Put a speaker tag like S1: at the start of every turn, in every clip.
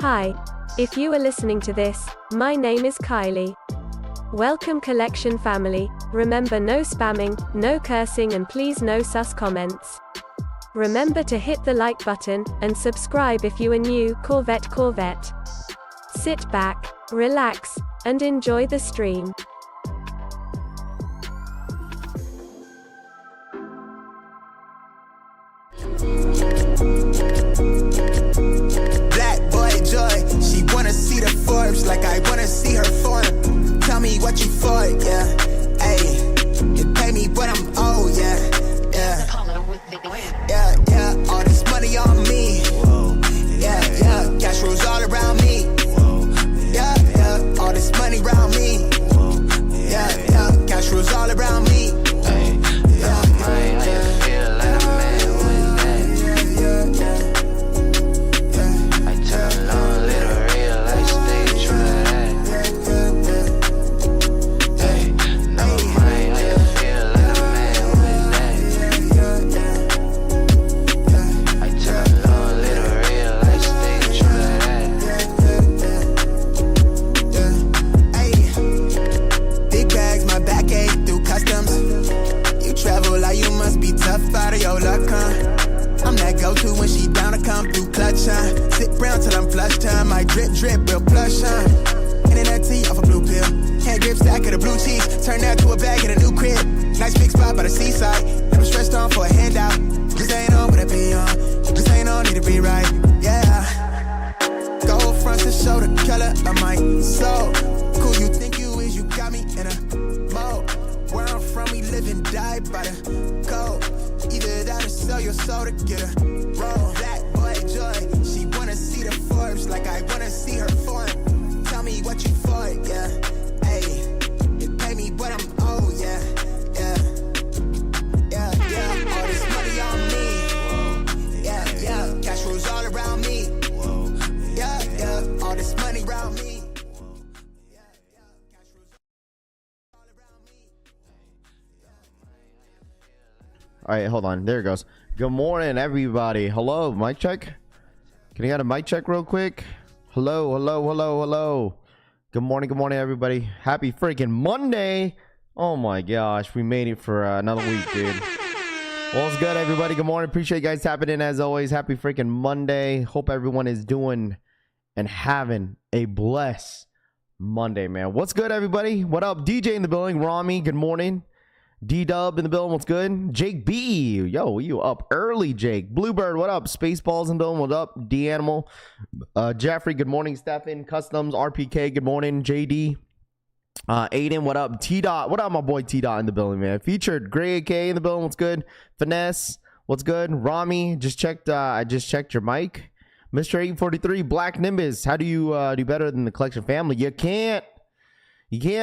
S1: Hi. If you are listening to this, my name is Kylie. Welcome collection family. Remember, no spamming, no cursing, and please no sus comments. Remember to hit the like button, and subscribe if you are new. Corvette. Sit back, relax, and enjoy the stream.
S2: Black boy joy, she wanna see the Forbes like I wanna see her form. Tell me what you for, yeah. Ayy, you pay me what I'm owed, yeah. Yeah, all this money on me. Yeah, cash rules all around me. Yeah, all this money around me. Yeah, cash rules all around me. Out of your luck, huh? I'm that go-to when she down to come through clutch, huh? Sit round till I'm flush time. My drip, real plush, huh? Internet tea off a blue pill. Hand grip stack of the blue cheese. Turn that to a bag in a new crib. Nice big spot by the seaside. Never stressed on for a handout. Just ain't on what I be on. Just ain't on, need to be right, yeah. Gold fronts to show the color of my soul. Cool you think you is, you got me in a mode. Where I'm from, we live and die by the code. Either that or sell your soul to get a roll. Black boy joy, she wanna see the Forbes like I wanna see her form. Tell me what you for, yeah. Ayy, you pay me what I'm owed, yeah. Yeah, all this money on me. Yeah, cash rules all around me. Yeah, all this money around me.
S3: All right, hold on. There it goes. Good morning, everybody. Hello, mic check. Can I get a mic check real quick? Hello. Good morning, everybody. Happy freaking Monday. Oh my gosh, we made it for another week, dude. Well, it's good, everybody. Good morning. Appreciate you guys tapping in as always. Happy freaking Monday. Hope everyone is doing and having a blessed Monday, man. What's good, everybody? What up? DJ in the building. Rami, good morning. D-Dub in the building, what's good? Jake B, yo, you up early, Jake. Bluebird, what up? Spaceballs in the building, what up? D-Animal. Jeffrey, good morning. Stefan, Customs, RPK, good morning. JD. Aiden, what up? T-Dot, what up, my boy T-Dot in the building, man? Featured, Gray AK in the building, what's good? Finesse, what's good? Rami, I just checked your mic. Mr. 843, Black Nimbus, how do you do better than the collection family? You can't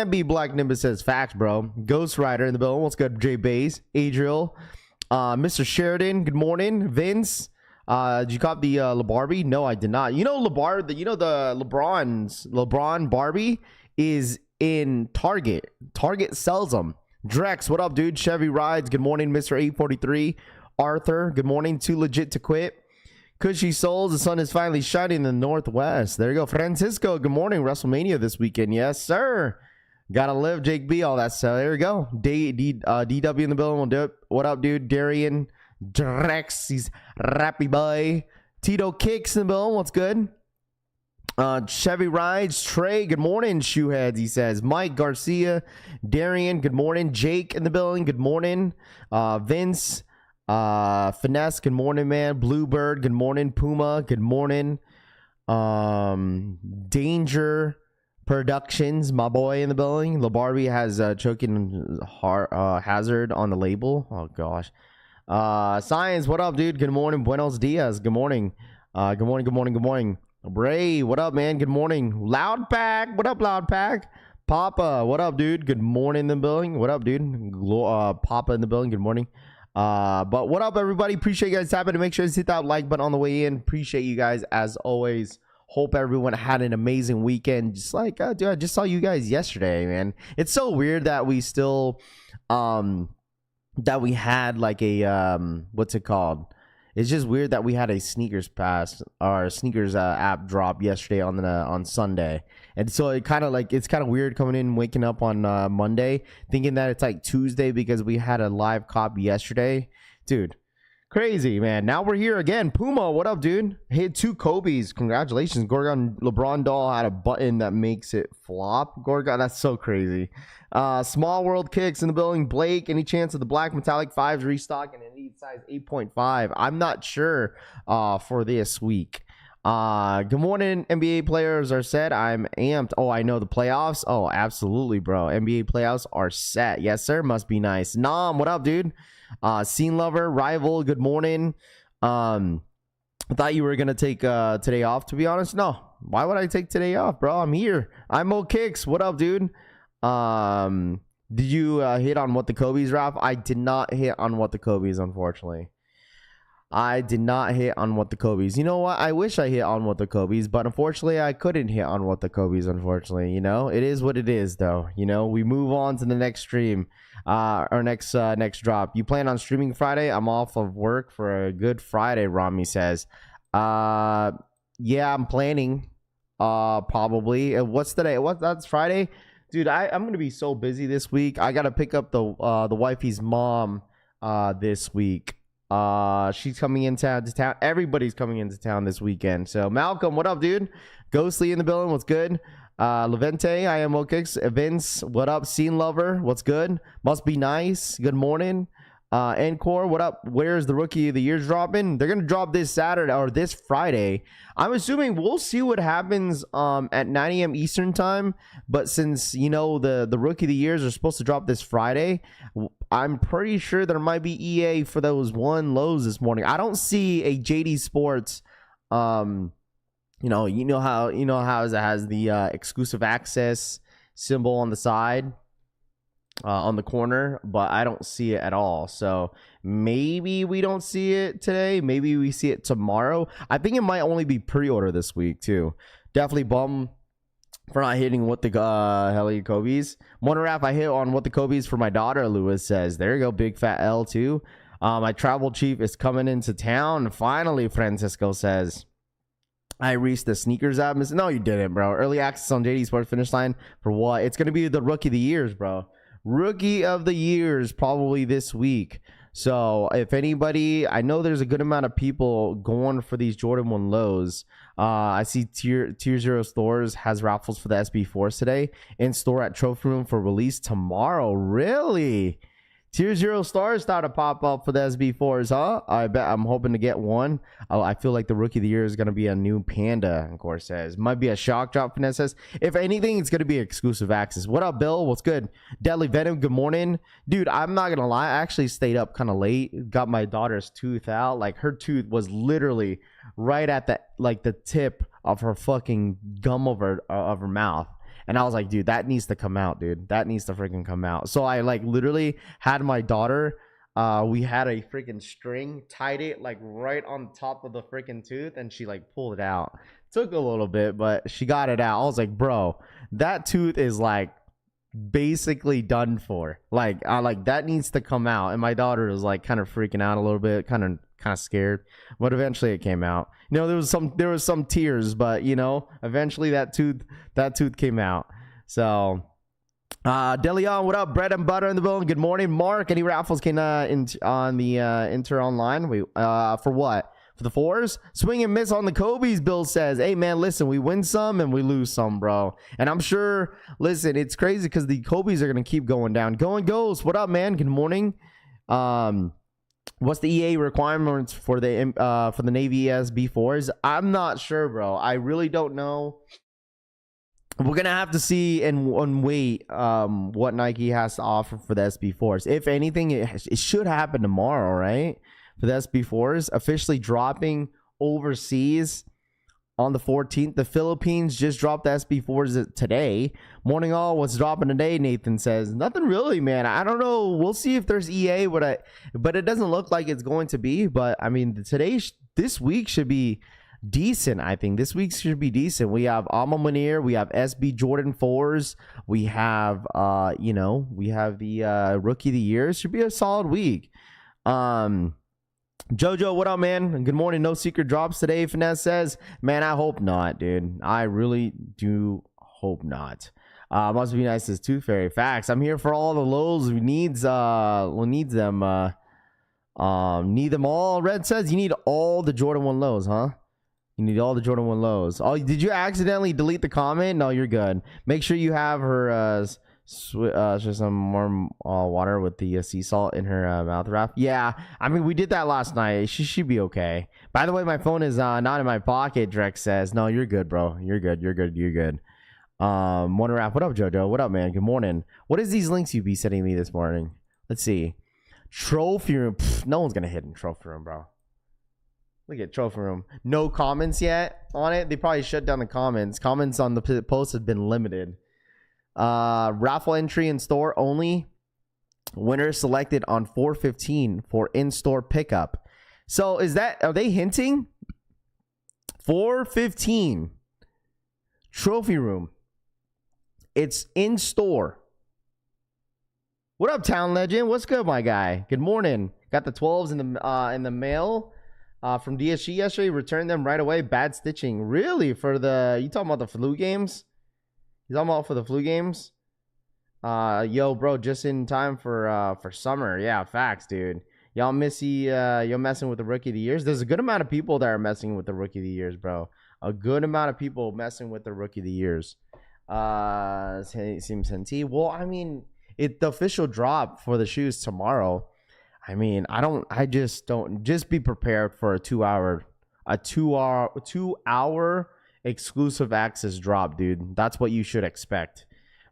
S3: be. Black Nimbus says facts, bro. Ghost Rider in the building. What's good? J Bays, Adriel, Mr. Sheridan. Good morning, Vince. Did you cop the LeBarbie? No, I did not. You know the LeBron Barbie is in Target. Target sells them. Drex, what up, dude? Chevy Rides. Good morning, Mr. 843. Arthur, good morning. Too legit to quit. Cushy souls, the sun is finally shining in the northwest. There you go. Francisco, good morning. WrestleMania this weekend. Yes, sir. Gotta live, Jake B, all that stuff. There we go. DW in the building. We'll do it. What up, dude? Darian, Drex, he's Rappy Boy. Tito Kicks in the building. What's good? Chevy Rides, Trey, good morning. Shoeheads, he says. Mike Garcia, Darian, good morning. Jake in the building. Good morning. Vince. Finesse, good morning, man. Bluebird, good morning. Puma, good morning. Danger Productions, my boy in the building. LeBarbie has choking hazard on the label. Oh gosh. Science, what up, dude? Good morning. Buenos dias. Good morning. Good morning. Bray, what up, man? Good morning. Loud Pack, what up, Loud Pack? Papa, what up, dude? Good morning in the building. What up, dude? Papa in the building. Good morning. But what up, everybody? Appreciate you guys tapping to make sure to hit that like button on the way in. Appreciate you guys as always. Hope everyone had an amazing weekend. Just like, dude, I just saw you guys yesterday, man. It's so weird that we still, that we had like a, what's it called? It's just weird that we had a sneakers pass or sneakers app drop yesterday on Sunday, and so it's kind of weird coming in, waking up on Monday, thinking that it's like Tuesday because we had a live copy yesterday, dude. Crazy, man. Now we're here again. Puma, what up, dude? Hit 2 Kobe's. Congratulations. Gorgon LeBron doll had a button that makes it flop. Gorgon, that's so crazy. Small World Kicks in the building. Blake, any chance of the black metallic 5s restocking and elite size 8.5? I'm not sure for this week. Good morning, NBA players are set. I'm amped. Oh, I know the playoffs. Oh, absolutely, bro. NBA playoffs are set. Yes, sir. Must be nice. Nam, what up, dude? Scene lover, rival, good morning. I thought you were gonna take today off, to be honest. No, why would I take today off, bro? I'm here. I'm Mo Kicks. What up, dude? Did you hit on what the Kobe's, Ralph? I did not hit on what the Kobe's, unfortunately. I did not hit on what the Kobe's. You know what? I wish I hit on what the Kobe's, but unfortunately I couldn't hit on what the Kobe's, unfortunately. You know, it is what it is, though. You know, we move on to the next stream, or next drop. You plan on streaming Friday? I'm off of work for a good Friday, Rami says. Yeah, I'm planning. Probably. What's today? That's Friday? Dude, I'm gonna be so busy this week. I gotta pick up the wifey's mom this week. She's coming into town. Everybody's coming into town this weekend. So Malcolm, what up, dude? Ghostly in the building, what's good? Levente, I am Okix. Vince, what up? Scene lover, what's good? Must be nice. Good morning. Encore, what up? Where's the rookie of the year's dropping? They're gonna drop this Saturday or this Friday. I'm assuming we'll see what happens at 9 a.m. Eastern time. But since you know the rookie of the years are supposed to drop this Friday, I'm pretty sure there might be EA for those one lows this morning. I don't see a Jdsports. You know how it has the exclusive access symbol on the side. On the corner, but I don't see it at all. So maybe we don't see it today. Maybe we see it tomorrow. I think it might only be pre-order this week too. Definitely bum for not hitting what the Helly Kobe's. Monoraf, I hit on what the Kobe's for my daughter. Lewis says, there you go, big fat L too. My travel chief is coming into town. Finally, Francisco says. I reached the sneakers app. No, you didn't, bro. Early access on Jdsports finish line for what? It's gonna be the rookie of the years, bro. Rookie of the years probably this week. So if anybody, I know there's a good amount of people going for these Jordan 1 lows. I see Tier 0 stores has raffles for the SB4s today. In store at Trophy Room for release tomorrow. Really? Tier 0 stars start to pop up for the SB4s, huh? I bet I'm hoping to get one. I feel like the rookie of the year is going to be a new Panda, of course, says. Might be a shock drop, Finesse says. If anything, it's going to be exclusive access. What up, Bill? What's good? Deadly Venom, good morning. Dude, I'm not going to lie. I actually stayed up kind of late. Got my daughter's tooth out. Like, her tooth was literally right at the tip of her fucking gum of her mouth. And I was like, dude, that needs to come out, dude. That needs to freaking come out. So I like literally had my daughter. We had a freaking string, tied it like right on top of the freaking tooth, and she like pulled it out. Took a little bit, but she got it out. I was like, bro, that tooth is like basically done for. Like that needs to come out. And my daughter was like kind of freaking out a little bit, kind of scared, but eventually it came out. You know, there was some tears, but you know, eventually that tooth came out. So Delion, what up? Bread and butter in the building. Good morning, Mark. Any raffles came on the Inter online? For what? For the 4s? Swing and miss on the Kobe's, Bill says. Hey man, listen, we win some and we lose some, bro. And I'm sure, listen, it's crazy because the Kobe's are gonna keep going down. Going Ghost, what up, man? Good morning. What's the EA requirements for the Navy SB4s? I'm not sure, bro. I really don't know. We're gonna have to see and wait what Nike has to offer for the SB4s. If anything, it should happen tomorrow, right? For the SB4s officially dropping overseas on the 14th. The Philippines just dropped the SB4s today. Morning all, what's dropping today? Nathan says nothing really, man. I don't know. We'll see if there's EA, but it doesn't look like it's going to be. But I mean, this week should be decent. I think this week should be decent. We have Alma Munir, we have SB Jordan 4s, we have we have the rookie of the year. It should be a solid week. Jojo, what up, man? Good morning. No secret drops today, Finesse says. Man, I hope not, dude. I really do hope not. Must be nice as Tooth Fairy. Facts. I'm here for all the lows who needs needs them. Need them all. Red says you need all the Jordan 1 lows, huh? You need all the Jordan 1 lows. Oh, did you accidentally delete the comment? No, you're good. Make sure you have her some more water with the sea salt in her mouth wrap. Yeah, I mean, we did that last night. She should be okay. By the way, my phone is not in my pocket. Drex says, no, you're good, bro. You're good. You're good. You're good. Wonder wrap. What up, Jojo? What up, man? Good morning. What is these links you be sending me this morning? Let's see. Trophy room. Pfft, no one's gonna hit in trophy room, bro. Look at trophy room. No comments yet on it. They probably shut down the comments. Comments on the post have been limited. Raffle entry in store only. Winner selected on 4/15 for in-store pickup. So are they hinting? 4/15 trophy room. It's in store. What up, Town Legend? What's good, my guy? Good morning. Got the 12s in the mail from DSG yesterday. Returned them right away. Bad stitching. Really? You talking about the flu games? You talking about for the flu games? Yo, bro, just in time for summer. Yeah, facts, dude. Y'all you're messing with the rookie of the years. There's a good amount of people that are messing with the rookie of the years, bro. A good amount of people messing with the rookie of the years. Seems hinty. Well, I mean, the official drop for the shoes tomorrow. I mean, just be prepared for a 2 hour exclusive access drop, dude. That's what you should expect.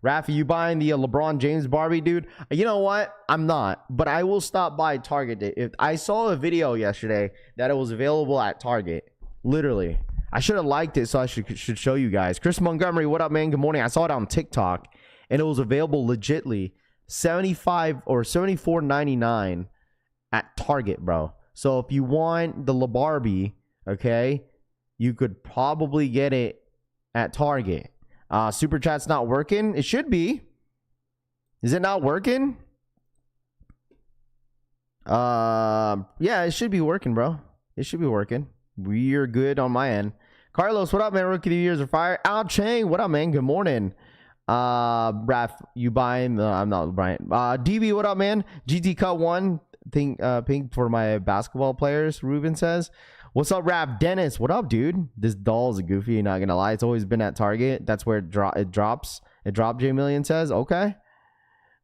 S3: Rafi, you buying the LeBron James Barbie, dude? You know what? I'm not, but I will stop by Target. If I saw a video yesterday that it was available at Target, literally, I should have liked it, so I should show you guys. Chris Montgomery, what up, man? Good morning. I saw it on TikTok, and it was available legitly $75 or $74.99 at Target, bro. So if you want the LeBarbie, okay, you could probably get it at Target. Super chat's not working. It should be. Is it not working? Yeah, it should be working, bro. It should be working. We're good on my end. Carlos, what up, man? Rookie of the years are fire. Al Chang, what up, man? Good morning. Raph, you buying? I'm not Brian. DB, what up, man? GT Cut 1 thing, pink for my basketball players. Ruben says, what's up, Raph? Dennis, what up, dude? This doll is a goofy. Not gonna lie, it's always been at Target. That's where it drops. It dropped. J Million says, okay.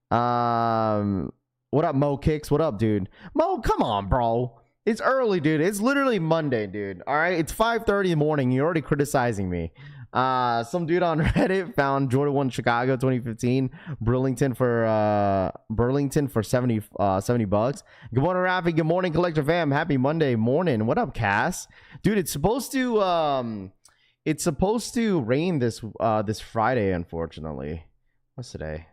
S3: What up, Mo Kicks? What up, dude? Mo, come on, bro. It's early, dude. It's literally Monday, dude. All right, it's 5:30 in the morning. You're already criticizing me. Some dude on Reddit found Jordan 1 Chicago 2015 Burlington for 70 bucks. Good morning, Rafi. Good morning, Collector Fam. Happy Monday morning. What up, Cass? Dude, it's supposed to rain this Friday, unfortunately. What's today?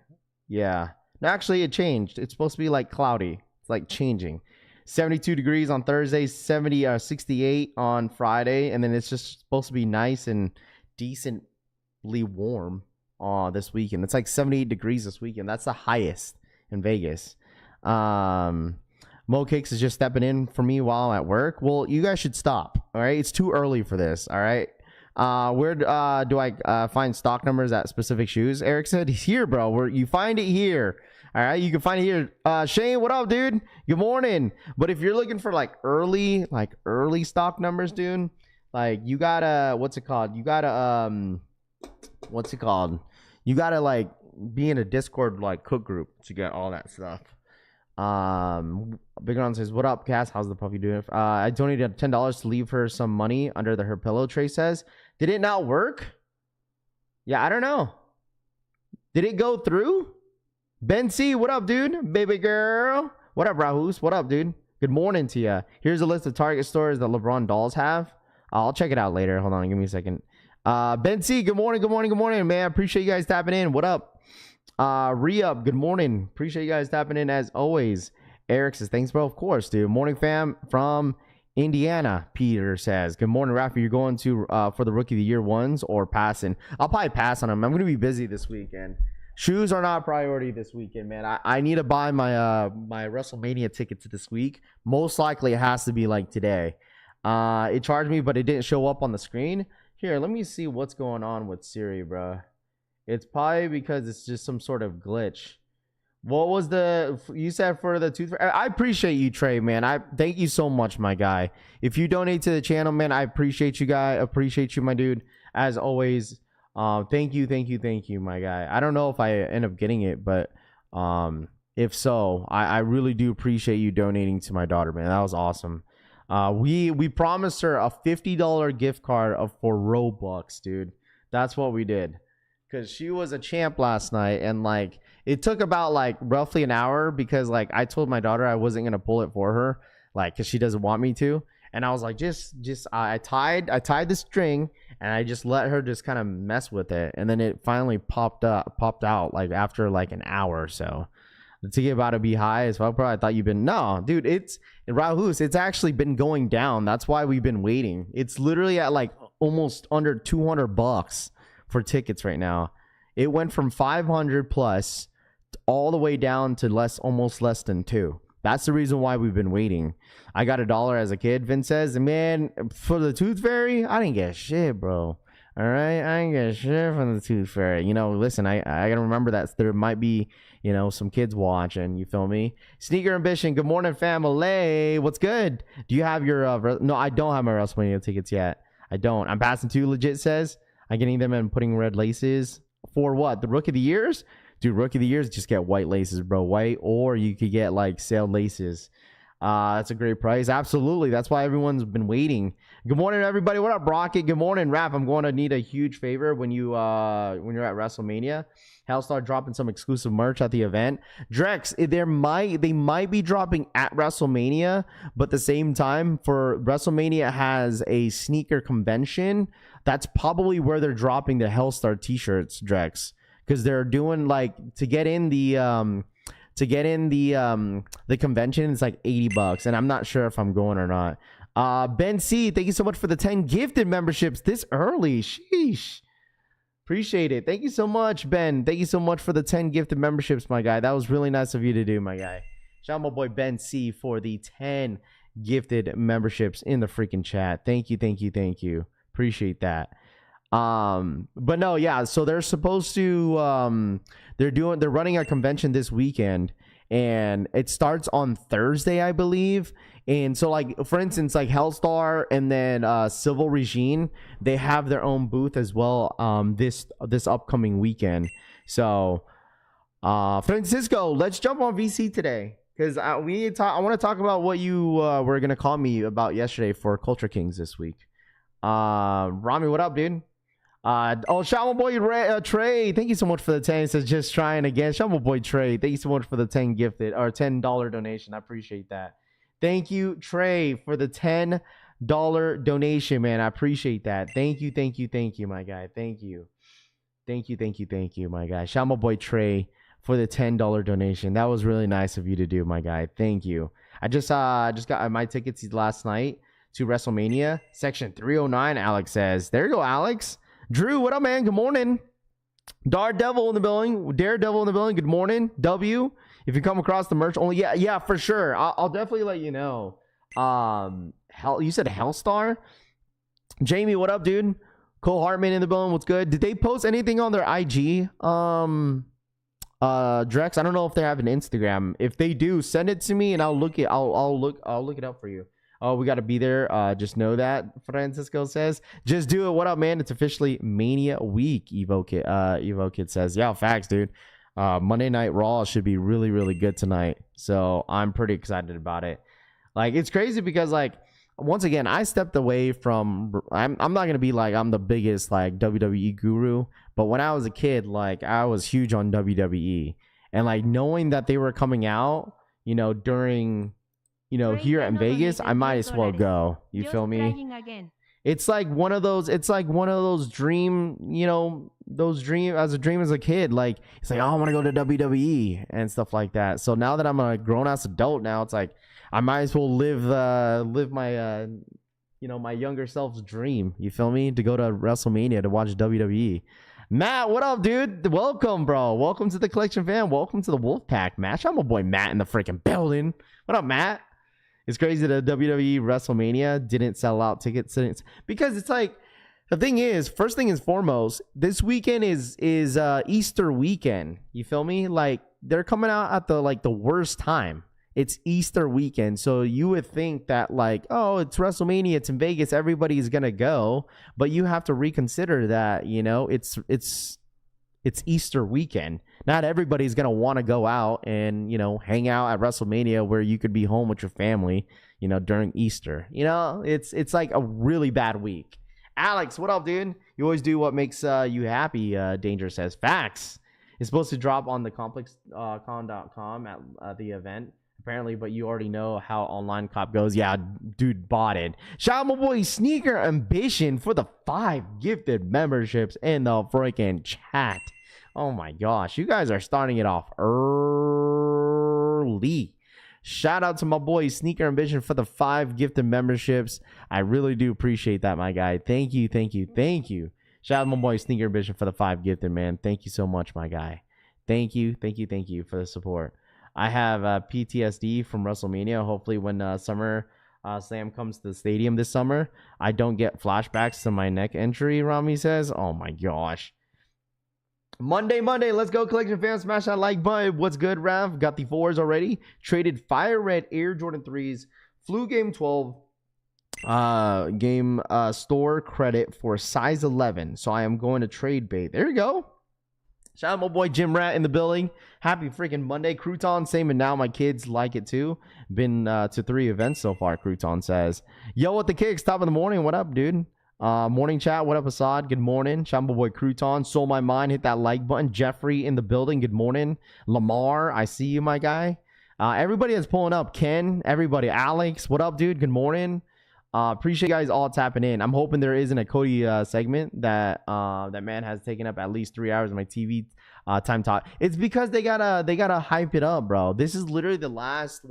S3: Yeah. No, actually it changed. It's supposed to be like cloudy. It's like changing. 72 degrees on Thursday, 68 on Friday, and then it's just supposed to be nice and decently warm this weekend. It's like 78 degrees this weekend. That's the highest in Vegas. Mo Cakes is just stepping in for me while I'm at work. Well, you guys should stop. All right, it's too early for this. All right. Where do I find stock numbers at specific shoes? Eric said he's here, bro. Where you find it here. All right, you can find it here. Shane, what up, dude? Good morning. But if you're looking for like early stock numbers, dude, like you gotta You gotta like be in a Discord like cook group to get all that stuff. Big Ron says, what up, Cass? How's the puppy doing? I donated $10 to leave her some money under her pillow. Trey says, did it not work? Yeah, I don't know. Did it go through? Ben C, what up, dude? Baby girl. What up, Rahus? What up, dude? Good morning to you. Here's a list of Target stores that LeBron dolls have. I'll check it out later. Hold on, give me a second. Ben C, good morning, man. Appreciate you guys tapping in. What up? Re-up, good morning. Appreciate you guys tapping in as always. Eric says, thanks, bro. Of course, dude. Morning, fam, from Indiana. Peter says, good morning, Rafa. You're going to for the Rookie of the Year ones or passing? I'll probably pass on them. I'm going to be busy this weekend. Shoes are not a priority this weekend, man. I need to buy my WrestleMania tickets this week. Most likely it has to be like today. It charged me, but it didn't show up on the screen. Here, let me see what's going on with Siri, bro. It's probably because it's just some sort of glitch. What was you said for the tooth? I appreciate you, Trey, man. I thank you so much, my guy. If you donate to the channel, man, I appreciate you, guy. Appreciate you, my dude. As always, thank you, my guy. I don't know if I end up getting it, but if so, I really do appreciate you donating to my daughter, man. That was awesome. We promised her a $50 gift card for Robux, dude. That's what we did. Because she was a champ last night, and like it took about like roughly an hour because like I told my daughter I wasn't gonna pull it for her, like because she doesn't want me to, and I was like I tied the string and I just let her just kind of mess with it, and then it finally popped out like after like an hour or so. The ticket about to be high as well, bro. I thought you've been dude. It's Rahus. It's actually been going down. That's why we've been waiting. It's literally at like almost under $200 for tickets right now. It went from 500 plus all the way down to almost less than $2. That's the reason why we've been waiting. I got $1 as a kid, Vince says, and man, for the Tooth Fairy, I didn't get shit, bro. All right, I didn't get shit from the Tooth Fairy. You know, listen, I gotta remember that there might be, you know, some kids watching. You feel me? Sneaker Ambition. Good morning, family. What's good? Do you have your? No, I don't have my WrestleMania tickets yet. I don't. I'm passing two. Legit says I'm getting them and putting red laces for what? The Rookie of the Years? Dude, Rookie of the Years, just get white laces, bro. White, or you could get like sailed laces. That's a great price. Absolutely. That's why everyone's been waiting. Good morning, everybody. What up, Rocket? Good morning, Raph. I'm going to need a huge favor when you're at WrestleMania. Hellstar dropping some exclusive merch at the event. Drex, they might be dropping at WrestleMania, but at the same time, for WrestleMania has a sneaker convention. That's probably where they're dropping the Hellstar t-shirts, Drex, because they're doing like to get in the convention. It's like $80, and I'm not sure if I'm going or not. Ben C, thank you so much for the 10 gifted memberships this early. Sheesh. Appreciate it. Thank you so much, Ben. Thank you so much for the 10 gifted memberships, my guy. That was really nice of you to do, my guy. Shout out my boy Ben C for the 10 gifted memberships in the freaking chat. Thank you. Appreciate that. But no, yeah, so they're supposed to they're running a convention this weekend, and it starts on Thursday, I believe. And so, like, for instance, like Hellstar and then Civil Regime, they have their own booth as well this upcoming weekend. So Francisco, let's jump on VC today, because I want to talk about what you were gonna call me about yesterday for Culture Kings this week. Rami, what up, dude? Shout out my boy Trey. Thank you so much for the 10. It says just trying again. Shout out my boy Trey. Thank you so much for the 10 gifted or $10 donation. I appreciate that. Thank you, Trey, for the $10 donation, man. I appreciate that. Thank you, my guy. Thank you, my guy. Shout out my boy Trey for the $10 donation. That was really nice of you to do, my guy. Thank you. I just got my tickets last night to WrestleMania. Section 309, Alex says. There you go, Alex. Drew, what up, man? Good morning. Daredevil in the building. Good morning. W, if you come across the merch only, yeah, for sure. I'll definitely let you know. You said Hellstar? Jamie, what up, dude? Cole Hartman in the building. What's good? Did they post anything on their IG? Drex, I don't know if they have an Instagram. If they do, send it to me and I'll look it up for you. Oh, we got to be there. Just know that, Francisco says. Just do it. What up, man? It's officially Mania Week, Evo Kid says. Yeah, facts, dude. Monday Night Raw should be really, really good tonight. So I'm pretty excited about it. Like, it's crazy because, like, once again, I stepped away from... I'm not going to be like I'm the biggest, like, WWE guru. But when I was a kid, like, I was huge on WWE. And, like, knowing that they were coming out, you know, during... You know, here in Vegas, I might as well go. You feel me? It's like one of those dream, you know, those dream as a kid. Like, it's like, oh, I want to go to WWE and stuff like that. So now that I'm a grown ass adult now, it's like I might as well live my you know, my younger self's dream. You feel me? To go to WrestleMania to watch WWE. Matt, what up, dude? Welcome, bro. Welcome to the collection fam. Welcome to the Wolfpack match. I'm my boy Matt in the freaking building. What up, Matt? It's crazy that WWE WrestleMania didn't sell out tickets because it's like the thing is, first thing is foremost, this weekend is Easter weekend. You feel me? Like they're coming out at the worst time. It's Easter weekend, so you would think that like, oh, it's WrestleMania, it's in Vegas, everybody's gonna go, but you have to reconsider that, you know, it's Easter weekend. Not everybody's gonna want to go out and, you know, hang out at WrestleMania where you could be home with your family, you know, during Easter. You know, it's like a really bad week. Alex, what up, dude? You always do what makes you happy. Danger says facts. It's supposed to drop on the complexcon.com at the event. Apparently, but you already know how online cop goes. Yeah, dude, bought it. Shout out my boy Sneaker Ambition for the 5 gifted memberships in the freaking chat. Oh my gosh, you guys are starting it off early. Shout out to my boy Sneaker Ambition for the 5 gifted memberships. I really do appreciate that, my guy. Thank you, thank you, thank you. Shout out to my boy Sneaker Ambition for the 5 gifted, man. Thank you so much, my guy. Thank you, thank you, thank you for the support. I have PTSD from WrestleMania. Hopefully when SummerSlam comes to the stadium this summer, I don't get flashbacks to my neck injury, Rami says. Oh my gosh. Monday. Let's go, collection fans. Smash that like button. What's good, Rav? Got the 4s already. Traded Fire Red Air Jordan 3s. Flu Game 12. Game store credit for size 11. So I am going to trade bait. There you go. Shout out my boy Jim Rat in the building. Happy freaking Monday. Crouton, same and now my kids like it too. Been to 3 events so far, Crouton says. Yo, what the kicks? Top of the morning. What up, dude? Morning chat. What up, Assad? Good morning. Shout out my boy Crouton. Sold my mind. Hit that like button. Jeffrey in the building. Good morning. Lamar, I see you, my guy. Everybody that's pulling up. Ken, everybody. Alex, what up, dude? Good morning. Appreciate you guys all tapping in. I'm hoping there isn't a Cody segment that that man has taken up at least 3 hours of my TV time talk. It's because they gotta hype it up, bro. This is literally the last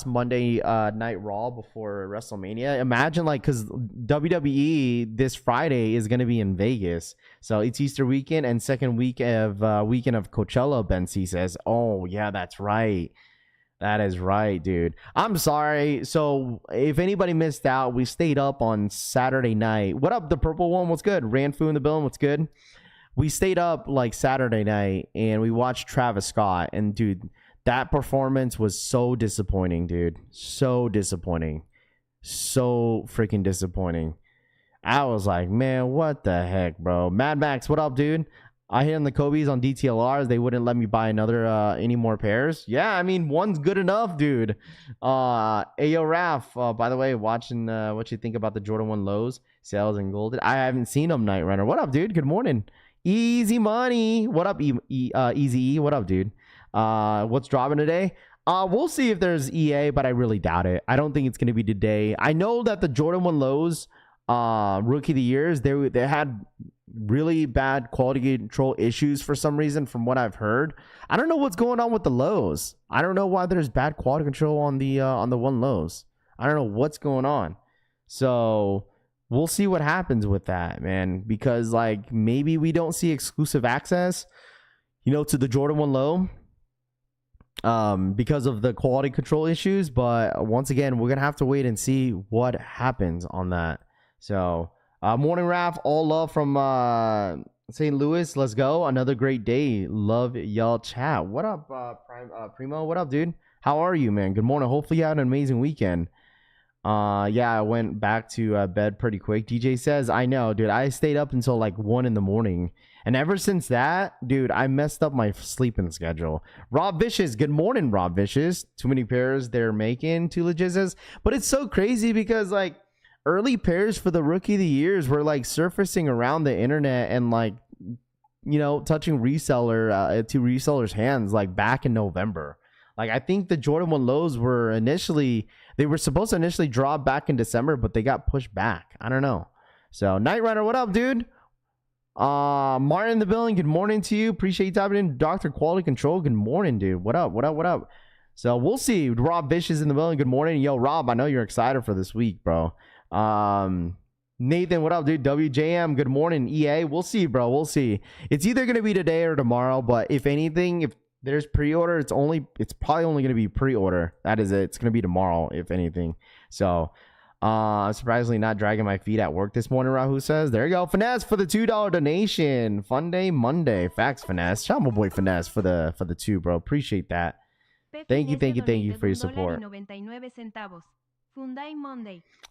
S3: Monday night Raw before WrestleMania. Imagine like, because WWE this Friday is gonna be in Vegas, so it's Easter weekend and second week of Coachella. Ben C says, "Oh yeah, that's right." That is right, dude. I'm sorry. So if anybody missed out, we stayed up on Saturday night. What up, the purple one? What's good? Ranfu in the building. What's good? We stayed up like Saturday night and we watched Travis Scott. And dude, that performance was so disappointing, dude. So disappointing. So freaking disappointing. I was like, man, what the heck, bro? Mad Max, what up, dude? I hit on the Kobe's on DTLRs. They wouldn't let me buy any more pairs. Yeah, I mean, one's good enough, dude. Ayo Raph, by the way, watching what you think about the Jordan 1 lows, sales and gold. I haven't seen them, Night Runner. What up, dude? Good morning. Easy Money. What up, Easy E? What up, dude? What's dropping today? We'll see if there's EA, but I really doubt it. I don't think it's going to be today. I know that the Jordan 1 lows, rookie of the years, they had really bad quality control issues for some reason, from what I've heard. I don't know what's going on with the lows. I don't know why there's bad quality control on the 1 lows. I don't know what's going on. So we'll see what happens with that, man, because like maybe we don't see exclusive access, you know, to the Jordan 1 low because of the quality control issues. But once again, we're gonna have to wait and see what happens on that. So morning, Raph. All love from St. Louis. Let's go. Another great day. Love y'all chat. What up, Primo? What up, dude? How are you, man? Good morning. Hopefully you had an amazing weekend. Yeah, I went back to bed pretty quick. DJ says, I know, dude. I stayed up until like 1 in the morning. And ever since that, dude, I messed up my sleeping schedule. Rob Vicious. Good morning, Rob Vicious. Too many pairs they're making, Tula Jizzes. But it's so crazy because like early pairs for the rookie of the years were like surfacing around the internet and like, you know, touching to resellers' hands like back in November. Like I think the Jordan 1 lows were supposed to initially drop back in December, but they got pushed back. I don't know. So Night Rider, what up, dude? Martin in the building. Good morning to you. Appreciate you tapping in. Dr. Quality Control. Good morning, dude. What up? So we'll see. Rob Vicious in the building. Good morning. Yo, Rob, I know you're excited for this week, bro. Nathan, what up, dude? WJM, good morning. EA, we'll see, bro. We'll see. It's either gonna be today or tomorrow, but if anything, if there's pre-order, it's probably only gonna be pre-order. That is it. It's gonna be tomorrow, if anything. So surprisingly not dragging my feet at work this morning, Rahu says. There you go. Finesse for the $2 donation. Fun day Monday. Facts, Finesse. Shout out my boy Finesse for the 2, bro. Appreciate that. Thank you for your support.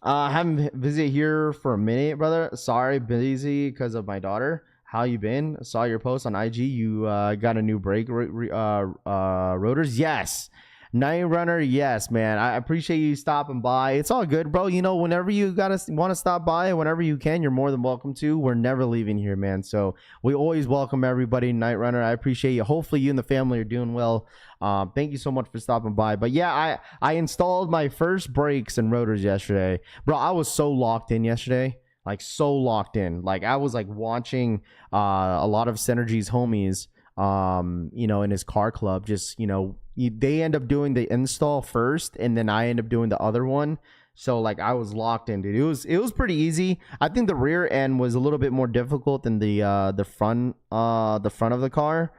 S3: Haven't visited here for a minute, brother. Sorry, busy because of my daughter. How you been? Saw your post on IG. You got a new brake rotors. Yes. Night Runner, yes, man. I appreciate you stopping by. It's all good, bro. You know, whenever you want to stop by, whenever you can, you're more than welcome to. We're never leaving here, man. So we always welcome everybody, Night Runner. I appreciate you. Hopefully you and the family are doing well. Thank you so much for stopping by. But yeah, I installed my first brakes and rotors yesterday. Bro, I was so locked in yesterday. Like so locked in. Like I was like watching a lot of Synergy's homies you know, in his car club, just, you know, they end up doing the install first and then I end up doing the other one. So like I was locked in, dude. It was pretty easy. I think the rear end was a little bit more difficult than the front of the car.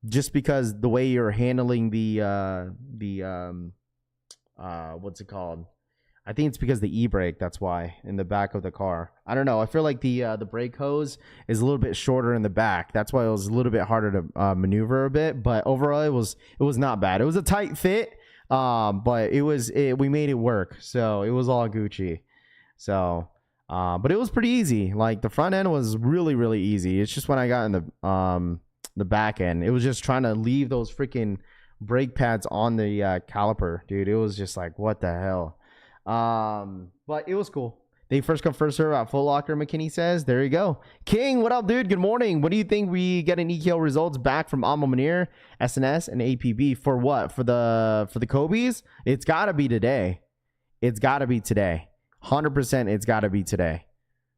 S3: Just because the way you're handling the what's it called? I think it's because the e-brake, that's why, in the back of the car. I don't know. I feel like the brake hose is a little bit shorter in the back. That's why it was a little bit harder to maneuver a bit. But overall, it was not bad. It was a tight fit, but we made it work. So it was all Gucci. So, but it was pretty easy. Like the front end was really, really easy. It's just when I got in the back end, it was just trying to leave those freaking brake pads on the caliper, dude. It was just like, what the hell? But it was cool. They first come first serve at Foot Locker, McKinney says. There you go. King, what up, dude? Good morning. What do you think we get an EKL results back from Alma Munir, SNS, and APB for what? For the Kobe's? It's gotta be today. It's gotta be today. 100% it's gotta be today.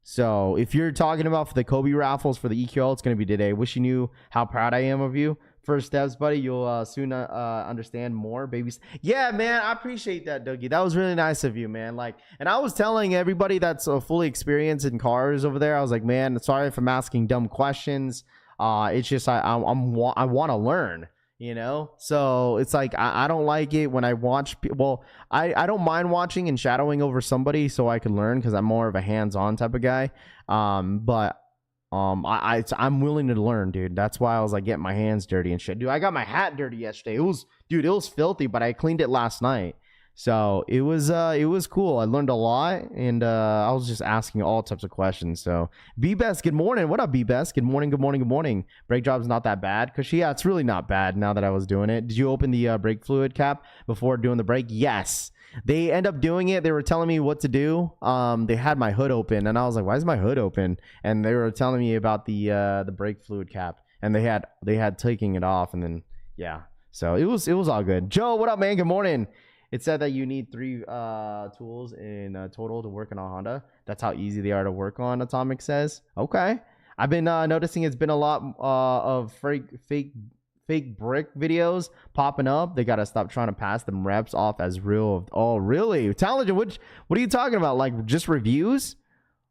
S3: So if you're talking about for the Kobe raffles for the EQL, it's gonna be today. Wish you knew how proud I am of you. First steps, buddy. You'll soon understand more, babies. Yeah, man, I appreciate that, Dougie. That was really nice of you, man. Like, and I was telling everybody that's fully experienced in cars over there. I was like, man, sorry if I'm asking dumb questions. It's just I want to learn, you know. So it's like I don't like it when I watch. Well, I don't mind watching and shadowing over somebody so I can learn because I'm more of a hands-on type of guy. But I'm willing to learn, dude. That's why I was like getting my hands dirty and shit. Dude, I got my hat dirty yesterday. It was filthy, but I cleaned it last night. So it was cool. I learned a lot, and I was just asking all types of questions. So B-Best, good morning. What up, B-Best? Good morning. Brake job's not that bad. Yeah, it's really not bad now that I was doing it. Did you open the brake fluid cap before doing the brake? Yes. They end up doing it. They were telling me what to do. They had my hood open, and I was like, "Why is my hood open?" And they were telling me about the brake fluid cap, and they had taking it off, and then yeah. So it was all good. Joe, what up, man? Good morning. It said that you need 3 tools in total to work on a Honda. That's how easy they are to work on. Atomic says. Okay, I've been noticing it's been a lot of fake brick videos popping up. They gotta stop trying to pass them reps off as real. Oh, really? Talented, what are you talking about? Like just reviews?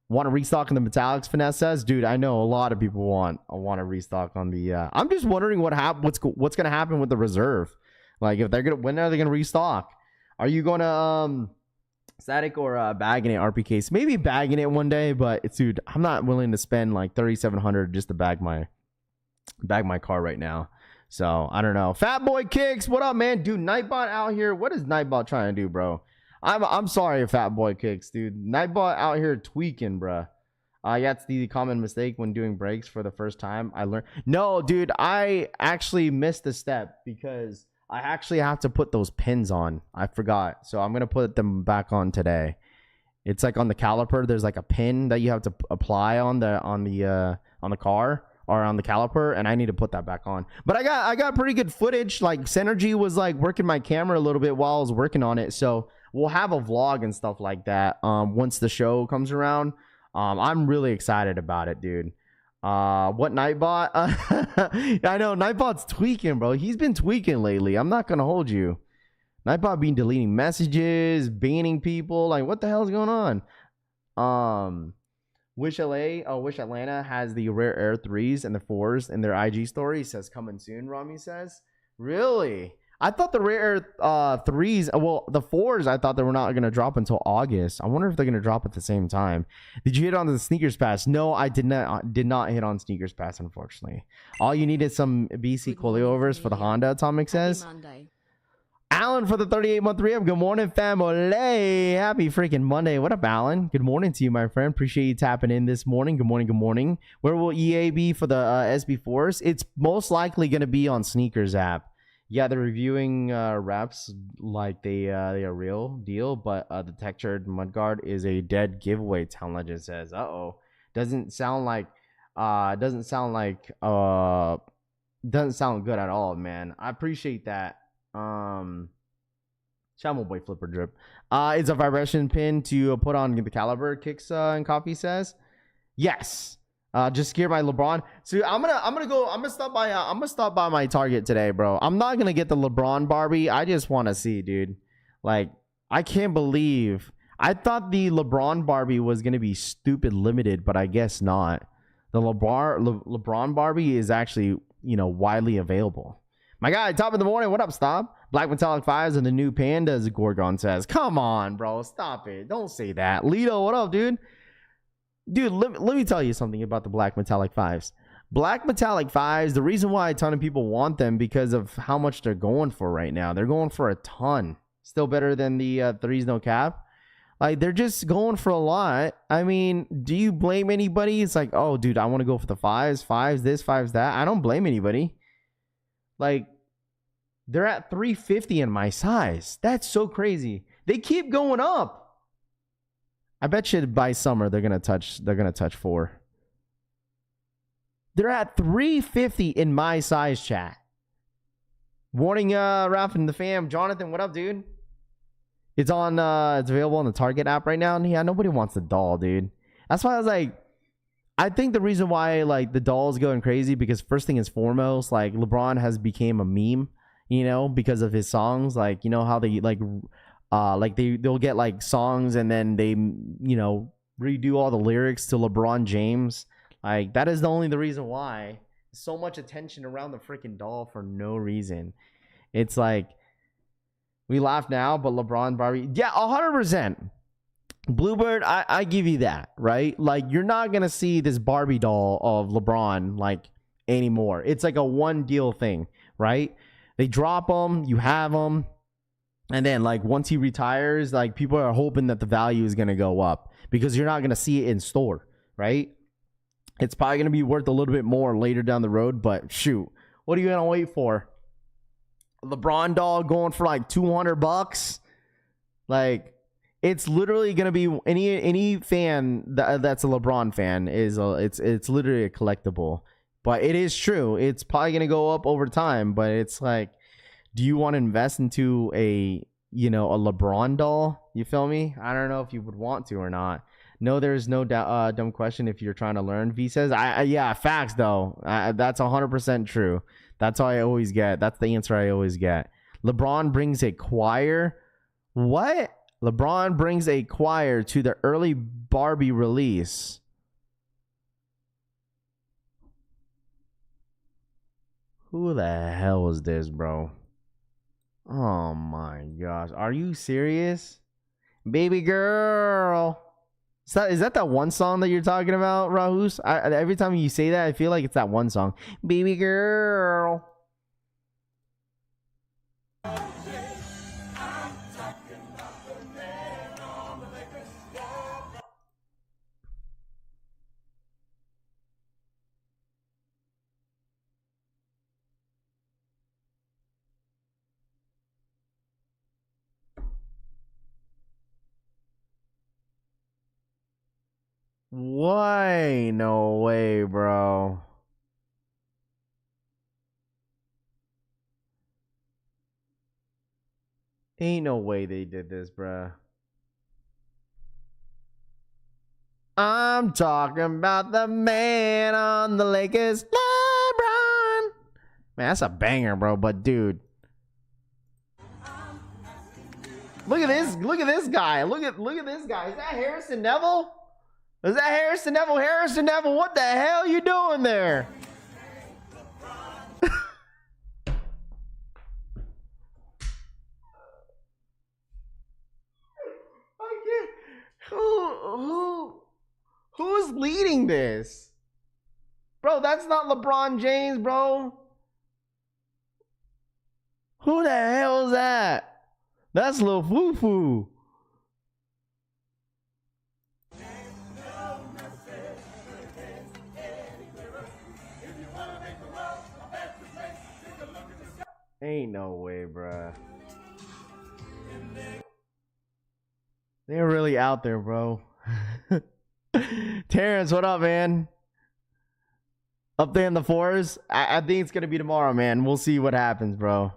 S3: Want to restock in the metallics? Finesse says. Dude, I know a lot of people want to restock on the I'm just wondering what's gonna happen with the reserve. Like if when are they gonna restock? Are you gonna static or bagging it RPKs? Maybe bagging it one day, but dude, I'm not willing to spend like $3,700 just to bag my car right now. So I don't know. Fat Boy Kicks, what up, man? Dude, Nightbot out here. What is Nightbot trying to do, bro? I'm sorry, Fat Boy Kicks, dude. Nightbot out here tweaking, bro. That's the common mistake when doing brakes for the first time. I learned. No, dude, I actually missed a step because I actually have to put those pins on. I forgot, so I'm gonna put them back on today. It's like on the caliper. There's like a pin that you have to apply on the car. Or on the caliper, and I need to put that back on. But I got pretty good footage. Like Synergy was like working my camera a little bit while I was working on it, so we'll have a vlog and stuff like that once the show comes around. I'm really excited about it, dude. What Nightbot? I know Nightbot's tweaking, bro. He's been tweaking lately. I'm not gonna hold you. Nightbot been deleting messages, banning people. Like, what the hell is going on? Wish Atlanta has the rare air 3s and the 4s in their IG story. He says coming soon, Rami says. Really? I thought the rare 3s, well, the 4s, I thought they were not going to drop until August. I wonder if they're going to drop at the same time. Did you hit on the sneakers pass? No, I did not hit on sneakers pass, unfortunately. All you need is some BC coilovers for the Honda, Atomic says.
S4: Monday.
S3: Alan for the 38-month re-up. Good morning, family. Happy freaking Monday. What up, Alan? Good morning to you, my friend. Appreciate you tapping in this morning. Good morning, good morning. Where will EA be for the SB4s? It's most likely going to be on Sneakers app. Yeah, they're reviewing reps like they are real deal, but the textured mudguard is a dead giveaway. Town Legend says, doesn't sound good at all, man. I appreciate that. Shamu boy flipper drip. It's a vibration pin to put on the caliber. Kicks and Coffee says, yes. Just scared by LeBron. So I'm gonna stop by my Target today, bro. I'm not gonna get the LeBron Barbie. I just want to see, dude. Like, I can't believe I thought the LeBron Barbie was gonna be stupid limited, but I guess not. The LeBron Barbie is actually, widely available. My guy, top of the morning. What up, Stop? Black Metallic 5s and the new Pandas, Gorgon says. Come on, bro. Stop it. Don't say that. Lito, what up, dude? Dude, let me tell you something about the Black Metallic 5s. Black Metallic 5s, the reason why a ton of people want them because of how much they're going for right now. They're going for a ton. Still better than the 3s no cap. Like, they're just going for a lot. I mean, do you blame anybody? It's like, oh, dude, I want to go for the 5s this, 5s that. I don't blame anybody. Like, they're at 350 in my size. That's so crazy. They keep going up. I bet you by summer they're gonna touch 4. They're at 350 in my size, chat. Warning, Ralph and the fam. Jonathan, what up, dude? It's on it's available on the Target app right now. And yeah, nobody wants the doll, dude. That's why I was like, I think the reason why like the doll's going crazy because first thing is foremost, like LeBron has became a meme, because of his songs. Like, how they they'll get like songs and then they redo all the lyrics to LeBron James. Like, that is the reason why so much attention around the freaking doll for no reason. It's like we laugh now, but LeBron Barbie, yeah, 100%. Bluebird, I give you that, right? Like, you're not gonna see this Barbie doll of LeBron like anymore. It's like a one deal thing, right? They drop them, you have them. And then, like, once he retires, like, people are hoping that the value is going to go up because you're not going to see it in store, right? It's probably going to be worth a little bit more later down the road, but shoot, what are you going to wait for? LeBron doll going for like $200? Like, it's literally going to be any fan that's a LeBron fan it's literally a collectible. But it is true. It's probably going to go up over time, but it's like, do you want to invest into a LeBron doll? You feel me? I don't know if you would want to or not. No, there's no dumb question if you're trying to learn. V says, yeah, facts though. That's 100% true. That's how I always get. That's the answer I always get. LeBron brings a choir. What? LeBron brings a choir to the early Barbie release. Who the hell is this, bro? Oh my gosh. Are you serious? Baby girl. Is that one song that you're talking about, Rahus? Every time you say that, I feel like it's that one song. Baby girl. Why? No way, bro. Ain't no way they did this, bro. I'm talking about the man on the Lakers, LeBron. Man, that's a banger, bro. But dude, look at this. Look at this guy. Look at this guy. Is that Harrison Neville? Is that Harrison Neville? Harrison Neville, what the hell you doing there? Who's leading this? Bro, that's not LeBron James, bro. Who the hell is that? That's Lil Foo-Foo. Ain't no way, bruh. They're really out there, bro. Terrence, what up, man? Up there in the fours? I think it's gonna be tomorrow, man. We'll see what happens, bro.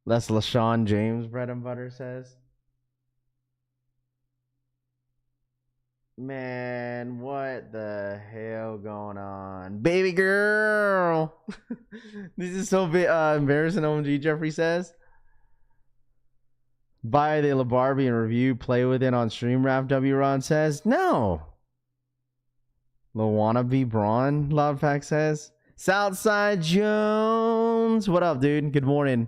S3: That's LaShawn James, bread and butter says. Man, what the hell going on? Baby girl. This is so embarrassing, OMG, Jeffrey says. Buy the LaBarbie and review, play with it on stream, Raf W. Ron says. No. Lil Wannabe Braun, Loudpack says. Southside Jones. What up, dude? Good morning.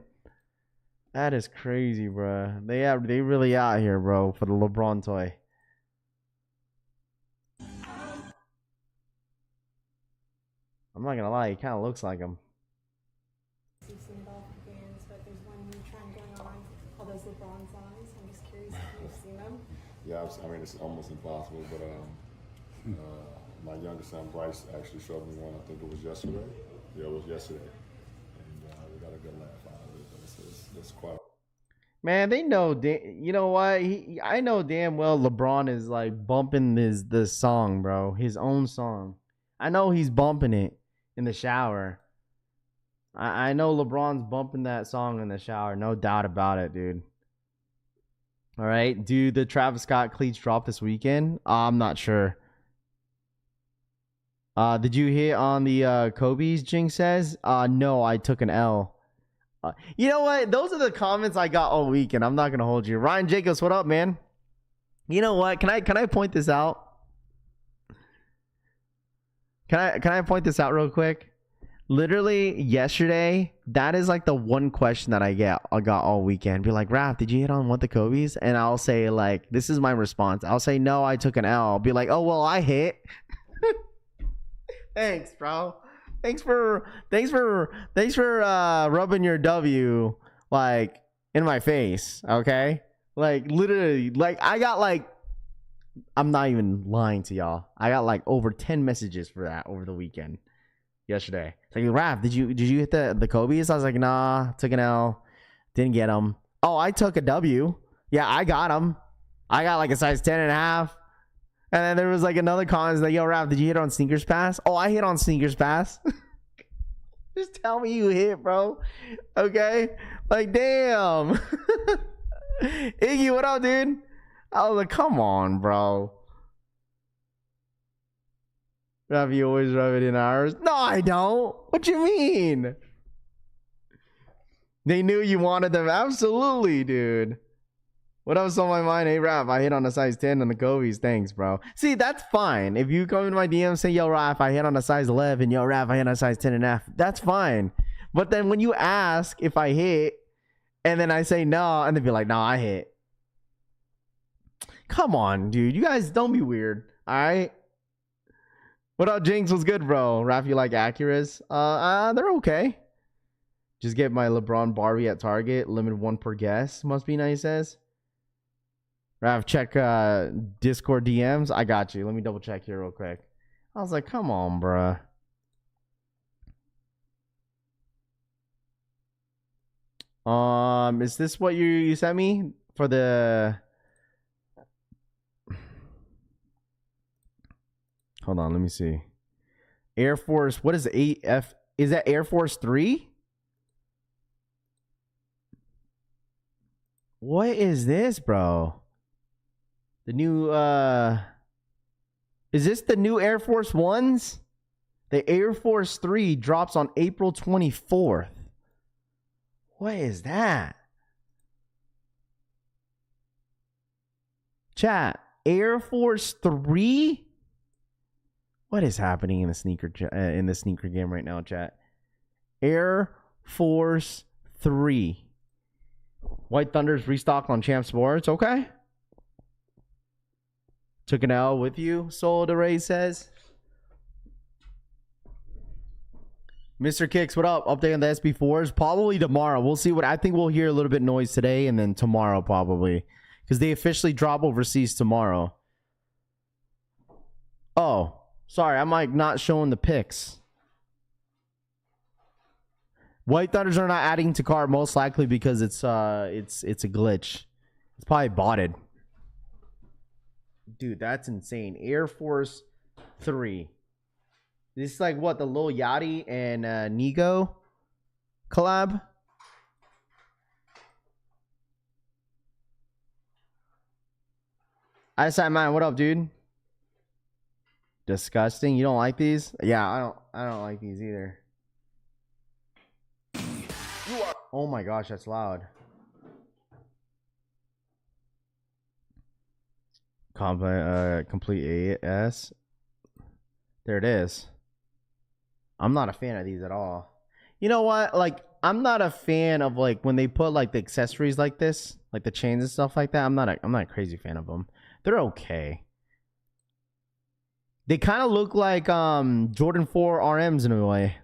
S3: That is crazy, bro. They really out here, bro, for the LeBron toy. I'm not gonna lie, he kind of looks like him.
S4: You've seen it all from fans, but there's one new trend going on, all those LeBron songs. I'm just curious if you've seen them.
S5: Yeah, I mean, it's almost impossible, but my youngest son, Bryce, actually showed me one. I think it was yesterday. Yeah, it was yesterday. And we got a good laugh out of it, but it's quite...
S3: Man, they know, you know what? I know damn well LeBron is like bumping this song, bro. His own song. I know he's bumping it in the shower. I know LeBron's bumping that song in the shower. No doubt about it, dude. All right. Do the Travis Scott cleats drop this weekend? I'm not sure. Did you hit on the Kobe's, Jinx says? No, I took an L. You know what? Those are the comments I got all weekend. I'm not going to hold you. Ryan Jacobs, what up, man? You know what? Can I point this out? Can I point this out real quick? Literally yesterday, that is like the one question that I got all weekend. Be like, Raph, did you hit on what the Kobe's? And I'll say like, this is my response. I'll say no, I took an L. I'll be like, oh well, I hit. Thanks, bro. Thanks for rubbing your W like in my face. Okay, like literally, like I got like. I'm not even lying to y'all. I got like over 10 messages for that over the weekend. Yesterday. It's like, Raph, did you hit the Kobe's? I was like, nah, took an L. Didn't get them. Oh, I took a W. Yeah, I got them. I got like a size 10.5. And then there was like another comment like, yo, Raph, did you hit on Sneakers Pass? Oh, I hit on Sneakers Pass. Just tell me you hit, bro. Okay? Like, damn. Iggy, what up, dude? I was like, come on, bro. Have you always rub it in ours? No, I don't. What you mean? They knew you wanted them. Absolutely, dude. What else on my mind? Hey, Raph, I hit on a size 10 on the Kobe's. Thanks, bro. See, that's fine. If you come in my DM and say, yo, Raph, I hit on a size 11. Yo, Raph, I hit on a size 10.5. That's fine. But then when you ask if I hit, and then I say no, and they be like, no, I hit. Come on, dude. You guys don't be weird. All right. What up, Jinx? What's good, bro? Raph, you like Acuras? They're okay. Just get my LeBron Barbie at Target. Limit 1 per guest. Must be nice, says. Raph, check Discord DMs. I got you. Let me double check here real quick. I was like, come on, bruh. Is this what you sent me for the... Hold on, let me see. Air Force, what is AF? Is that Air Force 3? What is this, bro? The new is this the new Air Force Ones? The Air Force 3 drops on April 24th. What is that? Chat, Air Force 3. What is happening in the sneaker game right now, chat? Air Force 3. White Thunder's restocked on Champ Sports. Okay. Took an L with you, Soul DeRay says. Mr. Kicks, what up? Update on the SB4s? Probably tomorrow. We'll see what I think we'll hear a little bit noise today and then tomorrow probably. Because they officially drop overseas tomorrow. Oh, sorry. I'm like not showing the pics. White Thunders are not adding to cart most likely because it's a glitch. It's probably botted. Dude, that's insane. Air Force 3. This is like what, the Lil Yachty and Nigo collab? I said, man, what up, dude? Disgusting. You don't like these? Yeah, I don't like these either. Oh my gosh, that's loud. Complete AS. There it is. I'm not a fan of these at all. You know what? Like, I'm not a fan of like when they put like the accessories like this, like the chains and stuff like that. I'm not a crazy fan of them. They're okay. They kind of look like Jordan 4 RMs in a way.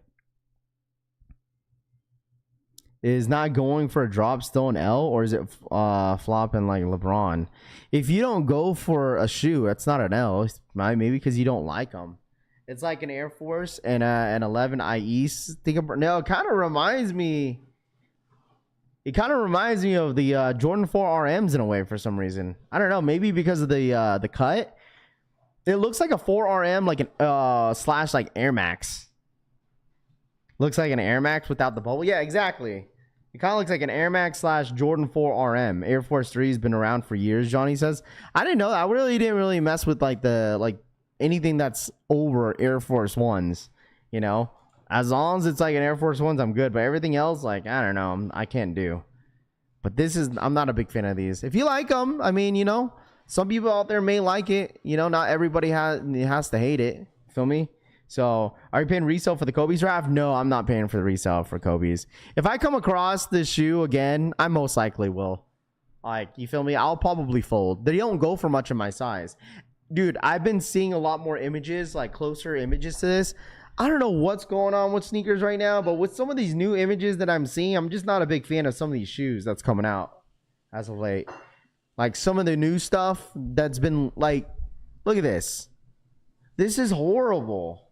S3: Is not going for a drop still an L, or is it flopping like LeBron? If you don't go for a shoe, that's not an L. Maybe because you don't like them. It's like an Air Force and an 11 IE. No, it kind of reminds me. It kind of reminds me of the Jordan 4 RMs in a way for some reason. I don't know. Maybe because of the cut. It looks like a 4RM, like an slash like Air Max. Looks like an Air Max without the bubble. Yeah, exactly. It kind of looks like an Air Max slash Jordan 4 RM. Air Force 3 has been around for years, Johnny says. I didn't know that. I really didn't mess with like anything that's over Air Force 1s, you know? As long as it's like an Air Force 1s, I'm good. But everything else, like, I don't know. I can't do. But I'm not a big fan of these. If you like them, I mean, you know, some people out there may like it. You know, not everybody has to hate it. Feel me? So, are you paying resale for the Kobe's draft? No, I'm not paying for the resale for Kobe's. If I come across this shoe again, I most likely will. Like, you feel me? I'll probably fold. They don't go for much of my size. Dude, I've been seeing a lot more images, like closer images to this. I don't know what's going on with sneakers right now, but with some of these new images that I'm seeing, I'm just not a big fan of some of these shoes that's coming out as of late. Like, some of the new stuff that's been, like, look at this. This is horrible.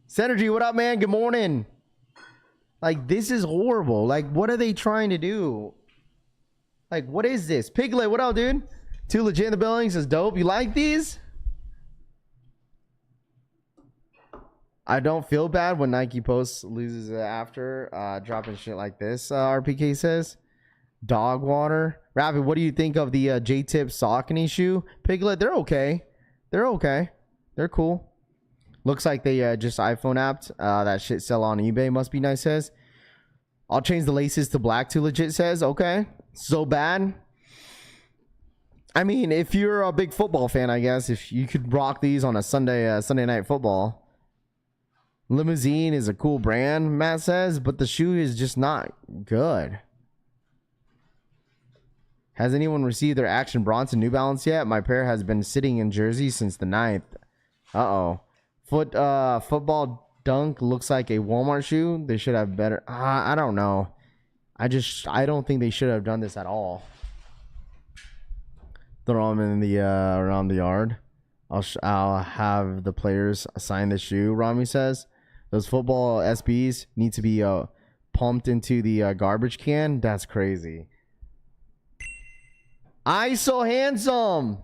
S3: Synergy, what up, man? Good morning. Like, this is horrible. Like, what are they trying to do? Like, what is this? Piglet, what up, dude? Too legit in the building says dope. You like these? I don't feel bad when Nike posts loses after dropping shit like this. RPK says. Dog water. Ravi, what do you think of the J-Tip Saucony shoe? Piglet, they're okay. They're okay. They're cool. Looks like they just iPhone apped. That shit sell on eBay. Must be nice, says. I'll change the laces to black too, legit, says. Okay. So bad. I mean, if you're a big football fan, I guess, if you could rock these on a Sunday night football. Limousine is a cool brand, Matt says, but the shoe is just not good. Has anyone received their Action Bronson New Balance yet? My pair has been sitting in Jersey since the 9th. Uh-oh. Football Dunk looks like a Walmart shoe. They should have better. I don't know. I don't think they should have done this at all. Throw them in the around the yard. I'll have the players sign the shoe. Rami says those football SBs need to be pumped into the garbage can. That's crazy. I so handsome.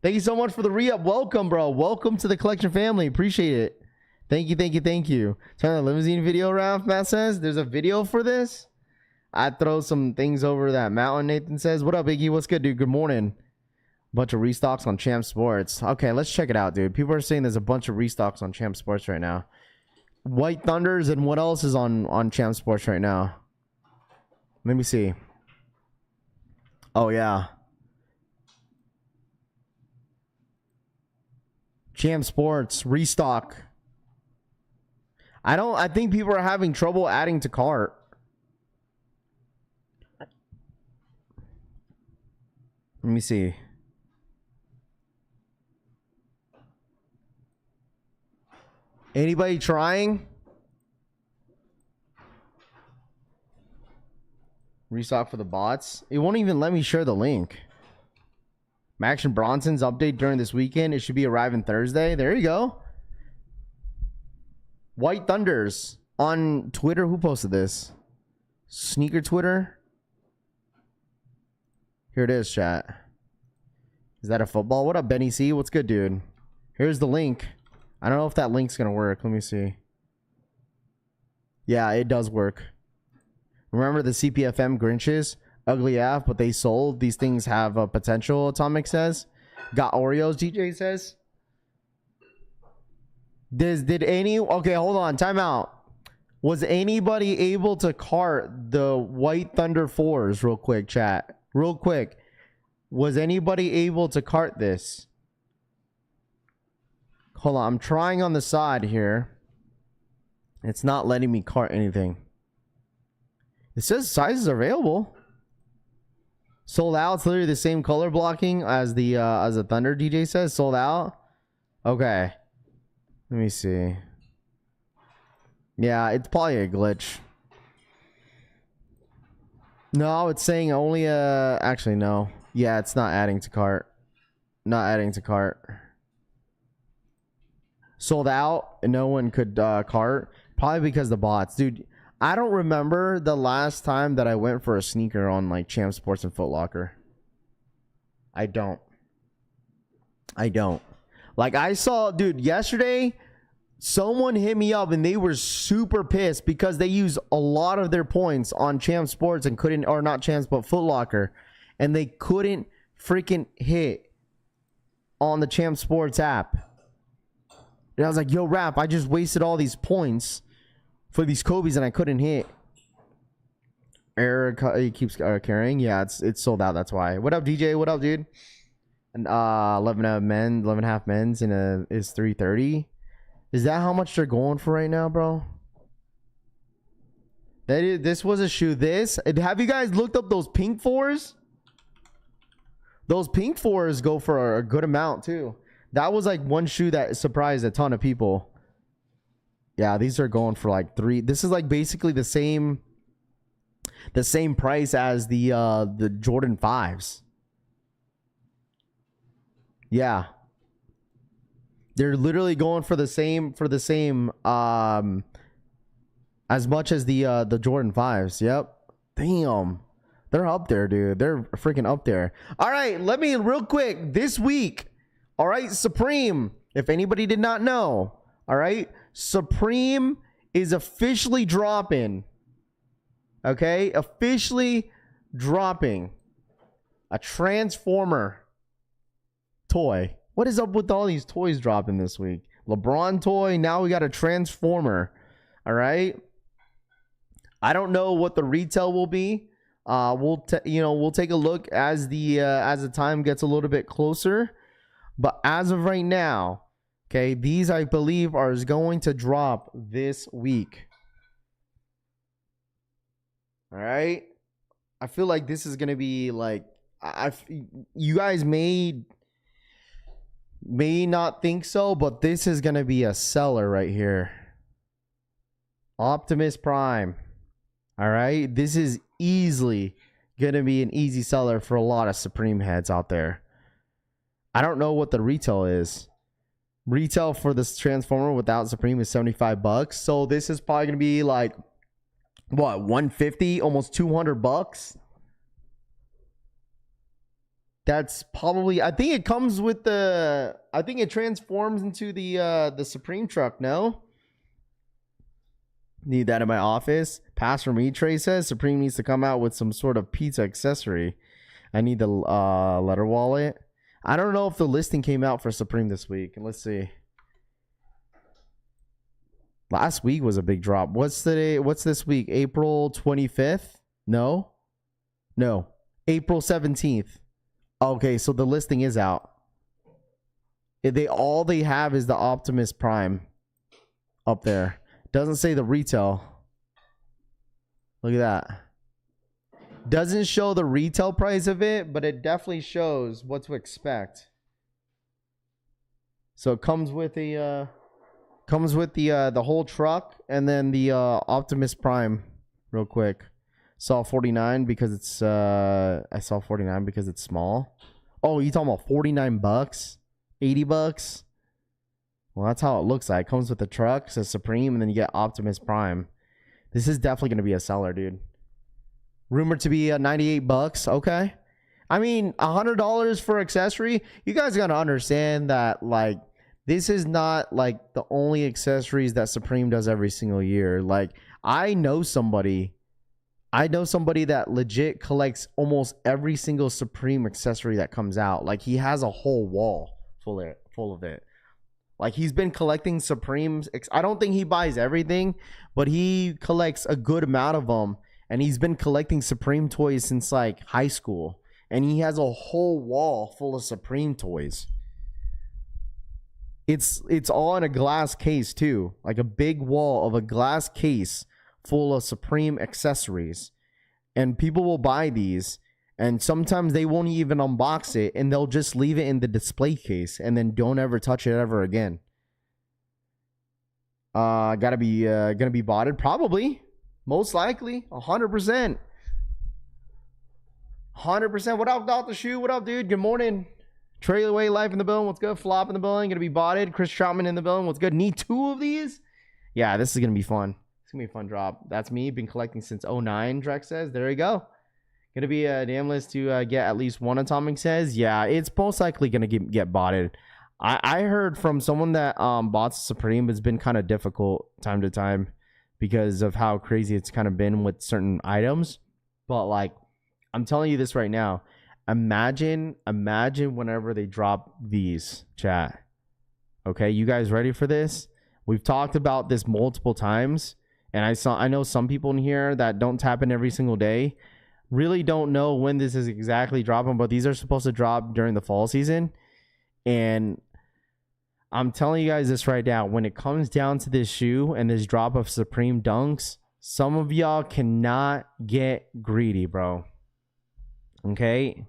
S3: Thank you so much for the re-up. Welcome, bro. Welcome to the collection family. Appreciate it. Thank you, thank you, thank you. Turn the limousine video around, Matt says. There's a video for this. I throw some things over that mountain, Nathan says. What up, Iggy? What's good, dude? Good morning. Bunch of restocks on Champ Sports. Okay, let's check it out, dude. People are saying there's a bunch of restocks on Champ Sports right now. White Thunders and what else is on Champ Sports right now? Let me see. Oh yeah. Jdsports restock. I think people are having trouble adding to cart. Let me see. Anybody trying? Restock for the bots. It won't even let me share the link. Max and Bronson's update during this weekend. It should be arriving Thursday. There you go. White Thunders on Twitter. Who posted this? Sneaker Twitter. Here it is, chat. Is that a football? What up, Benny C? What's good, dude? Here's the link. I don't know if that link's gonna work. Let me see. Yeah, it does work. Remember the CPFM Grinches? Ugly AF, but they sold. These things have a potential, Atomic says. Got Oreos, DJ says. Did any... Okay, hold on. Time out. Was anybody able to cart the White Thunder 4s real quick, chat? Real quick. Was anybody able to cart this? Hold on. I'm trying on the side here. It's not letting me cart anything. It says sizes are available. Sold out. It's literally the same color blocking as the Thunder, DJ says. Sold out. Okay. Let me see. Yeah, it's probably a glitch. No, it's saying only actually no. Yeah, it's not adding to cart. Not adding to cart. Sold out and no one could cart. Probably because the bots. Dude, I don't remember the last time that I went for a sneaker on like Jdsports and Foot Locker. I don't. Like I saw, dude, yesterday someone hit me up and they were super pissed because they used a lot of their points on Jdsports and couldn't, or not Champs, but Foot Locker, and they couldn't freaking hit on the Jdsports app. And I was like, yo, Rap, I just wasted all these points for these Kobe's and I couldn't hit. Eric, he keeps carrying. Yeah, it's sold out. That's why. What up, DJ? What up, dude? And 11 and a half men's in is 330. Is that how much they're going for right now, bro? This was a shoe. Have you guys looked up those pink fours? Those pink fours go for a good amount too. That was like one shoe that surprised a ton of people. Yeah, these are going for like $3. This is like basically the same price as the Jordan 5s. Yeah. They're literally going for the same as much as the Jordan 5s. Yep. Damn. They're up there, dude. They're freaking up there. All right, let me real quick this week. All right, Supreme, if anybody did not know, all right? Supreme is officially dropping. Okay? Officially dropping a Transformer toy. What is up with all these toys dropping this week? LeBron toy, now we got a Transformer. All right? I don't know what the retail will be. We'll take a look as the time gets a little bit closer. But as of right now, okay, these I believe are going to drop this week. All right? I feel like this is going to be like you guys may not think so, but this is going to be a seller right here. Optimus Prime. All right? This is easily going to be an easy seller for a lot of Supreme heads out there. I don't know what the retail is. Retail for this Transformer without Supreme is $75. So this is probably going to be like, what, 150, almost $200. That's probably, I think it comes with I think it transforms into the Supreme truck, no? Need that in my office. Pass from me, Trey says. Supreme needs to come out with some sort of pizza accessory. I need the letter wallet. I don't know if the listing came out for Supreme this week. Let's see. Last week was a big drop. What's this week? April 25th? No. April 17th. Okay, so the listing is out. All they have is the Optimus Prime up there. Doesn't say the retail. Look at that. Doesn't show the retail price of it, but it definitely shows what to expect. So it comes with the whole truck and then the Optimus Prime. Real quick, saw 49 because it's I saw 49 because it's small. Oh, you talking about 49 bucks, 80 bucks? Well, that's how it looks like. It comes with the truck, says Supreme, and then you get Optimus Prime. This is definitely gonna be a seller, dude. Rumored to be 98 bucks. Okay. I mean, $100 for accessory. You guys gotta understand that, like, this is not like the only accessories that Supreme does every single year. Like, I know somebody that legit collects almost every single Supreme accessory that comes out. Like, he has a whole wall full of it. Like, he's been collecting Supremes. I don't think he buys everything, but he collects a good amount of them. And he's been collecting Supreme toys since like high school. And he has a whole wall full of Supreme toys. It's all in a glass case too. Like a big wall of a glass case full of Supreme accessories. And people will buy these. And sometimes they won't even unbox it. And they'll just leave it in the display case. And then don't ever touch it ever again. Gonna be botted? Probably. Most likely, 100%. 100%. What up, Dr. Shoe? What up, dude? Good morning. Trailway Life in the building. What's good? Flop in the building. Gonna be botted. Chris Troutman in the building. What's good? Need 2 of these? Yeah, this is gonna be fun. It's gonna be a fun drop. That's me. Been collecting since 09, Drex says. There you go. Gonna be a damn list to get at least one Atomic says. Yeah, it's most likely gonna get botted. I heard from someone that bought Supreme. It's been kind of difficult time to time, because of how crazy it's kind of been with certain items. But like, I'm telling you this right now. Imagine whenever they drop these, chat. Okay, you guys ready for this? We've talked about this multiple times. And I know some people in here that don't tap in every single day really don't know when this is exactly dropping. But these are supposed to drop during the fall season. And I'm telling you guys this right now. When it comes down to this shoe and this drop of Supreme Dunks, some of y'all cannot get greedy, bro. Okay?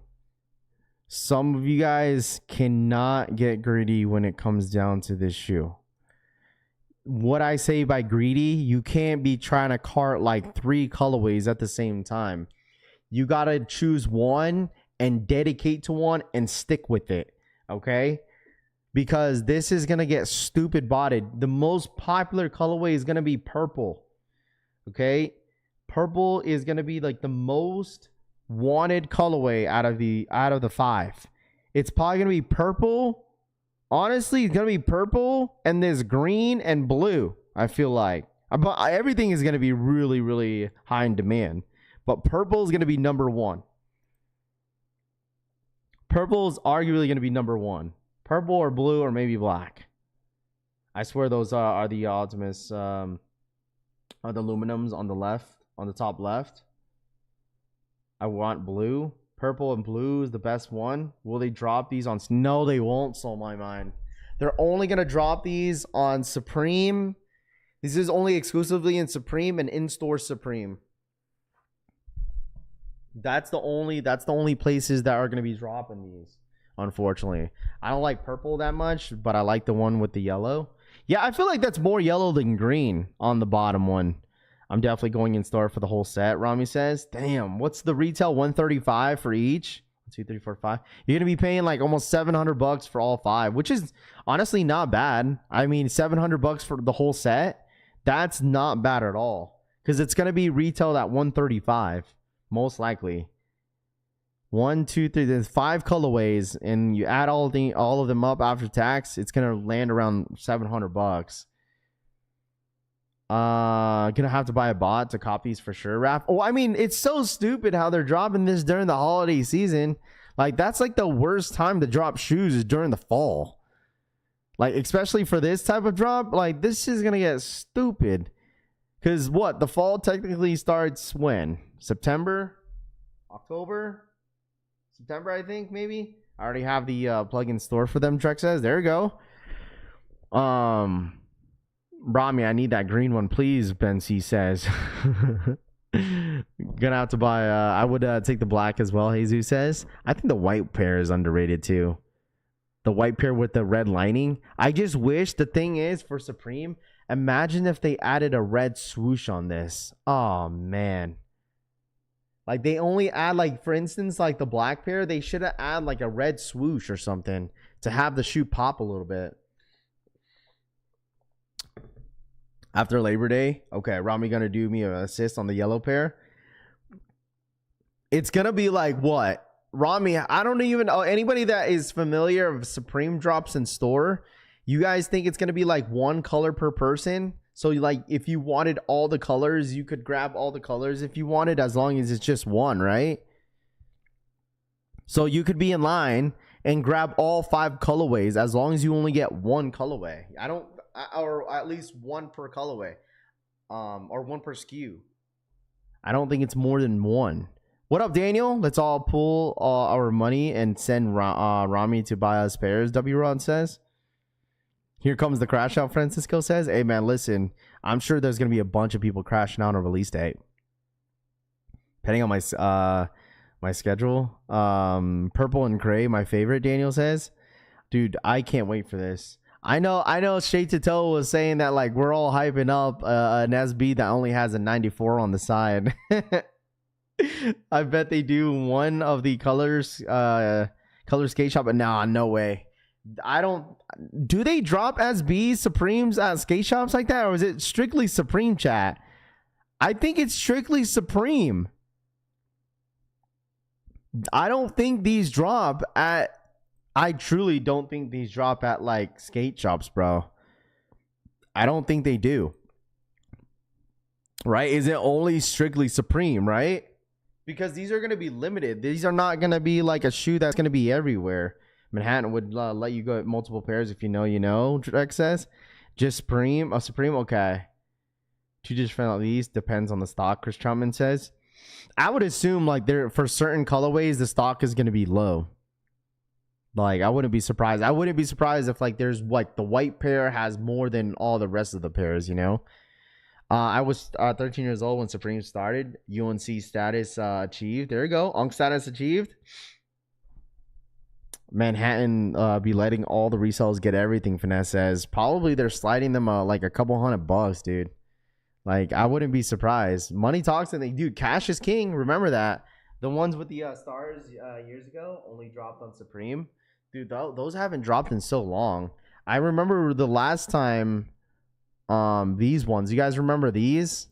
S3: Some of you guys cannot get greedy when it comes down to this shoe. What I say by greedy, you can't be trying to cart like 3 colorways at the same time. You got to choose one and dedicate to one and stick with it. Okay? Because this is going to get stupid botted. The most popular colorway is going to be purple. Okay? Purple is going to be like the most wanted colorway out of the 5. It's probably going to be purple. Honestly, it's going to be purple and this green and blue, I feel like. But everything is going to be really, really high in demand. But purple is going to be number 1. Purple is arguably going to be number 1. Purple or blue or maybe black. I swear those are the Optimus, are the aluminums on the left, on the top left. I want blue. Purple and blue is the best one. Will they drop these on? No, they won't, so my mind. They're only going to drop these on Supreme. This is only exclusively in Supreme and in-store Supreme. That's the only places that are going to be dropping these. Unfortunately, I don't like purple that much, but I like the one with the yellow. Yeah, I feel like that's more yellow than green on the bottom one. I'm definitely going in store for the whole set. Rami says, damn, what's the retail? 135 for each. 1, 2, 3, 4, 5. You're gonna be paying like almost $700 for all 5, which is honestly not bad. I mean, $700 for the whole set. That's not bad at all, because it's gonna be retailed at 135 most likely. 1, 2, 3. There's 5 colorways, and you add all of them up after tax, it's gonna land around $700. Gonna have to buy a bot to copy these for sure, Raph. Oh, I mean, it's so stupid how they're dropping this during the holiday season. Like, that's like the worst time to drop shoes is during the fall. Like, especially for this type of drop. Like, this is gonna get stupid. Because what? The fall technically starts when? September? October? September, I think, maybe. I already have the plug-in store for them, Trek says. There you go. Rami, I need that green one, please, Ben C says. Gonna have to buy, I would take the black as well, Jesus says. I think the white pair is underrated too. The white pair with the red lining. I just wish, the thing is, for Supreme, imagine if they added a red swoosh on this. Oh, man. Like, they only add, like, for instance, like the black pair, they should have added, like, a red swoosh or something to have the shoe pop a little bit. After Labor Day, okay, Rami gonna do me an assist on the yellow pair. It's gonna be like what? Rami, I don't even know anybody that is familiar of Supreme drops in store. You guys think it's gonna be like one color per person? So like if you wanted all the colors, you could grab all the colors if you wanted, as long as it's just one, right? So you could be in line and grab all 5 colorways as long as you only get one colorway. Or at least one per colorway, or one per SKU. I don't think it's more than one. What up, Daniel? Let's all pull our money and send Rami to buy us pairs, W Rod says. Here comes the crash out, Francisco says. Hey, man, listen. I'm sure there's going to be a bunch of people crashing out on release date. Depending on my schedule. Purple and gray, my favorite, Daniel says. Dude, I can't wait for this. I know Straight to Toe was saying that, like, we're all hyping up an SB that only has a 94 on the side. I bet they do one of the color skate shop, but nah, no way. Do they drop SB Supremes at skate shops like that, or is it strictly Supreme, chat? I think it's strictly Supreme. I don't think these drop at, I truly don't think these drop at like skate shops, bro. I don't think they do. Right? Is it only strictly Supreme, right? Because these are going to be limited. These are not going to be like a shoe that's going to be everywhere. Manhattan would let you go at multiple pairs if you know, you know, Drek says. Just Supreme. Supreme, okay. To just find out these depends on the stock, Chris Troutman says. I would assume like there for certain colorways the stock is going to be low. Like I wouldn't be surprised. I wouldn't be surprised if like there's like the white pair has more than all the rest of the pairs, you know. I was 13 years old when Supreme started. UNC status achieved. There you go. UNC status achieved. Manhattan be letting all the resellers get everything, Finesse says. Probably they're sliding them like a couple $100, dude. Like I wouldn't be surprised. Money talks, and they, dude, cash is king. Remember that. The ones with the stars years ago only dropped on Supreme. Dude, those haven't dropped in so long. I remember the last time these ones. You guys remember these?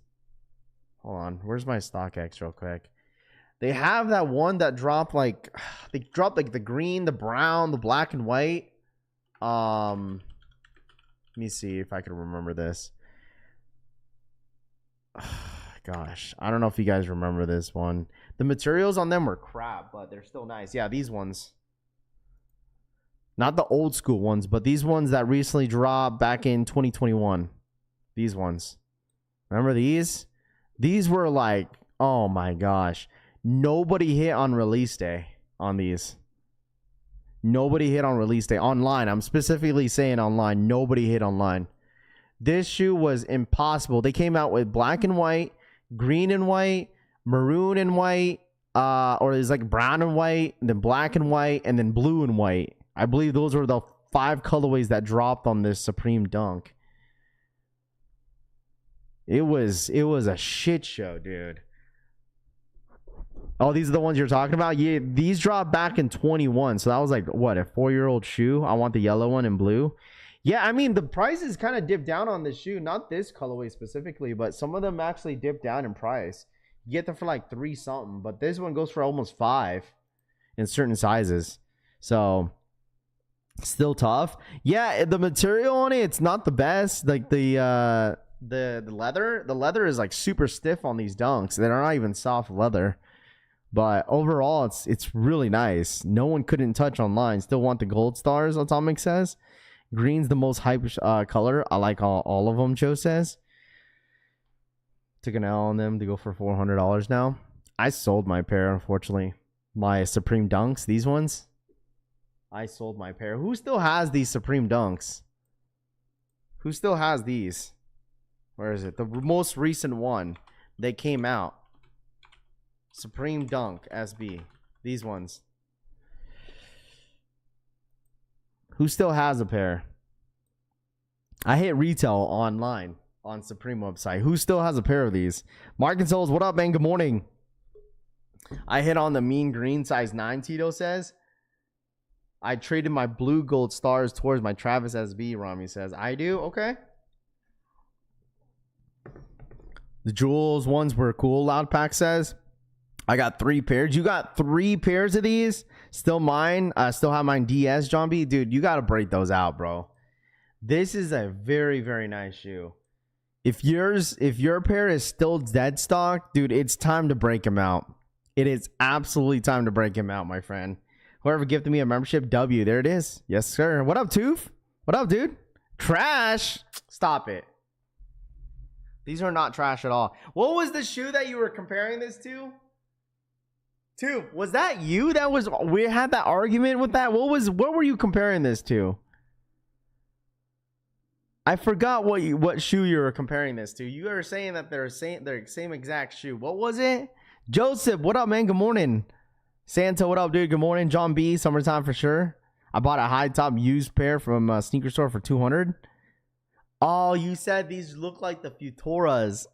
S3: Hold on. Where's my StockX real quick? They have that one that dropped like they dropped like the green, the brown, the black and white. Let me see if I can remember this. Gosh, I don't know if you guys remember this one. The materials on them were crap, but they're still nice. Yeah, these ones. Not the old school ones, but these ones that recently dropped back in 2021. These ones. Remember these? These were like, oh my gosh. Nobody hit on release day on these. Nobody hit on release day. Online. I'm specifically saying online. Nobody hit online. This shoe was impossible. They came out with black and white, green and white, maroon and white, or it's like brown and white, and then black and white, and then blue and white. I believe those were the 5 colorways that dropped on this Supreme Dunk. It was a shit show, dude. Oh, these are the ones you're talking about? Yeah, these dropped back in 21. So that was like, what, a 4-year-old shoe? I want the yellow one in blue. Yeah, I mean, the prices kind of dipped down on this shoe. Not this colorway specifically, but some of them actually dipped down in price. You get them for like 3 something, but this one goes for almost 5 in certain sizes. So still tough. Yeah, the material on it, it's not the best. Like the leather is like super stiff on these Dunks. They're not even soft leather. But overall, it's really nice. No one couldn't touch online. Still want the gold stars, Atomic says. Green's the most hype color. I like all of them, Joe says. Took an L on them to go for $400 now. I sold my pair, unfortunately. My Supreme Dunks, these ones. I sold my pair. Who still has these Supreme Dunks? Who still has these? Where is it? The most recent one that came out. Supreme Dunk SB. These ones. Who still has a pair? I hit retail online on Supreme website. Who still has a pair of these? Mark and Souls, what up, man? Good morning. I hit on the mean green size 9, Tito says. I traded my blue gold stars towards my Travis SB, Rami says. I do? Okay. The Jules ones were cool, Loud Pack says. I got 3 pairs. You got 3 pairs of these? Still mine? Still have mine DS, John B. Dude, you got to break those out, bro. This is a very, very nice shoe. If your pair is still dead stock, dude, it's time to break them out. It is absolutely time to break him out, my friend. Whoever gifted me a membership, W. There it is. Yes, sir. What up, Toof? What up, dude? Trash. Stop it. These are not trash at all. What was the shoe that you were comparing this to? Toof, was that you? We had that argument with that? What were you comparing this to? I forgot what shoe you were comparing this to. You were saying that they're same exact shoe. What was it? Joseph, what up, man? Good morning. Santa, what up, dude? Good morning. John B, summertime for sure. I bought a high top used pair from a sneaker store for $200. Oh, you said these look like the Futuras.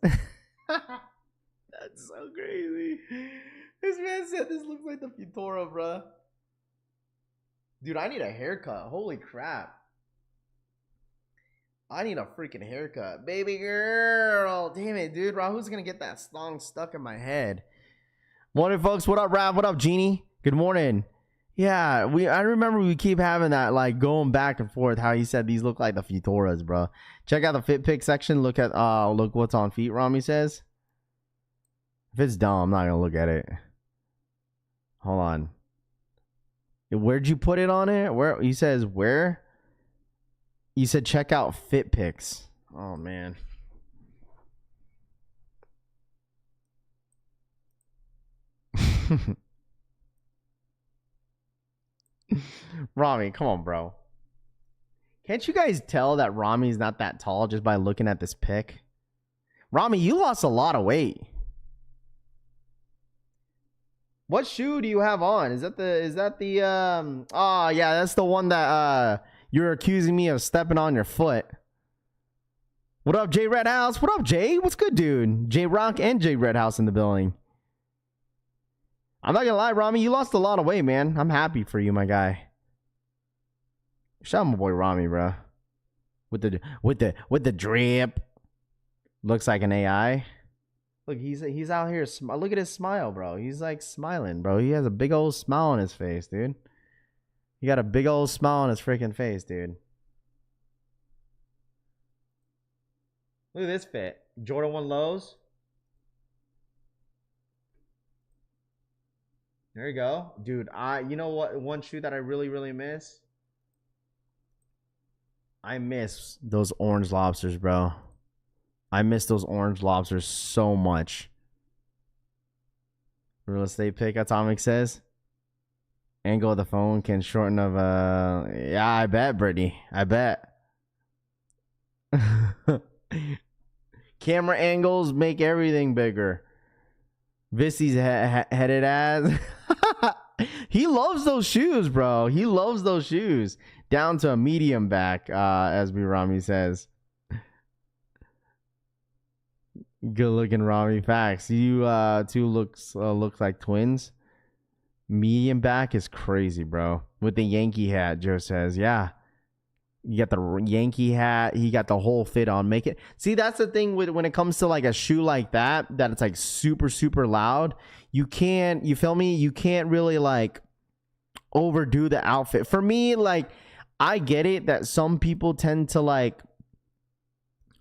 S3: That's so crazy. This man said this looks like the Futura, bro. Dude, I need a haircut. Holy crap. I need a freaking haircut. Baby girl. Damn it, dude. Who's going to get that song stuck in my head? Morning, folks. What up, Rav? What up, Jeannie? Good morning. Yeah, I remember we keep having that, like, going back and forth, how he said these look like the Futuras, bro. Check out the fit pick section. Look what's on feet, Rami says. If it's dumb, I'm not going to look at it. Hold on. Where'd you put it on it? Where? He says where? You said check out fit pics. Oh, man. Rami, come on, bro. Can't you guys tell that Rami's not that tall just by looking at this pic? Rami, you lost a lot of weight. What shoe do you have on? Is that the oh yeah, that's the one that you're accusing me of stepping on your foot. What up, J Red House? What up, Jay? What's good, dude? J Rock and J Red House in the building. I'm not gonna lie, Rami, you lost a lot of weight, man. I'm happy for you, my guy. Shout out my boy Rami, bro. With the drip. Looks like an AI. Look, he's out here. Look at his smile, bro. He's like smiling, bro. He has a big old smile on his face, dude. He got a big old smile on his freaking face, dude. Look at this fit. Jordan 1 lows. There you go. Dude, you know what? One shoe that I really, really miss? I miss those orange lobsters, bro. I miss those orange lobsters so much. Real estate pick, Atomic says. Angle of the phone can shorten of yeah, I bet, Brittany. I bet. Camera angles make everything bigger. Vissi's headed ass. He loves those shoes, bro. He loves those shoes. Down to a medium back, as B. Rami says. Good looking Rami. Facts. You two looks like twins. Medium back is crazy, bro. With the Yankee hat, Joe says. Yeah. You got the Yankee hat. He got the whole fit on. Make it. See, that's the thing with when it comes to like a shoe like that it's like super, super loud. You feel me? You can't really like overdo the outfit. For me, like, I get it that some people tend to like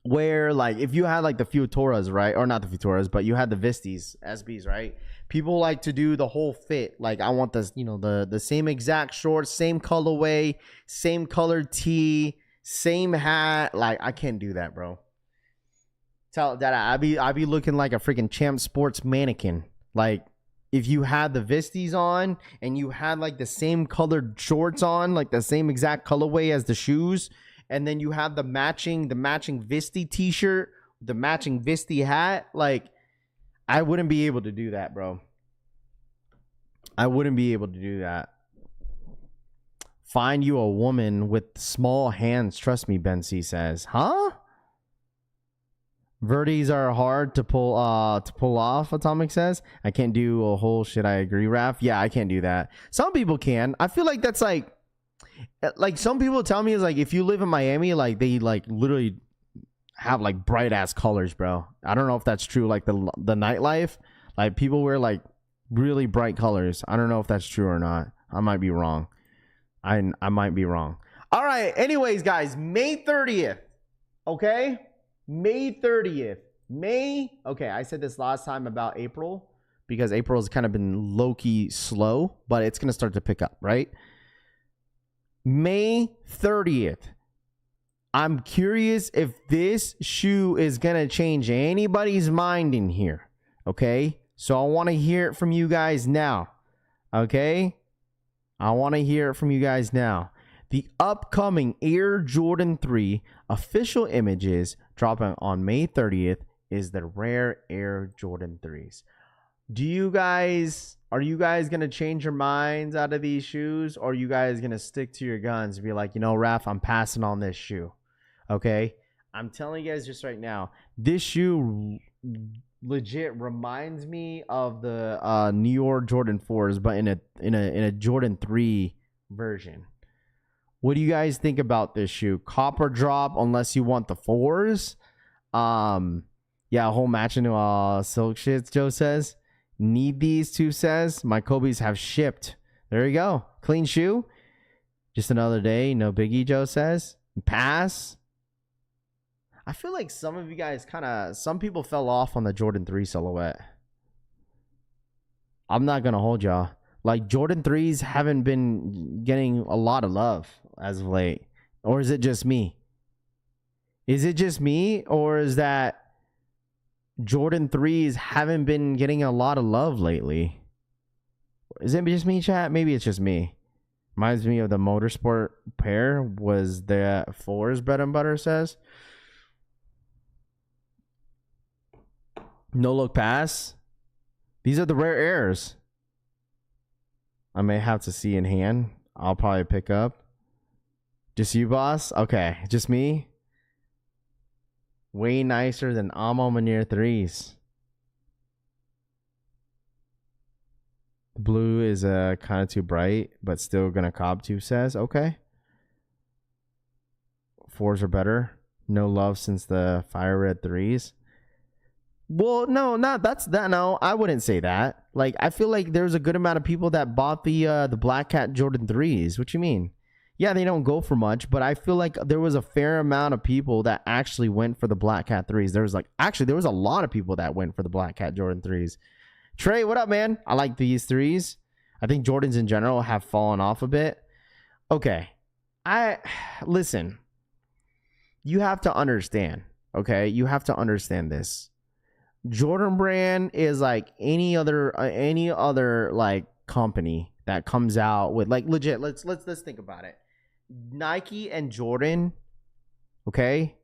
S3: wear, like, if you had like the Futuras, right? Or not the Futuras, but you had the Vistis, SBs, right? People like to do the whole fit. Like, I want this, you know, the same exact shorts, same colorway, same colored tee, same hat. Like, I can't do that, bro. Tell that I be looking like a freaking Jdsports mannequin. Like, if you had the Visties on and you had like the same colored shorts on, like the same exact colorway as the shoes, and then you have the matching Visty t-shirt, the matching Visty hat, like I wouldn't be able to do that, bro. I wouldn't be able to do that. Find you a woman with small hands, trust me, Ben C says. Huh? Verties are hard to pull off, Atomic says. I can't do a whole shit. I agree, Raph. Yeah, I can't do that. Some people can. I feel like that's like some people tell me is like if you live in Miami, like they like literally have like bright ass colors, bro. I don't know if that's true. Like the nightlife, like people wear like really bright colors. I don't know if that's true or not. I might be wrong. I might be wrong. All right. Anyways, guys, May 30th. Okay. May 30th. Okay, I said this last time about April because April has kind of been low-key slow, but it's going to start to pick up, right? May 30th. I'm curious if this shoe is going to change anybody's mind in here, okay? So I want to hear it from you guys now, okay? I want to hear it from you guys now. The upcoming Air Jordan 3 official images dropping on May 30th is the rare Air Jordan 3s. Are you guys going to change your minds out of these shoes, or are you guys going to stick to your guns and be like, you know, Raph, I'm passing on this shoe? Okay? I'm telling you guys just right now, this shoe legit reminds me of the New York Jordan 4s, but in a Jordan 3 version. What do you guys think about this shoe? Copper drop unless you want the 4s. Yeah, a whole match into silk shits, Joe says. Need these, too says. My Kobe's have shipped. There you go. Clean shoe. Just another day. No biggie, Joe says. Pass. I feel like some of you guys some people fell off on the Jordan 3 silhouette. I'm not going to hold y'all. Like, Jordan 3s haven't been getting a lot of love as of late. Or is it just me? Is it just me? Or is that Jordan 3s haven't been getting a lot of love lately? Is it just me, chat? Maybe it's just me. Reminds me of the Motorsport pair. Was the 4s bread and butter, says. No look pass. These are the rare airs. I may have to see in hand. I'll probably pick up. Just you, boss? Okay, just me? Way nicer than Amo Manir 3s. The blue is kind of too bright, but still gonna cop to, says. Okay. 4s are better. No love since the fire red 3s. Well, no, no, I wouldn't say that. Like, I feel like there's a good amount of people that bought the Black Cat Jordan 3s. What you mean? Yeah, they don't go for much, but I feel like there was a fair amount of people that actually went for the Black Cat 3s. There was a lot of people that went for the Black Cat Jordan 3s. Trey, what up, man? I like these 3s. I think Jordans in general have fallen off a bit. Okay. Listen. You have to understand, okay? You have to understand this. Jordan Brand is like any other like company that comes out with like legit. Let's think about it. Nike and Jordan, okay?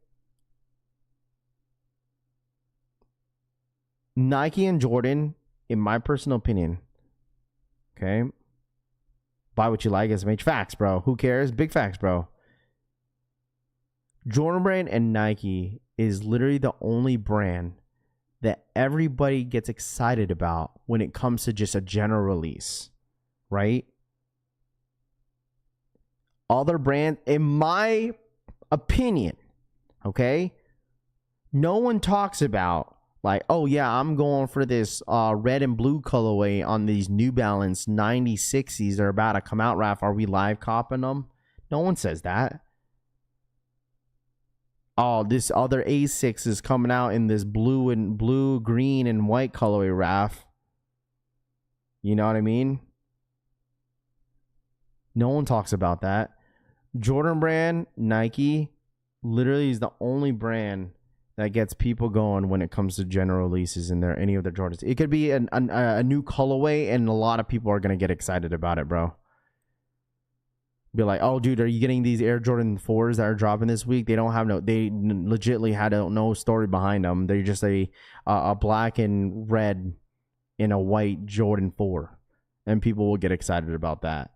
S3: Nike and Jordan, in my personal opinion, okay? Buy what you like, SMH. Facts, bro. Who cares? Big facts, bro. Jordan Brand and Nike is literally the only brand that everybody gets excited about when it comes to just a general release, right? Other brands, in my opinion, okay, no one talks about like, oh yeah, I'm going for this red and blue colorway on these New Balance 96s. They're about to come out, Raph. Are we live copping them? No one says that. Oh, this other A6 is coming out in this blue, green, and white colorway, Raph. You know what I mean? No one talks about that. Jordan Brand, Nike, literally is the only brand that gets people going when it comes to general releases in any of their Jordans. It could be a new colorway, and a lot of people are gonna get excited about it, bro. Be like, oh, dude, are you getting these Air Jordan 4s that are dropping this week? They don't have they legitimately had no story behind them. They're just a black and red in a white Jordan 4, and people will get excited about that.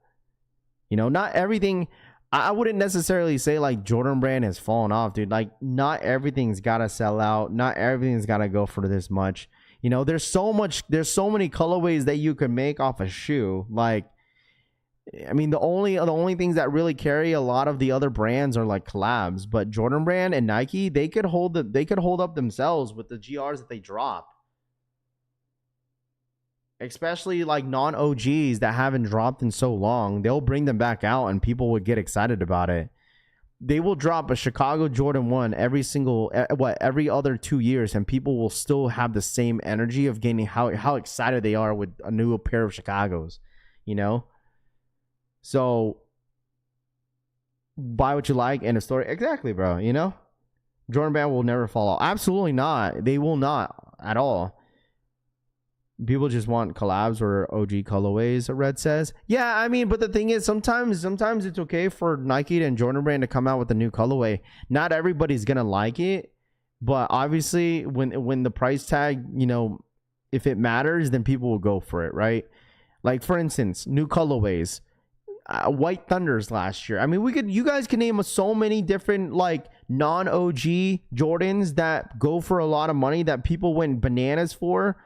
S3: You know, not everything. I wouldn't necessarily say like Jordan brand has fallen off, dude. Like, not everything's gotta sell out. Not everything's gotta go for this much. You know, there's so many colorways that you can make off a shoe. Like, I mean, the only things that really carry a lot of the other brands are like collabs, but Jordan brand and Nike, they could hold up themselves with the GRs that they drop. Especially like non-OGs that haven't dropped in so long, they'll bring them back out and people would get excited about it. They will drop a Chicago Jordan 1 every other 2 years, and people will still have the same energy of getting how excited they are with a new pair of Chicagos, you know? So buy what you like, and a story. Exactly, bro. You know, Jordan brand will never fall off. Absolutely not. They will not at all. People just want collabs or OG colorways, Red says. Yeah, I mean, but the thing is, sometimes it's okay for Nike and Jordan brand to come out with a new colorway. Not everybody's gonna like it, but obviously when the price tag, you know, if it matters, then people will go for it, right? Like, for instance, new colorways. White Thunders last year. I mean, you guys can name so many different like non-OG Jordans that go for a lot of money that people went bananas for.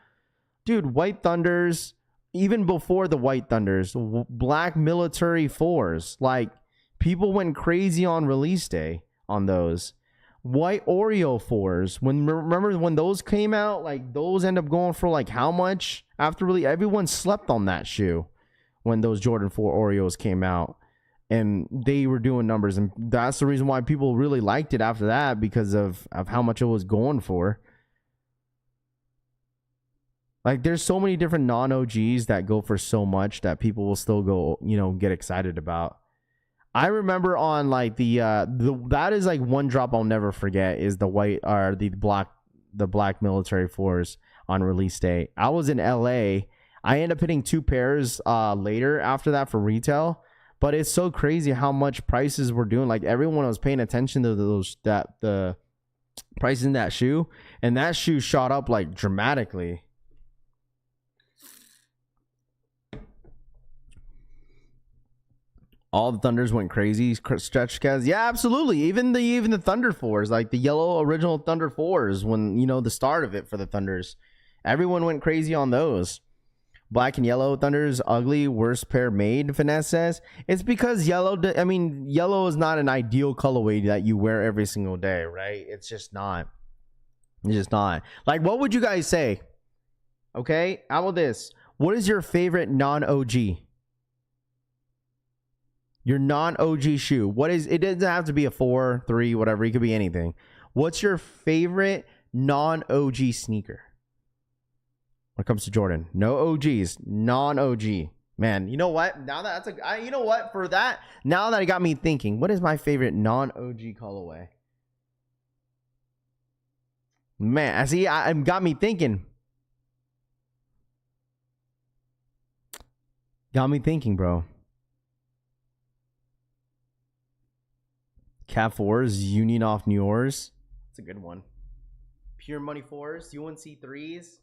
S3: Dude, White Thunders, even before the White Thunders, black military 4s, like, people went crazy on release day on those. White Oreo 4s, remember when those came out, like, those end up going for like how much after release? Everyone slept on that shoe when those Jordan 4 Oreos came out, and they were doing numbers, and that's the reason why people really liked it after that, because of how much it was going for. Like, there's so many different non-OGs that go for so much that people will still go, you know, get excited about. I remember on like that is like one drop I'll never forget is the white or the black military 4s on release day. I was in LA. I ended up hitting 2 pairs later after that for retail, but it's so crazy how much prices were doing. Like, everyone was paying attention to the price in that shoe, and that shoe shot up like dramatically. All the Thunders went crazy. Stretch Kaz, yeah, absolutely. Even the Thunder 4s, like the yellow original Thunder 4s, when, you know, the start of it for the Thunders, everyone went crazy on those. Black and yellow Thunders, ugly, worst pair made, Finesse says. It's because yellow is not an ideal colorway that you wear every single day, right? It's just not. It's just not. Like, what would you guys say? Okay, how about this? What is your favorite non-OG? Your non-OG shoe. What is it? Doesn't have to be a 4, 3, whatever. It could be anything. What's your favorite non-OG sneaker? When it comes to Jordan, no OGs, non-OG. Man, you know what? Now that you know what? For that, now that it got me thinking, what is my favorite non-OG colorway? Man, I see. It got me thinking. Got me thinking, bro. Cat 4s, Union off New York's. That's a good one. Pure Money 4s, UNC 3s.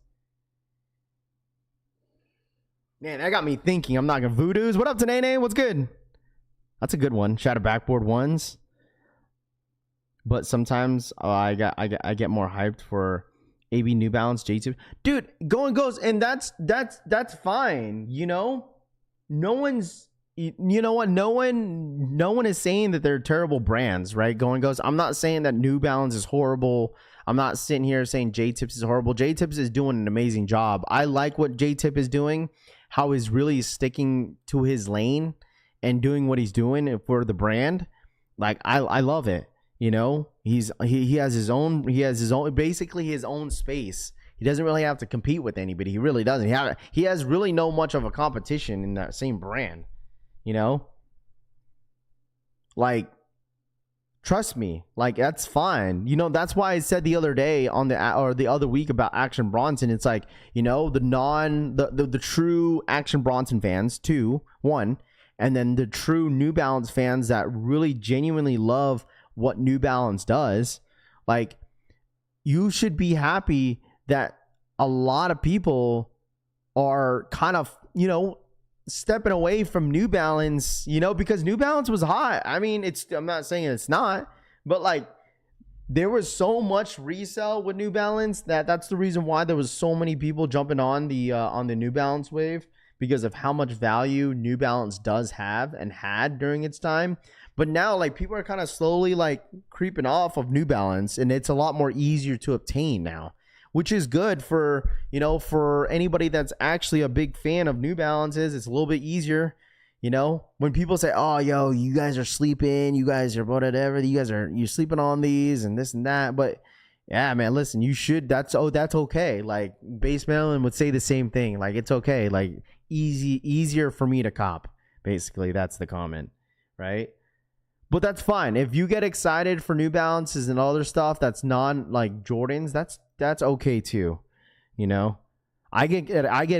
S3: Man, that got me thinking. I'm not gonna Voodoos. What up, Tanene? What's good? That's a good one. Shadow Backboard 1s. But sometimes I get more hyped for AB New Balance J2. Dude, going goes, and that's fine. You know, no one's. You know what? No one is saying that they're terrible brands, right? Going goes. I'm not saying that New Balance is horrible. I'm not sitting here saying J-Tips is horrible. J-Tips is doing an amazing job. I like what J-Tip is doing, how he's really sticking to his lane and doing what he's doing for the brand. Like, I love it. You know, he has his own basically his own space. He doesn't really have to compete with anybody. He really doesn't. He has really no much of a competition in that same brand. You know, like, Trust me, like that's fine. You know, that's why I said the other day on the other week about Action Bronson. It's like, you know, the true Action Bronson fans, one, and then the true New Balance fans that really genuinely love what New Balance does. Like, you should be happy that a lot of people are kind of, you know, stepping away from New Balance, you know, because New Balance was hot. I mean, I'm not saying it's not, but like there was so much resale with New Balance that's the reason why there was so many people jumping on the New Balance wave, because of how much value New Balance does have and had during its time. But now, like, people are kind of slowly like creeping off of New Balance, and it's a lot more easier to obtain now, which is good for, you know, for anybody that's actually a big fan of New Balances. It's a little bit easier, you know, when people say, oh, yo, you guys are sleeping, you guys are whatever, you're sleeping on these and this and that. But yeah, man, listen, you should, that's okay. Like, Base Melon would say the same thing. Like, it's okay. Like, easier for me to cop. Basically, that's the comment, right? But that's fine. If you get excited for New Balances and other stuff that's non like Jordans, that's okay too. You know, I get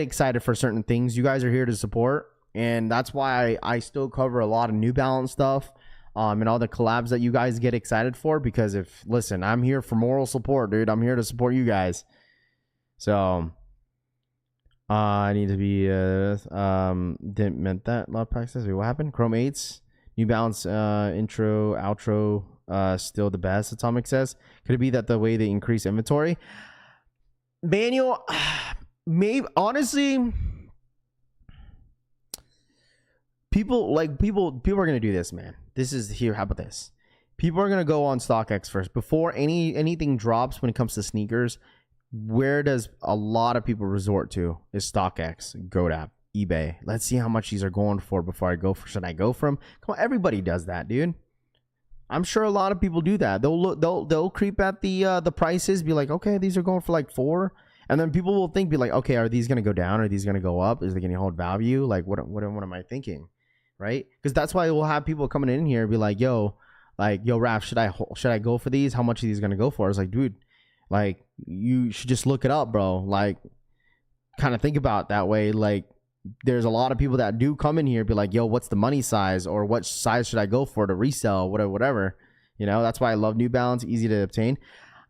S3: excited for certain things. You guys are here to support, and that's why I still cover a lot of New Balance stuff, and all the collabs that you guys get excited for. Because listen, I'm here for moral support, dude. I'm here to support you guys. So I need to be didn't meant that love practice. What happened? Chrome 8s. New Balance intro, outro, still the best, Atomic says. Could it be that the way they increase inventory? Manual, maybe, honestly, people are going to do this, man. This is here. How about this? People are going to go on StockX first. Before anything drops when it comes to sneakers, where does a lot of people resort to is StockX, GoDaddy, eBay. Let's see how much these are going for before I go for. Should I go for them? Come on, everybody does that, dude. I'm sure a lot of people do that. They'll creep at the prices, be like, okay, these are going for like $4, and then people will be like, okay, are these gonna go down? Are these gonna go up? Is they gonna hold value? Like, what am I thinking, right? Because that's why we'll have people coming in here and be like, yo, Raph, should I go for these? How much are these gonna go for? It's like, dude, like, you should just look it up, bro. Like, kind of think about it that way. Like, there's a lot of people that do come in here and be like, yo, what's the money size, or what size should I go for to resell, whatever. You know, that's why I love New Balance, easy to obtain.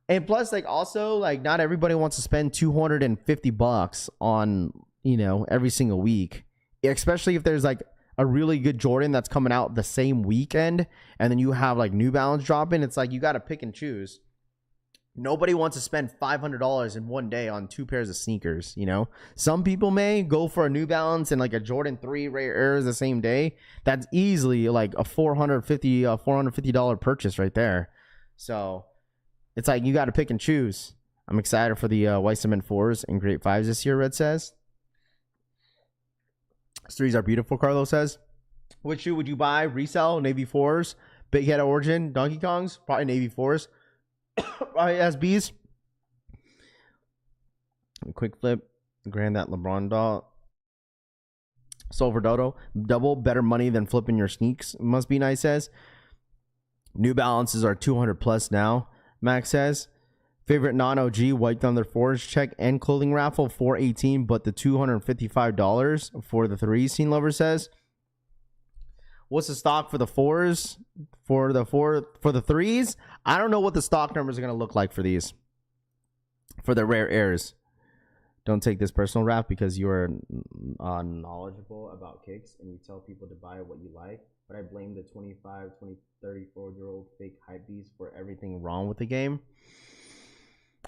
S3: And plus, like, also, like, not everybody wants to spend $250 on, you know, every single week, especially if there's like a really good Jordan that's coming out the same weekend, and then you have like New Balance dropping. It's like you got to pick and choose. Nobody wants to spend $500 in one day on 2 pairs of sneakers, you know? Some people may go for a New Balance and like a Jordan 3 Rare Airs the same day. That's easily like a $450 purchase right there. So it's like you got to pick and choose. I'm excited for the White Cement 4s and Great 5s this year, Red says. 3s are beautiful, Carlos says. Which shoe would you buy? Resell? Navy 4s? Big Head Origin? Donkey Kongs? Probably Navy 4s. Probably SBs. Quick flip. Grand that LeBron doll. Silver Dodo. Double. Better money than flipping your sneaks. Must be nice, says. New Balances are 200 plus now, Max says. Favorite non-OG White Thunder 4s check and clothing raffle, $418, but the $255 for the 3s, Scene Lover says. What's the stock for the 4s? For the 3s? I don't know what the stock numbers are going to look like for these. For the Rare Airs. Don't take this personal, Raph, because you are knowledgeable about kicks and you tell people to buy what you like. But I blame the 25, 20, 34-year-old fake hypebeast for everything wrong with the game.